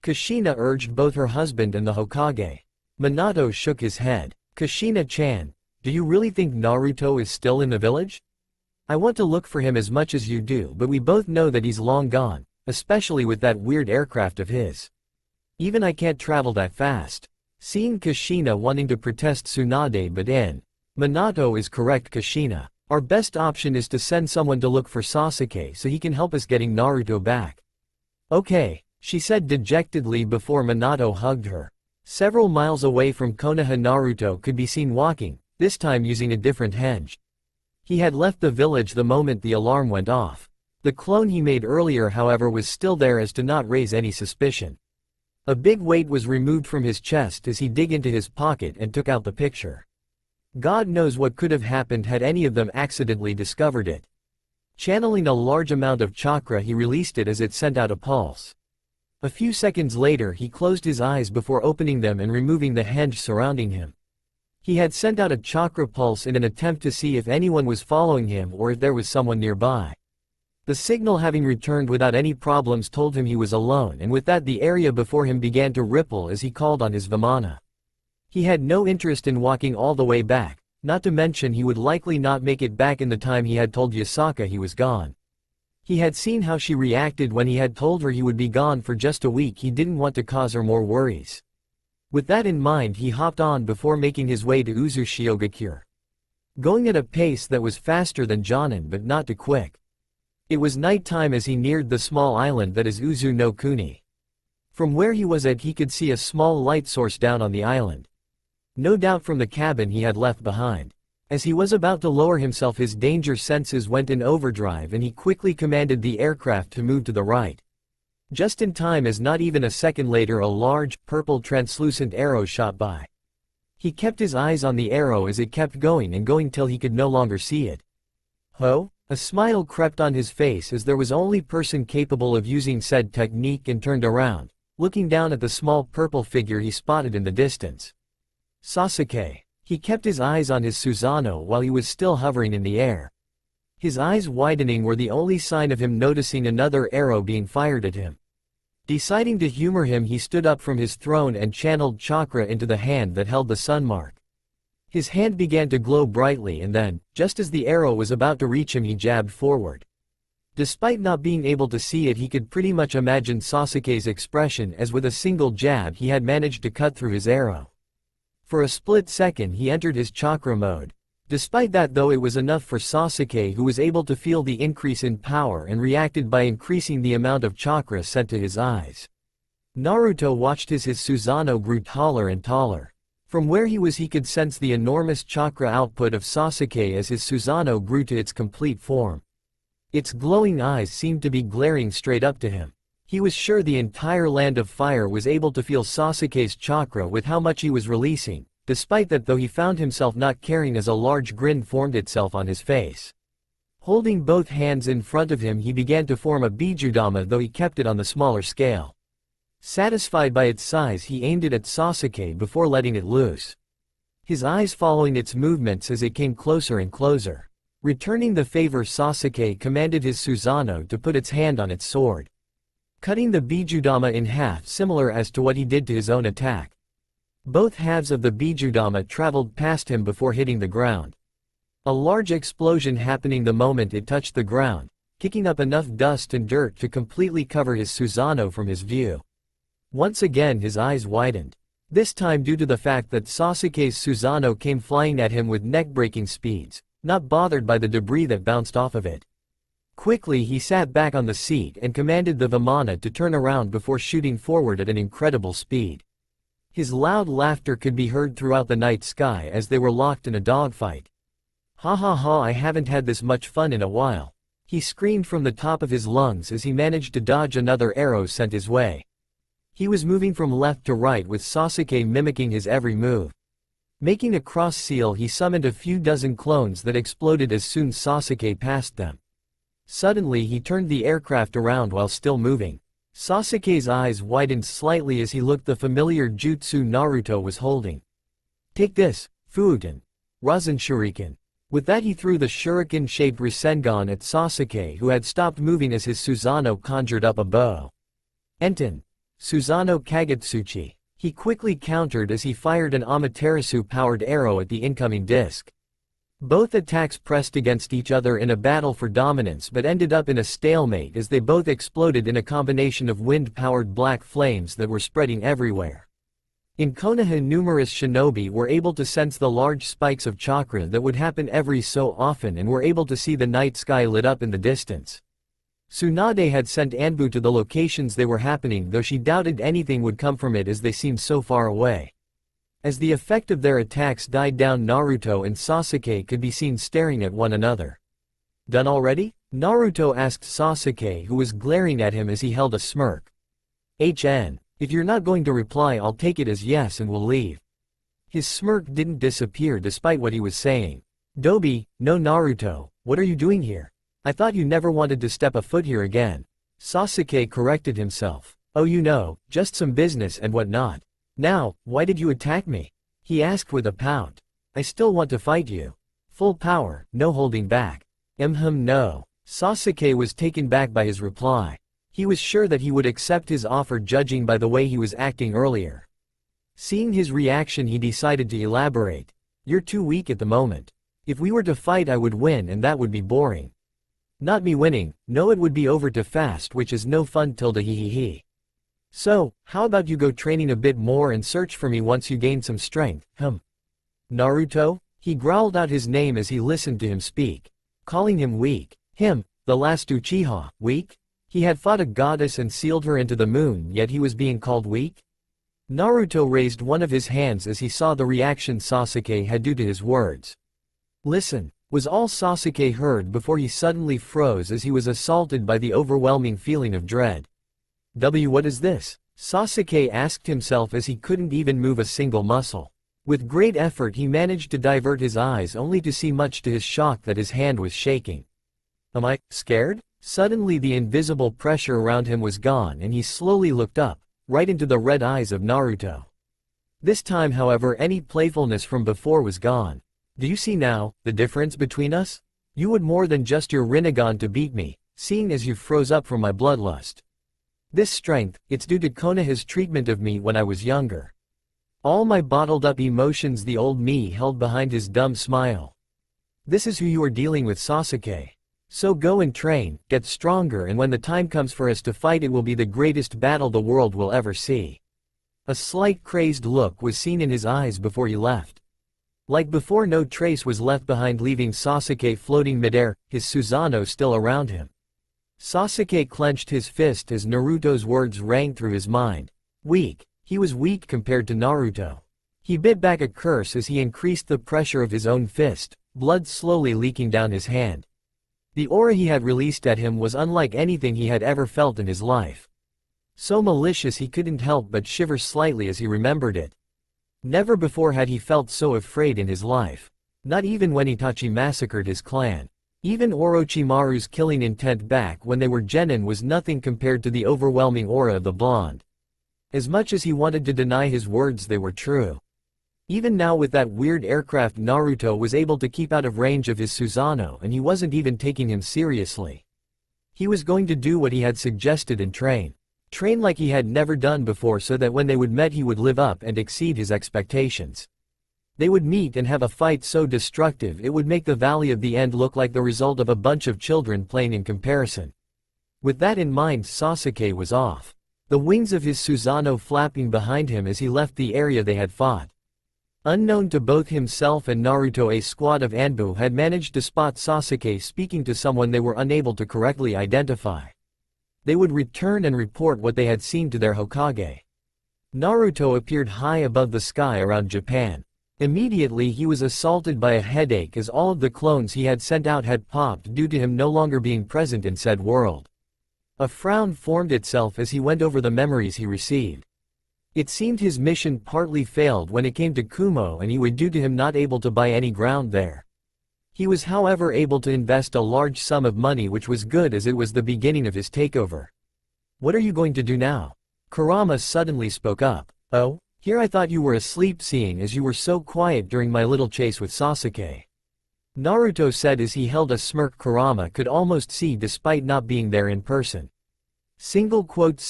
Kushina urged both her husband and the Hokage. Minato shook his head. Kushina-chan, do you really think Naruto is still in the village? I want to look for him as much as you do, but we both know that he's long gone, especially with that weird aircraft of his. Even I can't travel that fast. Seeing Kushina wanting to protest, Tsunade but in. Minato is correct, Kushina. Our best option is to send someone to look for Sasuke so he can help us getting Naruto back. Okay, she said dejectedly before Minato hugged her. Several miles away from Konoha, Naruto could be seen walking, this time using a different henge. He had left the village the moment the alarm went off. The clone he made earlier, however, was still there as to not raise any suspicion. A big weight was removed from his chest as he dug into his pocket and took out the picture. God knows what could have happened had any of them accidentally discovered it. Channeling a large amount of chakra, he released it as it sent out a pulse. A few seconds later he closed his eyes before opening them and removing the henge surrounding him. He had sent out a chakra pulse in an attempt to see if anyone was following him or if there was someone nearby. The signal having returned without any problems told him he was alone, and with that the area before him began to ripple as he called on his Vmana. He had no interest in walking all the way back, not to mention he would likely not make it back in the time he had told Yasaka he was gone. He had seen how she reacted when he had told her he would be gone for just a week. He didn't want to cause her more worries. With that in mind he hopped on before making his way to Uzushiogakure. Going at a pace that was faster than Jonin but not too quick. It was night time as he neared the small island that is Uzu no Kuni. From where he was at he could see a small light source down on the island. No doubt from the cabin he had left behind. As he was about to lower himself his danger senses went in overdrive and he quickly commanded the aircraft to move to the right. Just in time, as not even a second later a large, purple translucent arrow shot by. He kept his eyes on the arrow as it kept going and going till he could no longer see it. Ho? A smile crept on his face as there was only person capable of using said technique, and turned around, looking down at the small purple figure he spotted in the distance. Sasuke. He kept his eyes on his Susanoo while he was still hovering in the air. His eyes widening were the only sign of him noticing another arrow being fired at him. Deciding to humor him, he stood up from his throne and channeled chakra into the hand that held the sun mark. His hand began to glow brightly, and then, just as the arrow was about to reach him, he jabbed forward. Despite not being able to see it, he could pretty much imagine Sasuke's expression as with a single jab he had managed to cut through his arrow. For a split second he entered his chakra mode. Despite that though, it was enough for Sasuke, who was able to feel the increase in power and reacted by increasing the amount of chakra sent to his eyes. Naruto watched as his Susanoo grew taller and taller. From where he was he could sense the enormous chakra output of Sasuke as his Susanoo grew to its complete form. Its glowing eyes seemed to be glaring straight up to him. He was sure the entire land of fire was able to feel Sasuke's chakra with how much he was releasing. Despite that though, he found himself not caring as a large grin formed itself on his face. Holding both hands in front of him, he began to form a Bijudama, though he kept it on the smaller scale. Satisfied by its size, he aimed it at Sasuke before letting it loose. His eyes following its movements as it came closer and closer. Returning the favor, Sasuke commanded his Susanoo to put its hand on its sword, cutting the Bijudama in half, similar as to what he did to his own attack. Both halves of the Bijudama traveled past him before hitting the ground. A large explosion happening the moment it touched the ground, kicking up enough dust and dirt to completely cover his Susanoo from his view. Once again his eyes widened. This time due to the fact that Sasuke's Susanoo came flying at him with neck-breaking speeds, not bothered by the debris that bounced off of it. Quickly he sat back on the seat and commanded the Vmana to turn around before shooting forward at an incredible speed. His loud laughter could be heard throughout the night sky as they were locked in a dogfight. "Ha ha ha, I haven't had this much fun in a while," he screamed from the top of his lungs as he managed to dodge another arrow sent his way. He was moving from left to right with Sasuke mimicking his every move. Making a cross seal, he summoned a few dozen clones that exploded as soon as Sasuke passed them. Suddenly he turned the aircraft around while still moving. Sasuke's eyes widened slightly as he looked the familiar jutsu Naruto was holding. "Take this, Fuuten. Rasen Shuriken." With that he threw the shuriken-shaped Rasengan at Sasuke, who had stopped moving as his Susanoo conjured up a bow. "Enten. Susanoo Kagetsuchi." He quickly countered as he fired an Amaterasu-powered arrow at the incoming disc. Both attacks pressed against each other in a battle for dominance but ended up in a stalemate as they both exploded in a combination of wind-powered black flames that were spreading everywhere. In Konoha, numerous shinobi were able to sense the large spikes of chakra that would happen every so often and were able to see the night sky lit up in the distance. Tsunade had sent Anbu to the locations they were happening, though she doubted anything would come from it as they seemed so far away. As the effect of their attacks died down, Naruto and Sasuke could be seen staring at one another. "Done already?" Naruto asked Sasuke, who was glaring at him as he held a smirk. If you're not going to reply, I'll take it as yes and we'll leave." His smirk didn't disappear despite what he was saying. "Dobi, no Naruto, what are you doing here? I thought you never wanted to step a foot here again." Sasuke corrected himself. "Oh, you know, just some business and whatnot. Now, why did you attack me?" he asked with a pout. "I still want to fight you. Full power, no holding back." No. Sasuke was taken back by his reply. He was sure that he would accept his offer judging by the way he was acting earlier. Seeing his reaction, he decided to elaborate. "You're too weak at the moment. If we were to fight, I would win and that would be boring." "Not me winning, no, it would be over too fast, which is no fun. He. So, how about you go training a bit more and search for me once you gain some strength, Naruto?" He growled out his name as he listened to him speak. Calling him weak. Him, the last Uchiha, weak? He had fought a goddess and sealed her into the moon, yet he was being called weak? Naruto raised one of his hands as he saw the reaction Sasuke had due to his words. "Listen," was all Sasuke heard before he suddenly froze as he was assaulted by the overwhelming feeling of dread. What is this?" Sasuke asked himself as he couldn't even move a single muscle. With great effort he managed to divert his eyes, only to see much to his shock that his hand was shaking. "Am I scared?" Suddenly the invisible pressure around him was gone and he slowly looked up, right into the red eyes of Naruto. This time, however, any playfulness from before was gone. "Do you see now, the difference between us? You would more than just your Rinnegan to beat me, seeing as you froze up from my bloodlust. This strength, it's due to Konoha's treatment of me when I was younger. All my bottled up emotions the old me held behind his dumb smile. This is who you are dealing with, Sasuke. So go and train, get stronger, and when the time comes for us to fight, it will be the greatest battle the world will ever see." A slight crazed look was seen in his eyes before he left. Like before, no trace was left behind, leaving Sasuke floating midair, his Susanoo still around him. Sasuke clenched his fist as Naruto's words rang through his mind. Weak. He was weak compared to Naruto. He bit back a curse as he increased the pressure of his own fist, blood slowly leaking down his hand. The aura he had released at him was unlike anything he had ever felt in his life. So malicious he couldn't help but shiver slightly as he remembered it. Never before had he felt so afraid in his life. Not even when Itachi massacred his clan. Even Orochimaru's killing intent back when they were genin was nothing compared to the overwhelming aura of the blonde. As much as he wanted to deny his words, they were true. Even now with that weird aircraft, Naruto was able to keep out of range of his Susanoo, and he wasn't even taking him seriously. He was going to do what he had suggested and train. Train like he had never done before, so that when they would meet he would live up and exceed his expectations. They would meet and have a fight so destructive it would make the Valley of the End look like the result of a bunch of children playing in comparison. With that in mind, Sasuke was off, the wings of his Susanoo flapping behind him as he left the area they had fought. Unknown to both himself and Naruto, a squad of Anbu had managed to spot Sasuke speaking to someone they were unable to correctly identify. They would return and report what they had seen to their Hokage. Naruto appeared high above the sky around Japan. Immediately he was assaulted by a headache as all of the clones he had sent out had popped due to him no longer being present in said world. A frown formed itself as he went over the memories he received. It seemed his mission partly failed when it came to Kumo, and he would due to him not able to buy any ground there. He was however able to invest a large sum of money, which was good as it was the beginning of his takeover. "What are you going to do now?" Kurama suddenly spoke up. "Oh? Here I thought you were asleep, seeing as you were so quiet during my little chase with Sasuke," Naruto said as he held a smirk Kurama could almost see despite not being there in person. Single quote.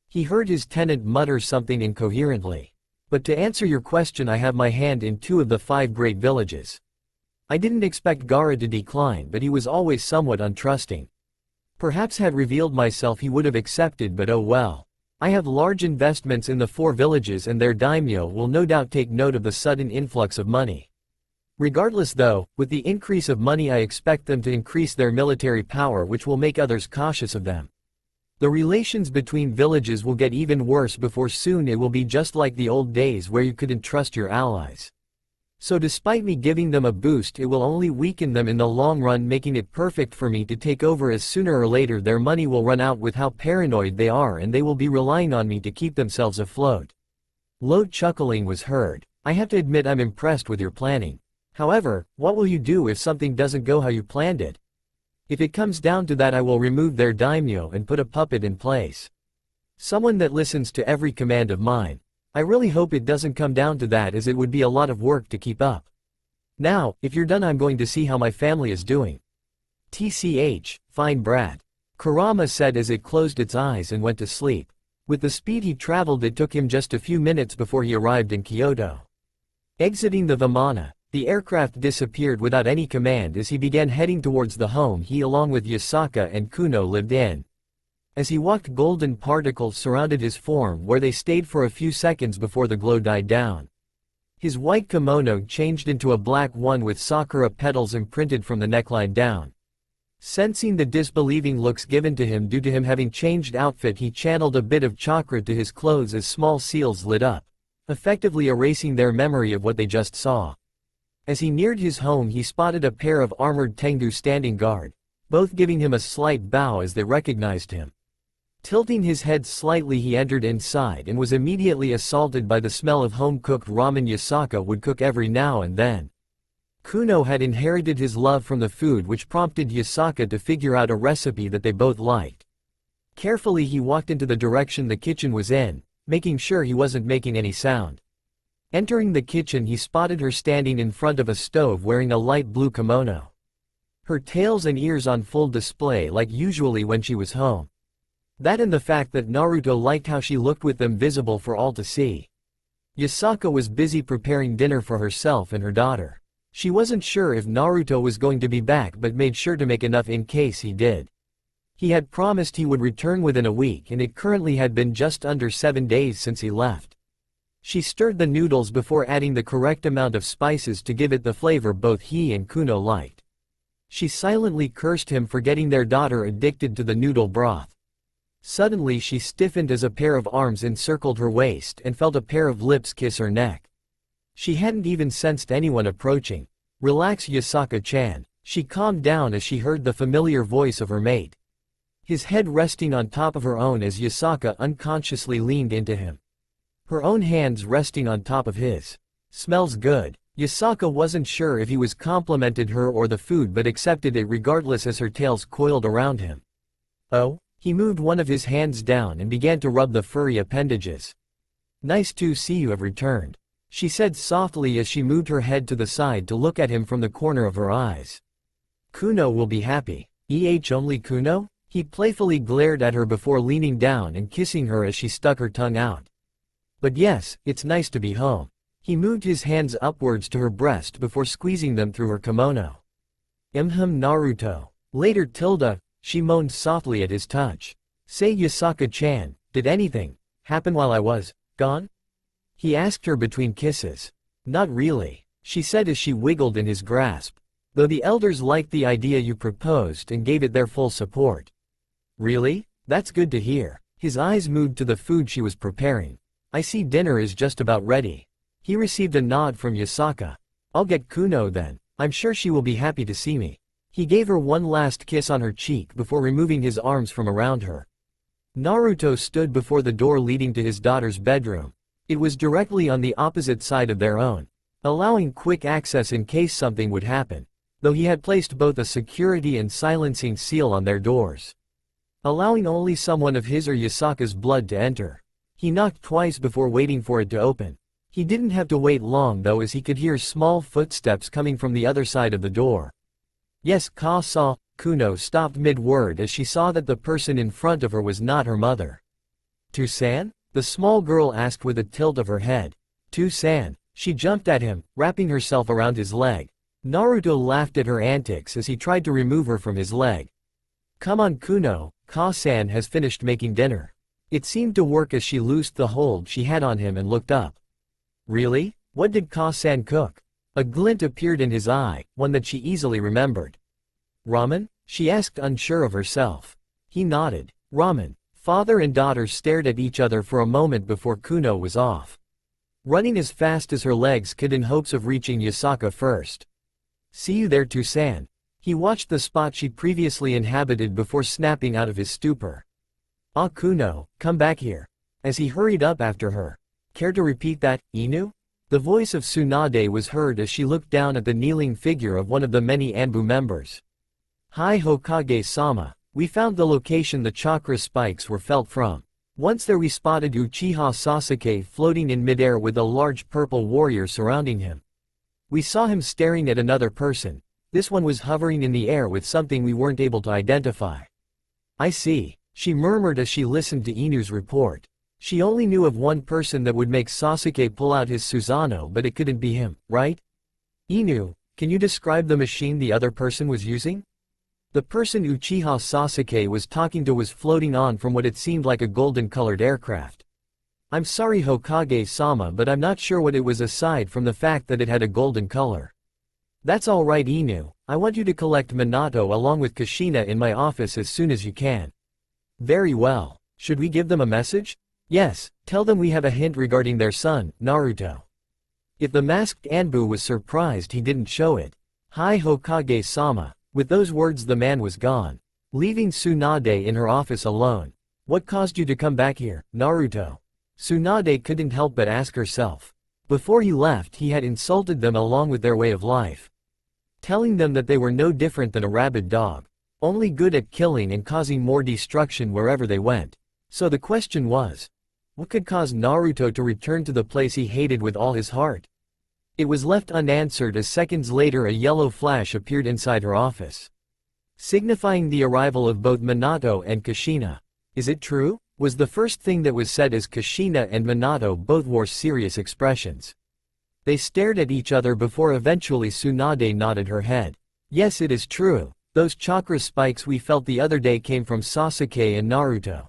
He heard his tenant mutter something incoherently. "But to answer your question, I have my hand in 2 of the 5 great villages." I didn't expect Gaara to decline, but he was always somewhat untrusting. Perhaps had revealed myself he would have accepted, but oh well. I have large investments in the 4 villages and their daimyo will no doubt take note of the sudden influx of money. Regardless though, with the increase of money I expect them to increase their military power, which will make others cautious of them. The relations between villages will get even worse before soon it will be just like the old days where you couldn't trust your allies. So despite me giving them a boost, it will only weaken them in the long run, making it perfect for me to take over, as sooner or later their money will run out with how paranoid they are, and they will be relying on me to keep themselves afloat. Low chuckling was heard. "I have to admit I'm impressed with your planning. However, what will you do if something doesn't go how you planned it?" "If it comes down to that, I will remove their daimyo and put a puppet in place. Someone that listens to every command of mine. I really hope it doesn't come down to that, as it would be a lot of work to keep up. Now, if you're done, I'm going to see how my family is doing." "Tch, fine brat," Kurama said as it closed its eyes and went to sleep. With the speed he traveled, it took him just a few minutes before he arrived in Kyoto. Exiting the Vmana, the aircraft disappeared without any command as he began heading towards the home he along with Yasaka and Kuno lived in. As he walked, golden particles surrounded his form, where they stayed for a few seconds before the glow died down. His white kimono changed into a black one with sakura petals imprinted from the neckline down. Sensing the disbelieving looks given to him due to him having changed outfit, he channeled a bit of chakra to his clothes as small seals lit up, effectively erasing their memory of what they just saw. As he neared his home, he spotted a pair of armored Tengu standing guard, both giving him a slight bow as they recognized him. Tilting his head slightly, he entered inside and was immediately assaulted by the smell of home-cooked ramen Yasaka would cook every now and then. Kuno had inherited his love from the food, which prompted Yasaka to figure out a recipe that they both liked. Carefully he walked into the direction the kitchen was in, making sure he wasn't making any sound. Entering the kitchen, he spotted her standing in front of a stove wearing a light blue kimono. Her tails and ears on full display like usually when she was home. That and the fact that Naruto liked how she looked with them visible for all to see. Yasaka was busy preparing dinner for herself and her daughter. She wasn't sure if Naruto was going to be back, but made sure to make enough in case he did. He had promised he would return within a week, and it currently had been just under 7 days since he left. She stirred the noodles before adding the correct amount of spices to give it the flavor both he and Kuno liked. She silently cursed him for getting their daughter addicted to the noodle broth. Suddenly she stiffened as a pair of arms encircled her waist and felt a pair of lips kiss her neck. She hadn't even sensed anyone approaching. "Relax, Yasaka-chan." She calmed down as she heard the familiar voice of her mate. His head resting on top of her own as Yasaka unconsciously leaned into him. Her own hands resting on top of his. "Smells good." Yasaka wasn't sure if he was complimented her or the food but accepted it regardless as her tails coiled around him. Oh? He moved one of his hands down and began to rub the furry appendages. Nice to see you have returned, she said softly as she moved her head to the side to look at him from the corner of her eyes. Kuno will be happy. Only Kuno? He playfully glared at her before leaning down and kissing her as she stuck her tongue out. But yes, it's nice to be home. He moved his hands upwards to her breast before squeezing them through her kimono. Naruto. Later she moaned softly at his touch. Say Yasaka-chan, did anything happen while I was gone? He asked her between kisses. Not really, she said as she wiggled in his grasp. Though the elders liked the idea you proposed and gave it their full support. Really? That's good to hear. His eyes moved to the food she was preparing. I see dinner is just about ready. He received a nod from Yasaka. I'll get Kuno then. I'm sure she will be happy to see me. He gave her one last kiss on her cheek before removing his arms from around her. Naruto stood before the door leading to his daughter's bedroom. It was directly on the opposite side of their own, allowing quick access in case something would happen, though he had placed both a security and silencing seal on their doors, allowing only someone of his or Yasaka's blood to enter. He knocked twice before waiting for it to open. He didn't have to wait long though, as he could hear small footsteps coming from the other side of the door. Yes, Ka-sa. Kuno stopped mid-word as she saw that the person in front of her was not her mother. To-san? The small girl asked with a tilt of her head. To-san. She jumped at him, wrapping herself around his leg. Naruto laughed at her antics as he tried to remove her from his leg. Come on Kuno, Ka-san has finished making dinner. It seemed to work as she loosed the hold she had on him and looked up. Really? What did Ka-san cook? A glint appeared in his eye, one that she easily remembered. Ramen? She asked, unsure of herself. He nodded. Ramen. Father and daughter stared at each other for a moment before Kuno was off, running as fast as her legs could in hopes of reaching Yasaka first. See you there To-san. He watched the spot she previously inhabited before snapping out of his stupor. Ah Kuno, come back here. As he hurried up after her. Care to repeat that, Inu? The voice of Tsunade was heard as she looked down at the kneeling figure of one of the many Anbu members. Hi Hokage-sama, we found the location the chakra spikes were felt from. Once there we spotted Uchiha Sasuke floating in midair with a large purple warrior surrounding him. We saw him staring at another person. This one was hovering in the air with something we weren't able to identify. I see, she murmured as she listened to Inu's report. She only knew of one person that would make Sasuke pull out his Susanoo, but it couldn't be him, right? Inu, can you describe the machine the other person was using? The person Uchiha Sasuke was talking to was floating on from what it seemed like a golden-colored aircraft. I'm sorry Hokage-sama, but I'm not sure what it was aside from the fact that it had a golden color. That's alright Inu, I want you to collect Minato along with Kushina in my office as soon as you can. Very well. Should we give them a message? Yes, tell them we have a hint regarding their son, Naruto. If the masked Anbu was surprised he didn't show it. Hi Hokage-sama. With those words the man was gone, leaving Tsunade in her office alone. What caused you to come back here, Naruto? Tsunade couldn't help but ask herself. Before he left he had insulted them along with their way of life, telling them that they were no different than a rabid dog, only good at killing and causing more destruction wherever they went. So the question was, what could cause Naruto to return to the place he hated with all his heart? It was left unanswered as seconds later a yellow flash appeared inside her office, signifying the arrival of both Minato and Kushina. Is it true? Was the first thing that was said as Kushina and Minato both wore serious expressions. They stared at each other before eventually Tsunade nodded her head. Yes, it is true. Those chakra spikes we felt the other day came from Sasuke and Naruto.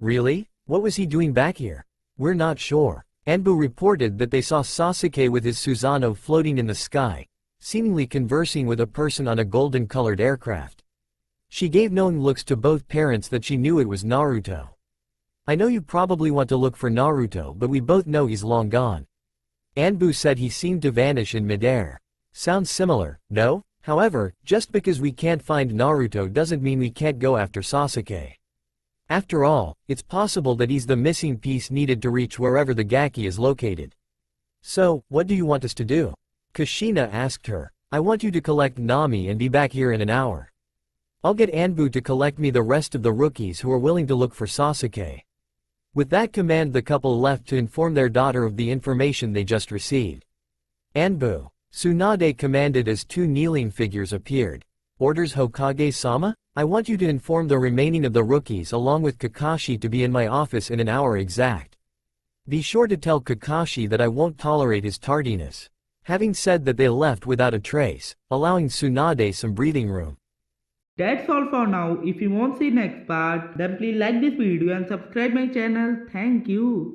Really? What was he doing back here? We're not sure. Anbu reported that they saw Sasuke with his Susanoo floating in the sky, seemingly conversing with a person on a golden-colored aircraft. She gave knowing looks to both parents that she knew it was Naruto. I know you probably want to look for Naruto, but we both know he's long gone. Anbu said he seemed to vanish in midair. Sounds similar, no? However, just because we can't find Naruto doesn't mean we can't go after Sasuke. After all, it's possible that he's the missing piece needed to reach wherever the Gaki is located. So, what do you want us to do? Kushina asked her, I want you to collect Nami and be back here in an hour. I'll get Anbu to collect me the rest of the rookies who are willing to look for Sasuke. With that command the couple left to inform their daughter of the information they just received. Anbu, Tsunade commanded as two kneeling figures appeared. Orders Hokage-sama? I want you to inform the remaining of the rookies along with Kakashi to be in my office in an hour exact. Be sure to tell Kakashi that I won't tolerate his tardiness. Having said that they left without a trace, allowing Tsunade some breathing room. That's all for now. If you want to see next part, then please like this video and subscribe my channel. Thank you.